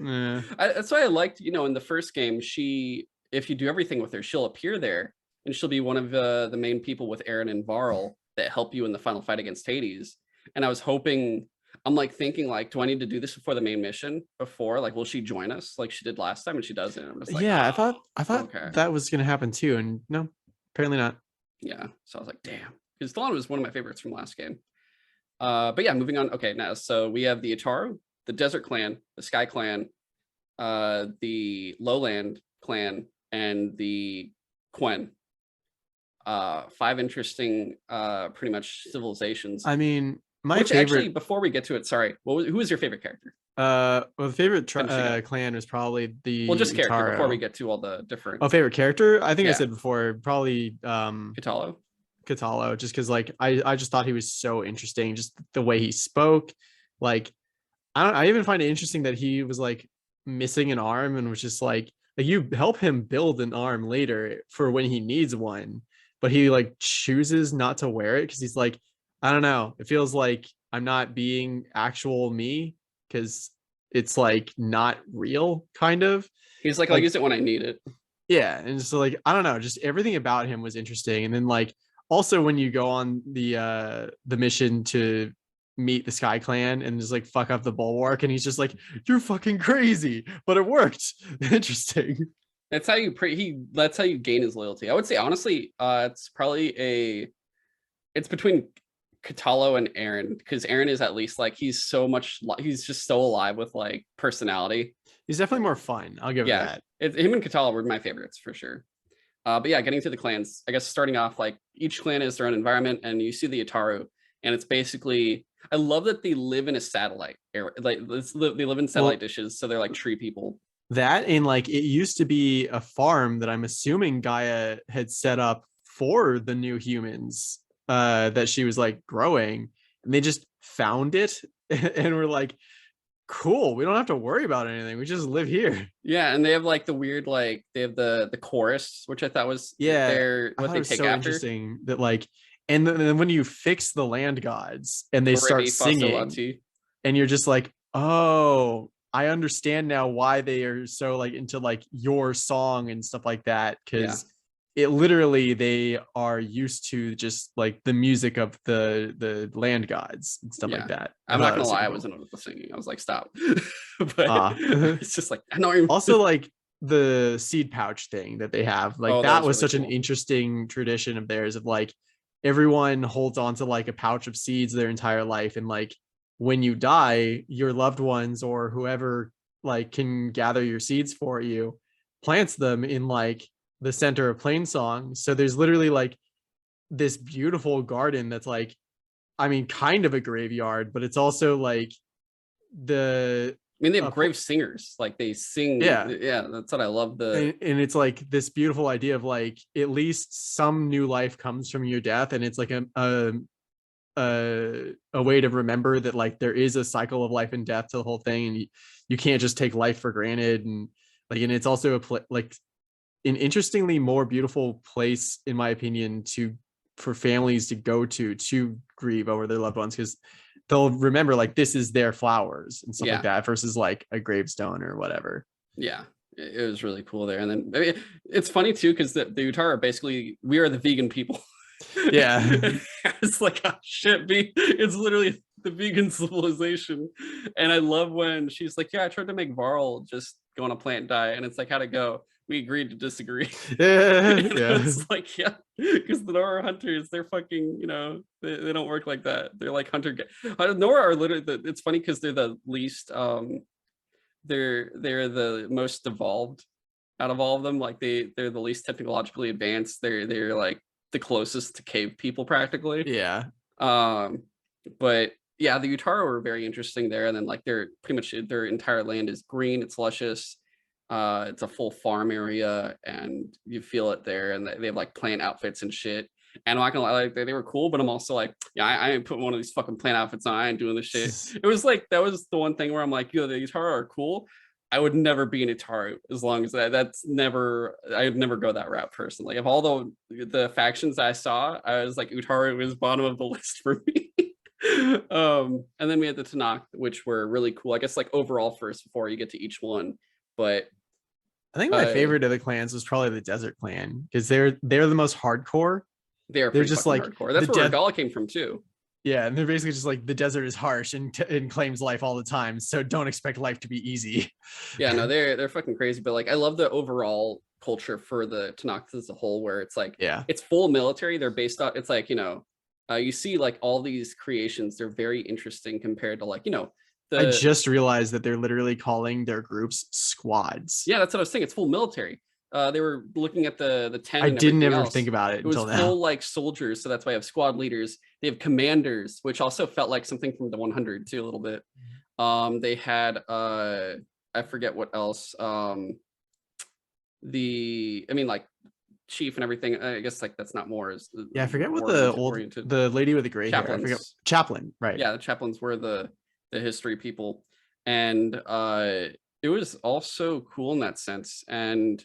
Yeah. That's why I liked, in the first game, if you do everything with her, she'll appear there and she'll be one of the main people with Aaron and Varl that help you in the final fight against Hades. And I was hoping, I'm like thinking, like, do I need to do this before the main mission? Before, like, will she join us like she did last time? And she doesn't. I'm just like, yeah, oh, I thought okay, that was gonna happen too, and no, apparently not. yeah. So I was like, damn, because Dawn was one of my favorites from last game. But yeah, moving on. Okay, now so we have the Ataru, the Desert Clan, the Sky Clan, the Lowland Clan, and the Quen. 5 interesting, pretty much civilizations. I mean, my Which favorite. Actually, before we get to it, sorry, who was your favorite character? Well, the favorite clan was probably the. Well, just character Ataru. before we get to all the different. Oh, favorite character? I think I Yeah. said before, probably Kitalo. Just because like I just thought he was so interesting, just the way he spoke. Like I even find it interesting that he was like missing an arm and was just like you help him build an arm later for when he needs one, but he like chooses not to wear it because he's like, I don't know, it feels like I'm not being actual me because it's like not real, kind of. He's like, I'll use it when I need it. Yeah, and so like I don't know, just everything about him was interesting. And then like also when you go on the mission to meet the Sky Clan and just like fuck up the bulwark, and he's just like, you're fucking crazy, but it worked. Interesting. That's how you that's how you gain his loyalty. I would say honestly, it's probably it's between Katalo and Aaron, because Aaron is at least like he's just so alive with like personality. He's definitely more fun. I'll give it that. Him and Katalo were my favorites for sure. But yeah, getting to the clans, I guess starting off, like each clan is their own environment, and you see the Ataru, and it's basically, I love that they live in a satellite area. Like they live in satellite dishes, so they're like tree people. That, and like it used to be a farm that I'm assuming Gaia had set up for the new humans that she was like growing, and they just found it and were like, cool, we don't have to worry about anything, we just live here. Yeah, and they have like the weird, like they have the chorus, which I thought was what they take so after. Interesting that like, and then when you fix the land gods and they start singing, and you're just like, oh, I understand now why they are so like into like your song and stuff like that, because it literally, they are used to just like the music of the land gods and stuff like that. I'm not gonna lie, I wasn't with the singing. I was like, stop. But it's just like, I know. Also, like the seed pouch thing that they have, like that was really such an interesting tradition of theirs, of like everyone holds on to like a pouch of seeds their entire life, and like when you die, your loved ones or whoever like can gather your seeds for you plants them in like the center of Plainsong. So there's literally like this beautiful garden that's like, I mean, kind of a graveyard, but it's also like they have grave singers, like they sing. Yeah, that's what I love. And it's like this beautiful idea of like at least some new life comes from your death, and it's like a way to remember that like there is a cycle of life and death to the whole thing, and you can't just take life for granted. And like, and it's also like an interestingly more beautiful place, in my opinion, for families to go to grieve over their loved ones, because they'll remember like this is their flowers and stuff like that, versus like a gravestone or whatever. Yeah, it was really cool there. And then it's funny too, because the Utara are basically, we are the vegan people. Yeah. It's like, oh shit, it's literally the vegan civilization. And I love when she's like, yeah, I tried to make Varl just go on a plant diet, and it's like, how'd it go? we agreed to disagree. Yeah, It's like, yeah, because the Nora hunters, they're fucking, they don't work like that. They're like Nora are literally it's funny because they're the least they're the most evolved out of all of them. Like they're the least technologically advanced. They're like the closest to cave people practically. yeah. Um, but yeah, the Utara were very interesting there. And then like they're pretty much their entire land is green, it's luscious. It's a full farm area and you feel it there. And they have like plant outfits and shit. And I'm not gonna lie, like they were cool, but I'm also like, yeah, I ain't putting one of these fucking plant outfits on. I ain't doing this shit. It was like that was the one thing where I'm like, yo, the Utara are cool. I would never be an Utaru as long as that's never, I'd never go that route personally. Of all the factions I saw, I was like, Utaru was bottom of the list for me. And then we had the Tanakh, which were really cool. I guess like overall first before you get to each one. But I think my favorite of the clans was probably the Desert Clan because they're the most hardcore. They're just like hardcore. That's where Regala came from too. Yeah, and they're basically just like the desert is harsh and claims life all the time, so don't expect life to be easy. Yeah, no, they're fucking crazy, but like I love the overall culture for the Tanakh as a whole, where it's like, yeah, it's full military. They're based on, it's like, you see like all these creations, they're very interesting compared to like, I just realized that they're literally calling their groups squads. Yeah, that's what I was saying. It's full military. They were looking at the 10. I didn't ever think about it. It was full like soldiers, so that's why I have squad leaders. They have commanders, which also felt like something from the 100 too a little bit. They had I forget what else. Like chief and everything. I guess like that's not more. Yeah, I forget what the lady with the gray hair. I forget. Chaplain, right? Yeah, the chaplains were the history people, and it was also cool in that sense. And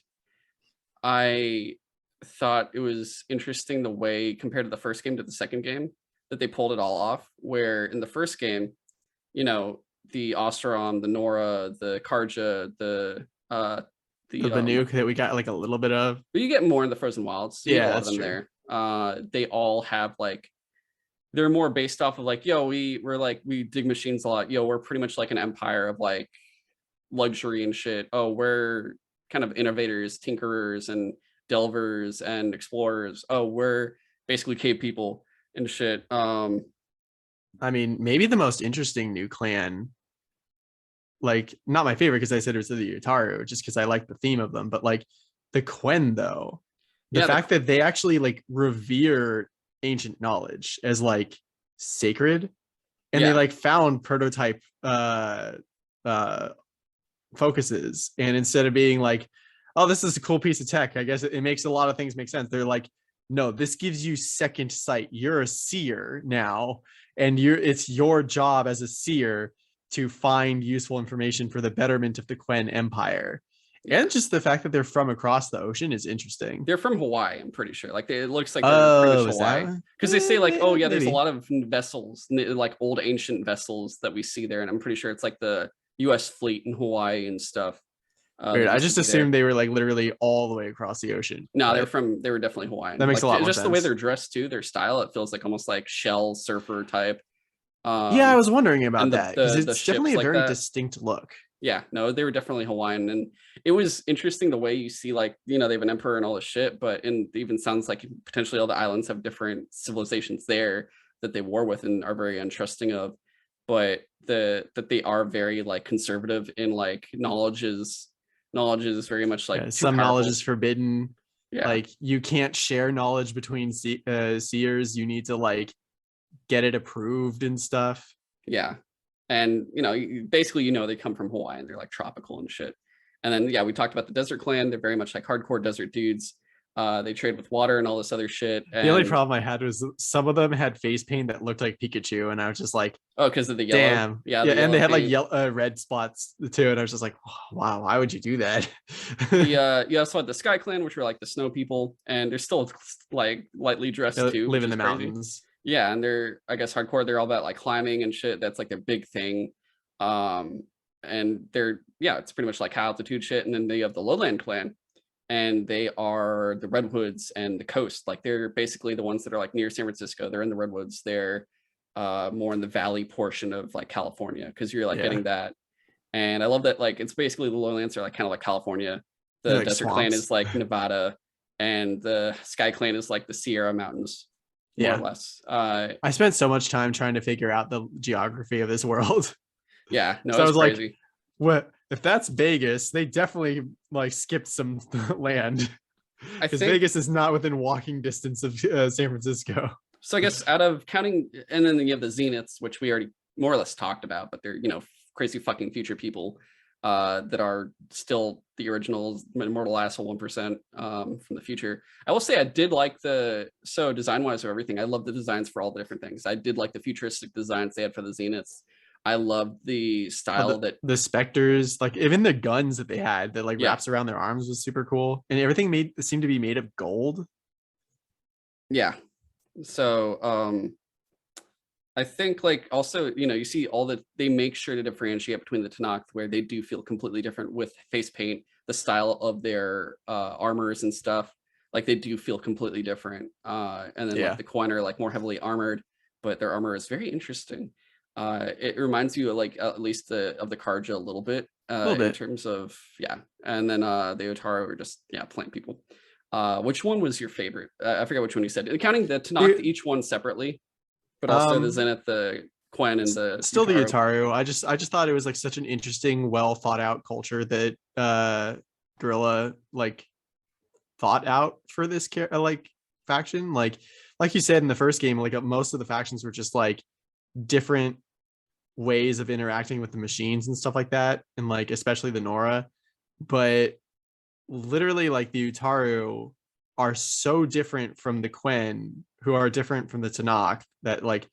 I thought it was interesting the way compared to the first game to the second game that they pulled it all off, where in the first game, the Ostrom, the Nora, the Karja, the Banuk that we got like a little bit of. But you get more in the Frozen Wilds. So yeah, that's true. There. They all have like, they're more based off of like, yo, we dig machines a lot. Yo, we're pretty much like an empire of like luxury and shit. Oh, we're kind of innovators, tinkerers, and delvers and explorers. Oh, we're basically cave people and shit. I mean, maybe the most interesting new clan, like not my favorite because I said it was the Utaru, just because I like the theme of them, but like the Quen though, the fact that they actually like revere ancient knowledge as like sacred, and they like found prototype focuses, and instead of being like, oh, this is a cool piece of tech, I guess it makes a lot of things make sense, they're like, no, this gives you second sight. You're a seer now, and it's your job as a seer to find useful information for the betterment of the Quen Empire. And just the fact that they're from across the ocean is interesting. They're from Hawaii, I'm pretty sure. Like it looks like they're pretty much Hawaii. Because they say like, oh yeah, there's a lot of vessels, like old ancient vessels that we see there, and I'm pretty sure it's like the US fleet in Hawaii and stuff. Weird. I just assumed they were like literally all the way across the ocean. No, they were definitely Hawaiian. That makes a lot more sense. Just the way they're dressed too, their style, it feels like almost like shell surfer type. Yeah, I was wondering about that because it's definitely a very distinct look. Yeah, no, they were definitely Hawaiian, and it was interesting the way you see like, they have an emperor and all this shit, but it even sounds like potentially all the islands have different civilizations there that they war with and are very untrusting of, but that they are very like conservative in like knowledge is very much like some knowledge is forbidden. Yeah, like you can't share knowledge between seers. You need to like get it approved and stuff. Yeah, and basically they come from Hawaii and they're like tropical and shit. And then we talked about the Desert Clan. They're very much like hardcore desert dudes. They trade with water and all this other shit. And the only problem I had was some of them had face paint that looked like Pikachu, and I was just like, oh, because of the yellow. Damn. Yeah, and they had like yellow, red spots too, and I was just like, oh, wow, why would you do that? You also had the Sky Clan, which were like the snow people, and they're still like lightly dressed too. Live in the mountains. Yeah, and they're, I guess, hardcore. They're all about like climbing and shit. That's like their big thing. And they're, it's pretty much like high altitude shit. And then they have the Lowland Clan, and they are the Redwoods and the coast. Like they're basically the ones that are like near San Francisco. They're in the Redwoods. They're more in the valley portion of like California, because you're like getting that. And I love that, like, it's basically the lowlands are like kind of like California, The like Desert Clan swamps. is like Nevada, and the Sky Clan is like the Sierra Mountains, more or Yeah. less. I spent so much time trying to figure out the geography of this world. Yeah, no, So I it's was like, crazy. what if that's Vegas? They definitely like skipped some land I because think Vegas is not within walking distance of San Francisco. so. I guess out of counting, and then you have the Zeniths, which we already more or less talked about, but they're crazy fucking future people that are still the original immortal asshole 1% from the future. I will say I did like so design wise of everything. I love the designs for all the different things. I did like the futuristic designs they had for the Zeniths. I love the style The specters, like even the guns that they had that like yeah, wraps around their arms was super cool, and everything seemed to be made of gold. yeah. So I think like also, you see all that they make sure to differentiate between the Tanakh where they do feel completely different with face paint, the style of their armors and stuff. Like they do feel completely different. And then like Yeah, the Quine are like more heavily armored, but their armor is very interesting. It reminds you of like at least of the Karja a little bit a little in bit. terms of yeah. And then the Otaro are just plant people. Which one was your favorite? I forget which one you said. Counting the Tanakh, Dude, each one separately but also the um, Zenith, the Quen, and the still the Utaro. Utaru. I just thought it was like such an interesting, well thought out culture that Gorilla like thought out for this like faction. Like you said in the first game, like most of the factions were just like different ways of interacting with the machines and stuff like that, and like especially the Nora. But literally, like the Utaru are so different from the Quen, who are different from the Tanakh, that like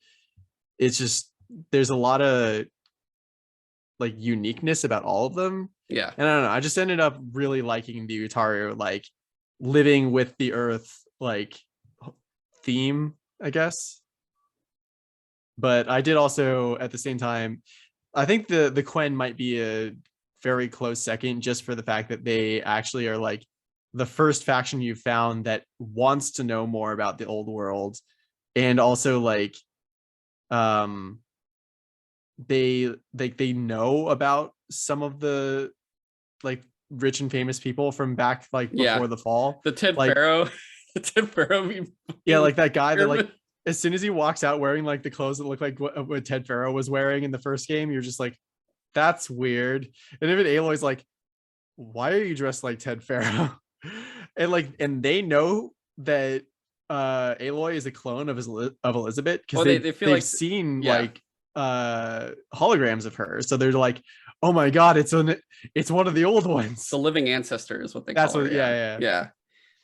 it's just there's a lot of like uniqueness about all of them. Yeah, And I don't know, I just ended up really liking the Utaru, like living with the earth like theme, I guess. But I did also at the same time, I think the Quen might be a very close second just for the fact that they actually are like the first faction you found that wants to know more about the old world, and also like um they know about some of the like rich and famous people from back like yeah. before the fall. The Ted Like, Pharaoh, the Ted Pharaoh yeah, fucking like that guy that like pyramid. as soon as he walks out wearing like the clothes that look like what Ted Pharaoh was wearing in the first game, you're just like, that's weird. And even Aloy's like, why are you dressed like Ted Pharaoh? And they know that Aloy is a clone of Elizabeth because Oh, they feel they've like seen yeah, like holograms of her. So they're like, oh my god, it's one of the old the ones. living ancestor is what they That's call her. what, yeah, Yeah, yeah.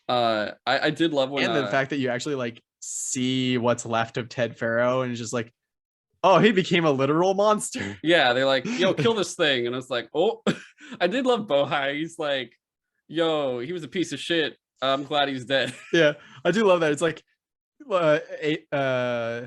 yeah. I did love when And the fact that you actually like see what's left of Ted Pharaoh and it's just like, oh, he became a literal monster. yeah, they're like, yo, kill this thing, and it's like, oh, I did love Bohai. He's like, yo, he was a piece of shit. I'm glad he's dead. Yeah, I do love that. It's like uh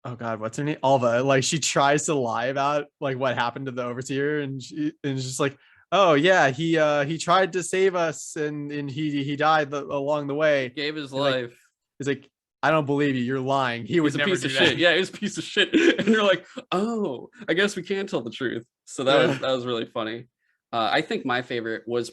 oh god, what's her name? Alva. Like she tries to lie about like what happened to the overseer, and it's just like, oh yeah, he tried to save us, and he died along the way. Gave his And like life. it's like, I don't believe you. You're lying. He would He's a never piece of do that. shit. Yeah, he's a piece of shit. And you're like, oh, I guess we can tell the truth. So Yeah. that was really funny. I think my favorite was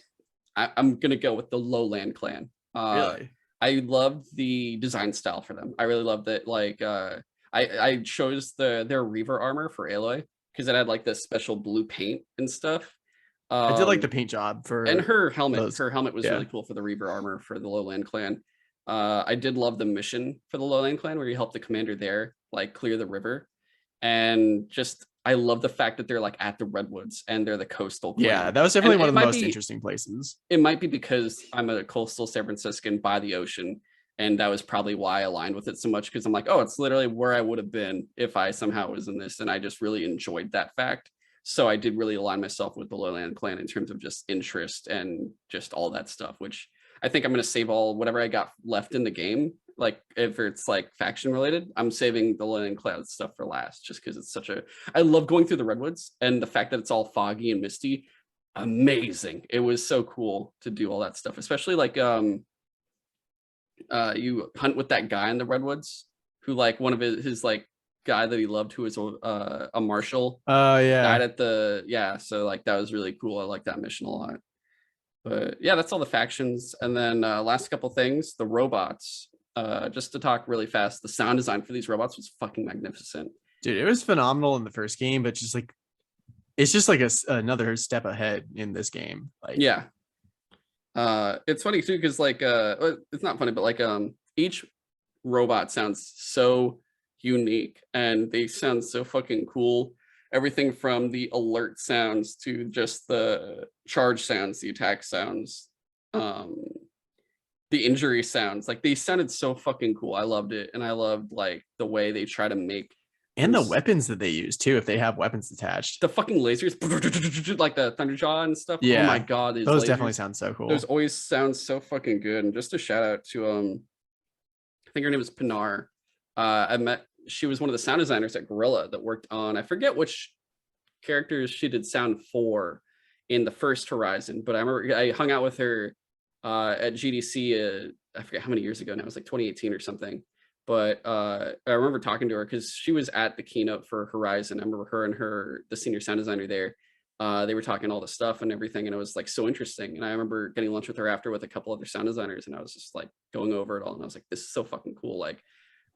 I'm gonna go with the Lowland clan. Really? I loved the design style for them. I really loved that. Like I chose their Reaver armor for Aloy because it had like this special blue paint and stuff. I did like the Um, paint job and for those. her helmet was Yeah. really cool for the Reaver armor for the Lowland clan. I did love the mission for the Lowland clan where you help the commander there like clear the river, and just I love the fact that they're like at the redwoods and they're the coastal Yeah, clan. that was And definitely one of the most interesting places. it might be because I'm a coastal San Franciscan by the ocean, and that was probably why I aligned with it so much because I'm like, oh, it's literally where I would have been if I somehow was in this, and I just really enjoyed that fact. So I did really align myself with the Lowland clan in terms of just interest and just all that stuff, which I think I'm going to save all whatever I got left in the game. Like if it's like faction related, I'm saving the Lowland clan stuff for last, just because it's such a. I love going through the redwoods and the fact that it's all foggy and misty. Amazing! It was so cool to do all that stuff, especially like you hunt with that guy in the redwoods who like one of his like guy that he loved who was a marshal Oh died yeah. at the so like that was really cool. I like that mission a lot. But yeah, that's all the factions. And then last couple things, the robots. Just to talk really fast, the sound design for these robots was fucking magnificent. Dude, it was phenomenal in the first game, but just like it's just like another step ahead in this game. Like, yeah, it's funny too because like it's not funny, but like each robot sounds so unique and they sound so fucking cool. Everything from the alert sounds to just the charge sounds, the attack sounds, the injury sounds, like they sounded so fucking cool. I loved it, and I loved like the way they try to make and the weapons that they use too, if they have weapons attached. the fucking lasers, like the Thunderjaw and stuff. Yeah, oh my god, those lasers, definitely sound so cool. those always sound so fucking good. And just a shout out to I think her name was Pinar. She was one of the sound designers at Gorilla that worked on, I forget which characters she did sound for in the first Horizon, but I remember I hung out with her at GDC. I forget how many years ago now. It was like 2018 or something. But I remember talking to her because she was at the keynote for Horizon. I remember her and the senior sound designer there. They were talking all the stuff and everything, and it was like so interesting. And I remember getting lunch with her after with a couple other sound designers, and I was just like going over it all, and I was like, "This is so fucking cool!" Like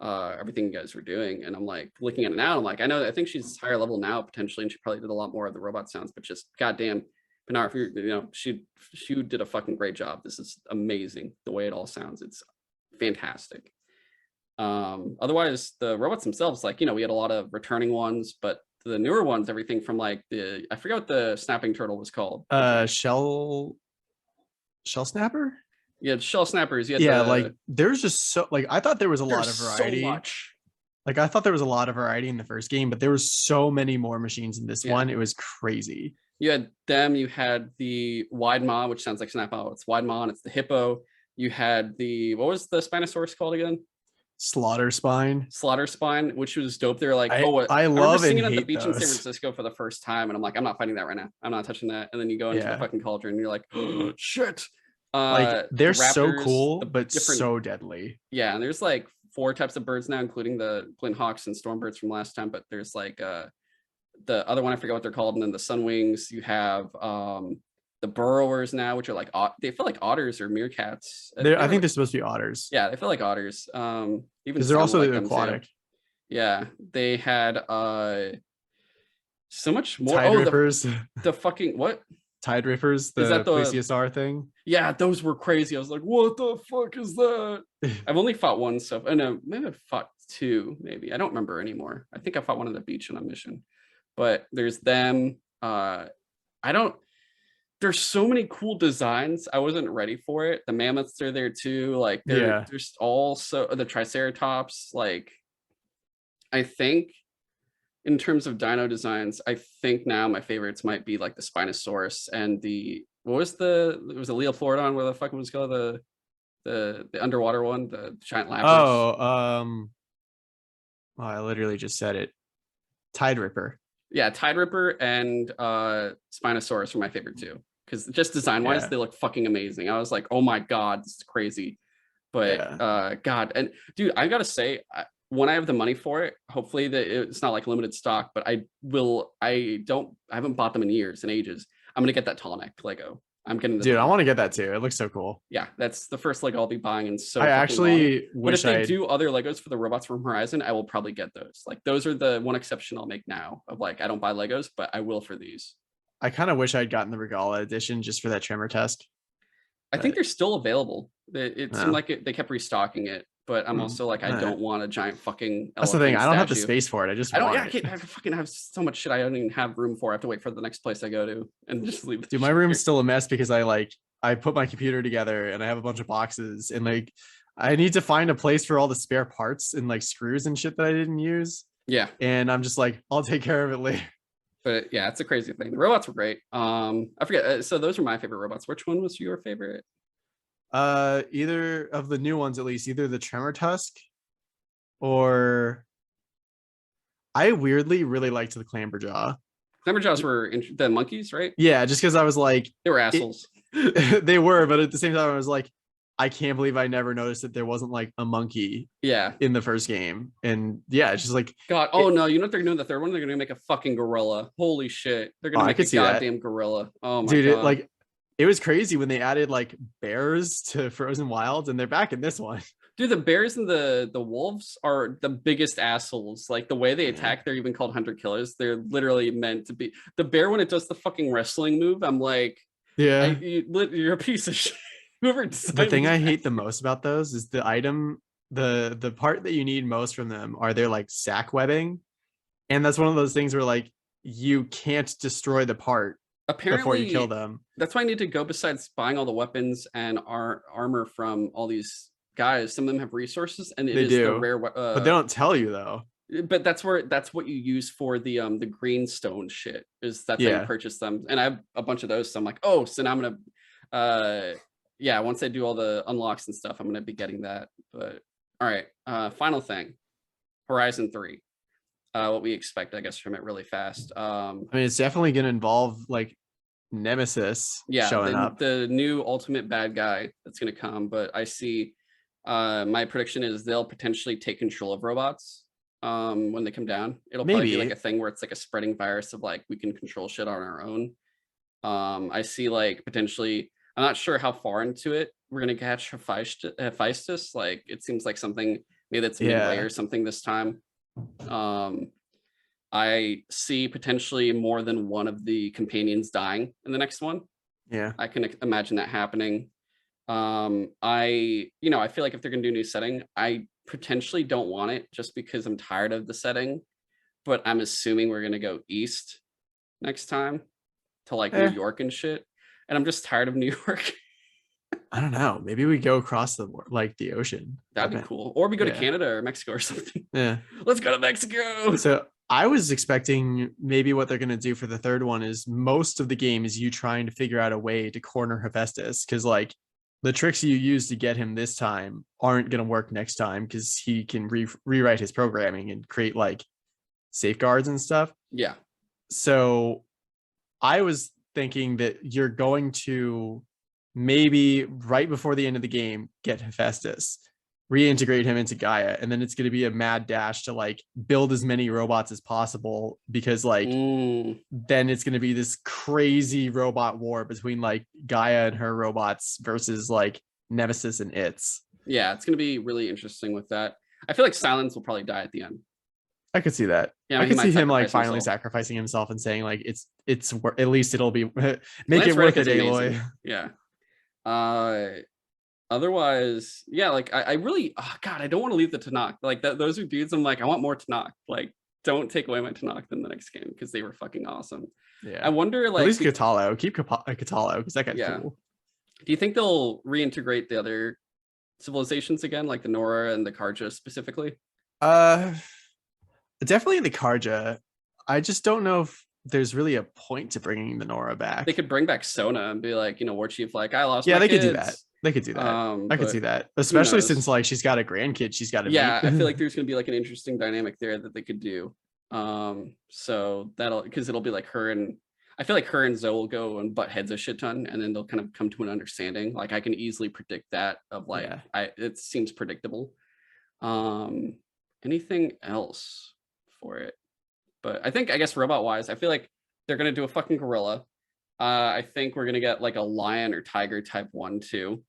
everything you guys were doing. And I'm like looking at it now. I'm like, I think she's higher level now potentially, and she probably did a lot more of the robot sounds. But just goddamn, Pinar, if you're, she did a fucking great job. This is amazing the way it all sounds. It's fantastic. Otherwise the robots themselves, like, we had a lot of returning ones, but the newer ones, everything from like I forget what the snapping turtle was called. Shell snapper. Yeah, shell snappers. Like there's just so like I thought there was a lot of variety. So much. Like I thought there was a lot of variety in the first game, but there was so many more machines in this one. It was crazy. You had them. You had the wide maw, which sounds like Snap Out. It's wide maw, and it's the hippo. You had what was the Spinosaurus called again? Slaughter Spine, which was dope. They're like, I love singing at the hate beach those. in San Francisco for the first time, and I'm like, I'm not fighting that right now. I'm not touching that. And then you go into the fucking cauldron, and you're like, oh, shit. Like they're the raptors, so cool, but so deadly. Yeah, and there's like 4 types of birds now, including the Flint Hawks and Stormbirds from last time. But there's like the other one, I forget what they're called, and then the Sunwings. You have the burrowers now, which are like they feel like otters or meerkats. I think they're supposed to be otters. Yeah, they feel like otters. Even because they're also like aquatic. Yeah, they had so much more. Tide Rippers. The fucking what? Tide Rippers, the plesiosaur thing. Yeah, those were crazy. I was like, what the fuck is that? I've only fought one so far. No, maybe I fought 2, maybe. I don't remember anymore. I think I fought one on the beach on a mission. But there's them. There's so many cool designs. I wasn't ready for it. The mammoths are there too. Like there's also the Triceratops. Like I think in terms of dino designs, I think now my favorites might be like the Spinosaurus and it was a Leophorodon, where the fuck was called the underwater one, the giant lapis. I literally just said it. Tide Ripper. Yeah, Tide Ripper and Spinosaurus were my favorite too. Because just design wise, they look fucking amazing. I was like, oh my god, this is crazy. But god, and dude, I gotta say, when I have the money for it, hopefully it's not like limited stock, but I haven't bought them in years and ages. I'm gonna get that tall neck Lego. I'm getting dude, I want to get that too. It looks so cool. Yeah, that's the first Lego I'll be buying, and so I actually but if they do other Legos for the robots from Horizon, I will probably get those. Like those are the one exception I'll make now of like I don't buy Legos, but I will for these. I kind of wish I'd gotten the Regala edition just for that tremor test. I think they're still available. It seemed like they kept restocking it, but I'm also like, I don't want a giant fucking. That's the thing. I don't have the space for it. I fucking have so much shit I don't even have room for. I have to wait for the next place I go to and just leave. Dude, my room's still a mess because I put my computer together and I have a bunch of boxes and like I need to find a place for all the spare parts and like screws and shit that I didn't use. Yeah. And I'm just like, I'll take care of it later. But yeah, it's a crazy thing. The robots were great. I forget. So those are my favorite robots. Which one was your favorite? Either of the new ones, at least, either the Tremor Tusk or I weirdly really liked the Clamberjaw. Clamberjaws were the monkeys, right? Yeah, just because I was like, they were assholes. They were, but at the same time, I was like, I can't believe I never noticed that there wasn't like a monkey in the first game. And yeah, it's just like God. Oh no, you know what they're doing in the third one? They're gonna make a fucking gorilla. Holy shit. They're gonna make a goddamn gorilla. Oh my dude, god. it was crazy when they added like bears to Frozen Wilds, and they're back in this one. Dude, the bears and the wolves are the biggest assholes. Like the way they attack, they're even called hunter killers. They're literally meant to be. The bear, when it does the fucking wrestling move, I'm like, Yeah. you're a piece of shit. Whoever The thing I hate the most about those is the item, the part that you need most from them are their like sack webbing. And that's one of those things where like you can't destroy the part before you kill them. That's why I need to go, besides buying all the weapons and armor from all these guys. Some of them have resources, and They do, the rare but they don't tell you though. But that's what you use for the greenstone shit, is that's how you purchase them. And I have a bunch of those, so I'm like, oh, so now I'm gonna once I do all the unlocks and stuff, I'm gonna be getting that. But all right, final thing, Horizon 3. What we expect, I guess, from it really fast. I mean, it's definitely gonna involve like Nemesis showing up, the new ultimate bad guy that's gonna come. But I see, my prediction is they'll potentially take control of robots when they come down. It'll probably be like a thing where it's like a spreading virus of like, we can control shit on our own. I see like potentially, I'm not sure how far into it we're gonna catch Hephaestus. Like it seems like something maybe that's midway or something this time. I see potentially more than one of the companions dying in the next one. Yeah, I can imagine that happening. I feel like if they're gonna do a new setting, I potentially don't want it just because I'm tired of the setting, but I'm assuming we're gonna go east next time to like New York and shit, and I'm just tired of New York. I don't know, maybe we go across the ocean. That'd be cool. Or we go to Canada or Mexico or something. Yeah, let's go to Mexico. So I was expecting maybe what they're going to do for the third one is most of the game is you trying to figure out a way to corner Hephaestus, because like the tricks you use to get him this time aren't going to work next time, because he can rewrite his programming and create like safeguards and stuff. Yeah. So I was thinking that you're going to maybe right before the end of the game get Hephaestus, reintegrate him into Gaia, and then it's going to be a mad dash to like build as many robots as possible, because like then it's going to be this crazy robot war between like Gaia and her robots versus like Nemesis and its. Yeah, it's going to be really interesting with that. I feel like Silence will probably die at the end. I could see that. Yeah, I could see him like finally sacrificing himself and saying like it's at least it'll be make it worth it, Aloy. Yeah. Otherwise, yeah, like I really, oh god, I don't want to leave the Tanakh. Like those are dudes I'm like, I want more Tanakh. Like, don't take away my Tanakh in the next game, because they were fucking awesome. Yeah, I wonder, like, at least Katalo, keep Katalo, because that guy's cool. Do you think they'll reintegrate the other civilizations again, like the Nora and the Karja specifically? Definitely the Karja. I just don't know if there's really a point to bringing the Nora back. They could bring back Sona and be like, War Chief, like, I lost. Yeah, my they kids. could do that. They could do that. I could see that, especially since like she's got a grandkid. She's got to. Yeah, I feel like there's gonna be like an interesting dynamic there that they could do. So because it'll be like I feel like her and Zoe will go and butt heads a shit ton, and then they'll kind of come to an understanding. Like I can easily predict that of like it seems predictable. Anything else for it? But I guess robot wise, I feel like they're gonna do a fucking gorilla. I think we're gonna get like a lion or tiger type one too.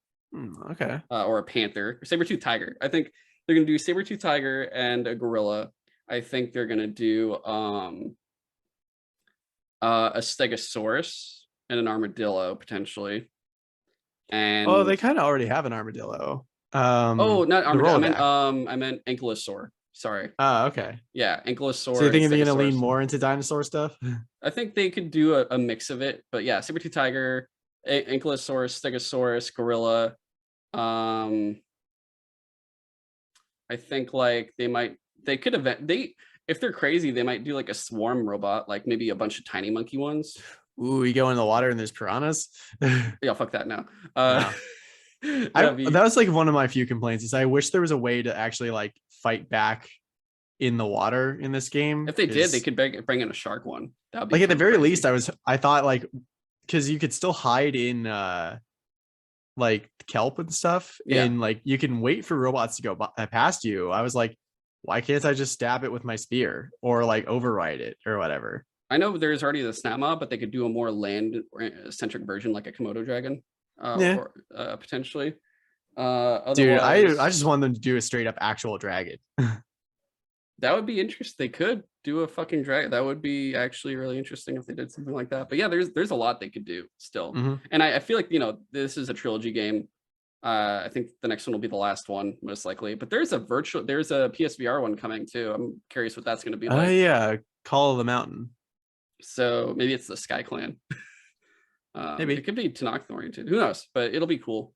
Okay. Or a panther, or saber-tooth tiger. I think they're gonna do saber-tooth tiger and a gorilla. I think they're gonna do a stegosaurus and an armadillo potentially. And they kind of already have an armadillo. Not armadillo. I meant ankylosaur. Sorry. Okay. Yeah, ankylosaur. So you think they're gonna lean more into dinosaur stuff? I think they could do a mix of it, but yeah, saber-tooth tiger, ankylosaurus, stegosaurus, gorilla. I think like if they're crazy, they might do like a swarm robot, like maybe a bunch of tiny monkey ones. Ooh, you go in the water and there's piranhas. Yeah, fuck that now. That was like one of my few complaints is I wish there was a way to actually like fight back in the water in this game. If they did, they could bring in a shark one. That'd be like at the very least, I thought like, because you could still hide in like kelp and stuff, and like you can wait for robots to go past you. I was like, why can't I just stab it with my spear or like override it or whatever? I know there's already the snap mob, but they could do a more land centric version, like a Komodo dragon, Yeah, or potentially. dude, I Otherwise, just want them to do a straight up actual dragon. that would be interesting. They could do a fucking dragon. That would be actually really interesting if they did something like that. But yeah, there's a lot they could do still. Hmm. And I feel like, you know, this is a trilogy game. I think the next one will be the last one, most likely. But there's a PSVR one coming too. I'm curious what that's going to be like. Yeah, Call of the Mountain. So maybe it's the Sky Clan. Maybe. It could be Tanakh oriented. Who knows? But it'll be cool.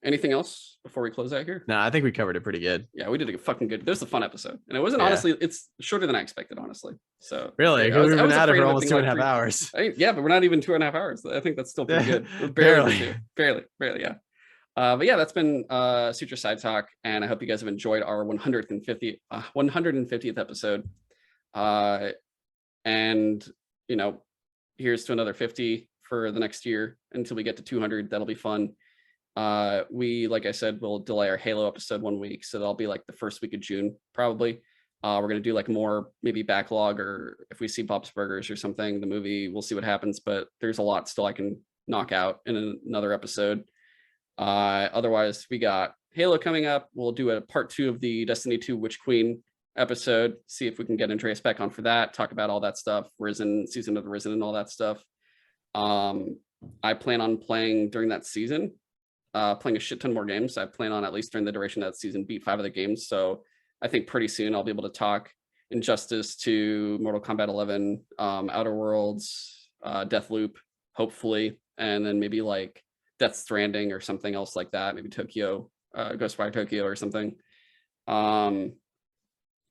Anything else before we close out here? No, I think we covered it pretty good. Yeah, we did a fucking good. This was a fun episode, and it wasn't Yeah. honestly. It's shorter than I expected, honestly. So Really, I because we've been was at it afraid for of almost being 2.5 like hours. yeah, but we're not even 2.5 hours. I think that's still pretty Yeah, good. barely. Barely, yeah. But yeah, that's been Sutro Side Talk, and I hope you guys have enjoyed our 150th episode. And you know, here's to another 50 for the next year until we get to 200. That'll be fun. We, like I said, will delay our Halo episode 1 week, so that'll be like the first week of June probably. We're gonna do like more maybe backlog, or if we see Bob's Burgers or something, the movie, we'll see what happens. But there's a lot still I can knock out in another episode. Otherwise, we got Halo coming up. We'll do a part 2 of the Destiny 2 Witch Queen episode. See if we can get Andreas back on for that. Talk about all that stuff, Risen, Season of the Risen, and all that stuff. I plan on playing during that season. Playing a shit ton more games. I plan on, at least during the duration of that season, beat 5 of the games. So I think pretty soon I'll be able to talk Injustice 2, Mortal Kombat 11, Outer Worlds, Deathloop, hopefully, and then maybe like Death Stranding or something else like that. Maybe Tokyo, Ghostwire Tokyo or something.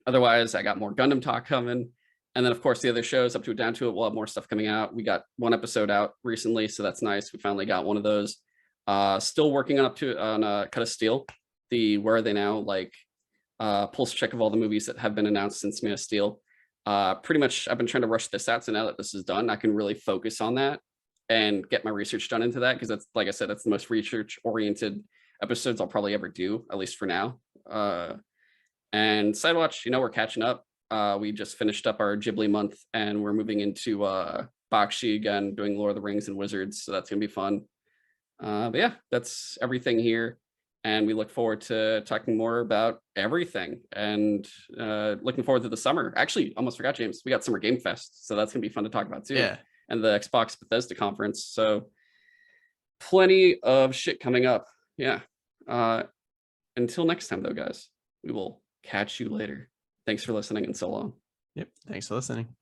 Otherwise, I got more Gundam talk coming. And then, of course, the other shows, Up to It, Down to It, we'll have more stuff coming out. We got 1 episode out recently, so that's nice. We finally got one of those. Still working on Cut of Steel, the Where Are They Now, like pulse check of all the movies that have been announced since Man of Steel. Pretty much I've been trying to rush this out, so now that this is done, I can really focus on that and get my research done into that, because that's, like I said, that's the most research oriented episodes I'll probably ever do, at least for now. And Sidewatch, you know, we're catching up. We just finished up our Ghibli month, and we're moving into Bakshi again, doing Lord of the Rings and Wizards, so that's gonna be fun. But yeah, that's everything here, and we look forward to talking more about everything, and looking forward to the summer. Actually, almost forgot, James, we got Summer Game Fest, so that's gonna be fun to talk about too. Yeah. And the Xbox Bethesda conference, so plenty of shit coming up. Yeah. Until next time though, guys, we will catch you later. Thanks for listening, and so long. Yep. Thanks for listening.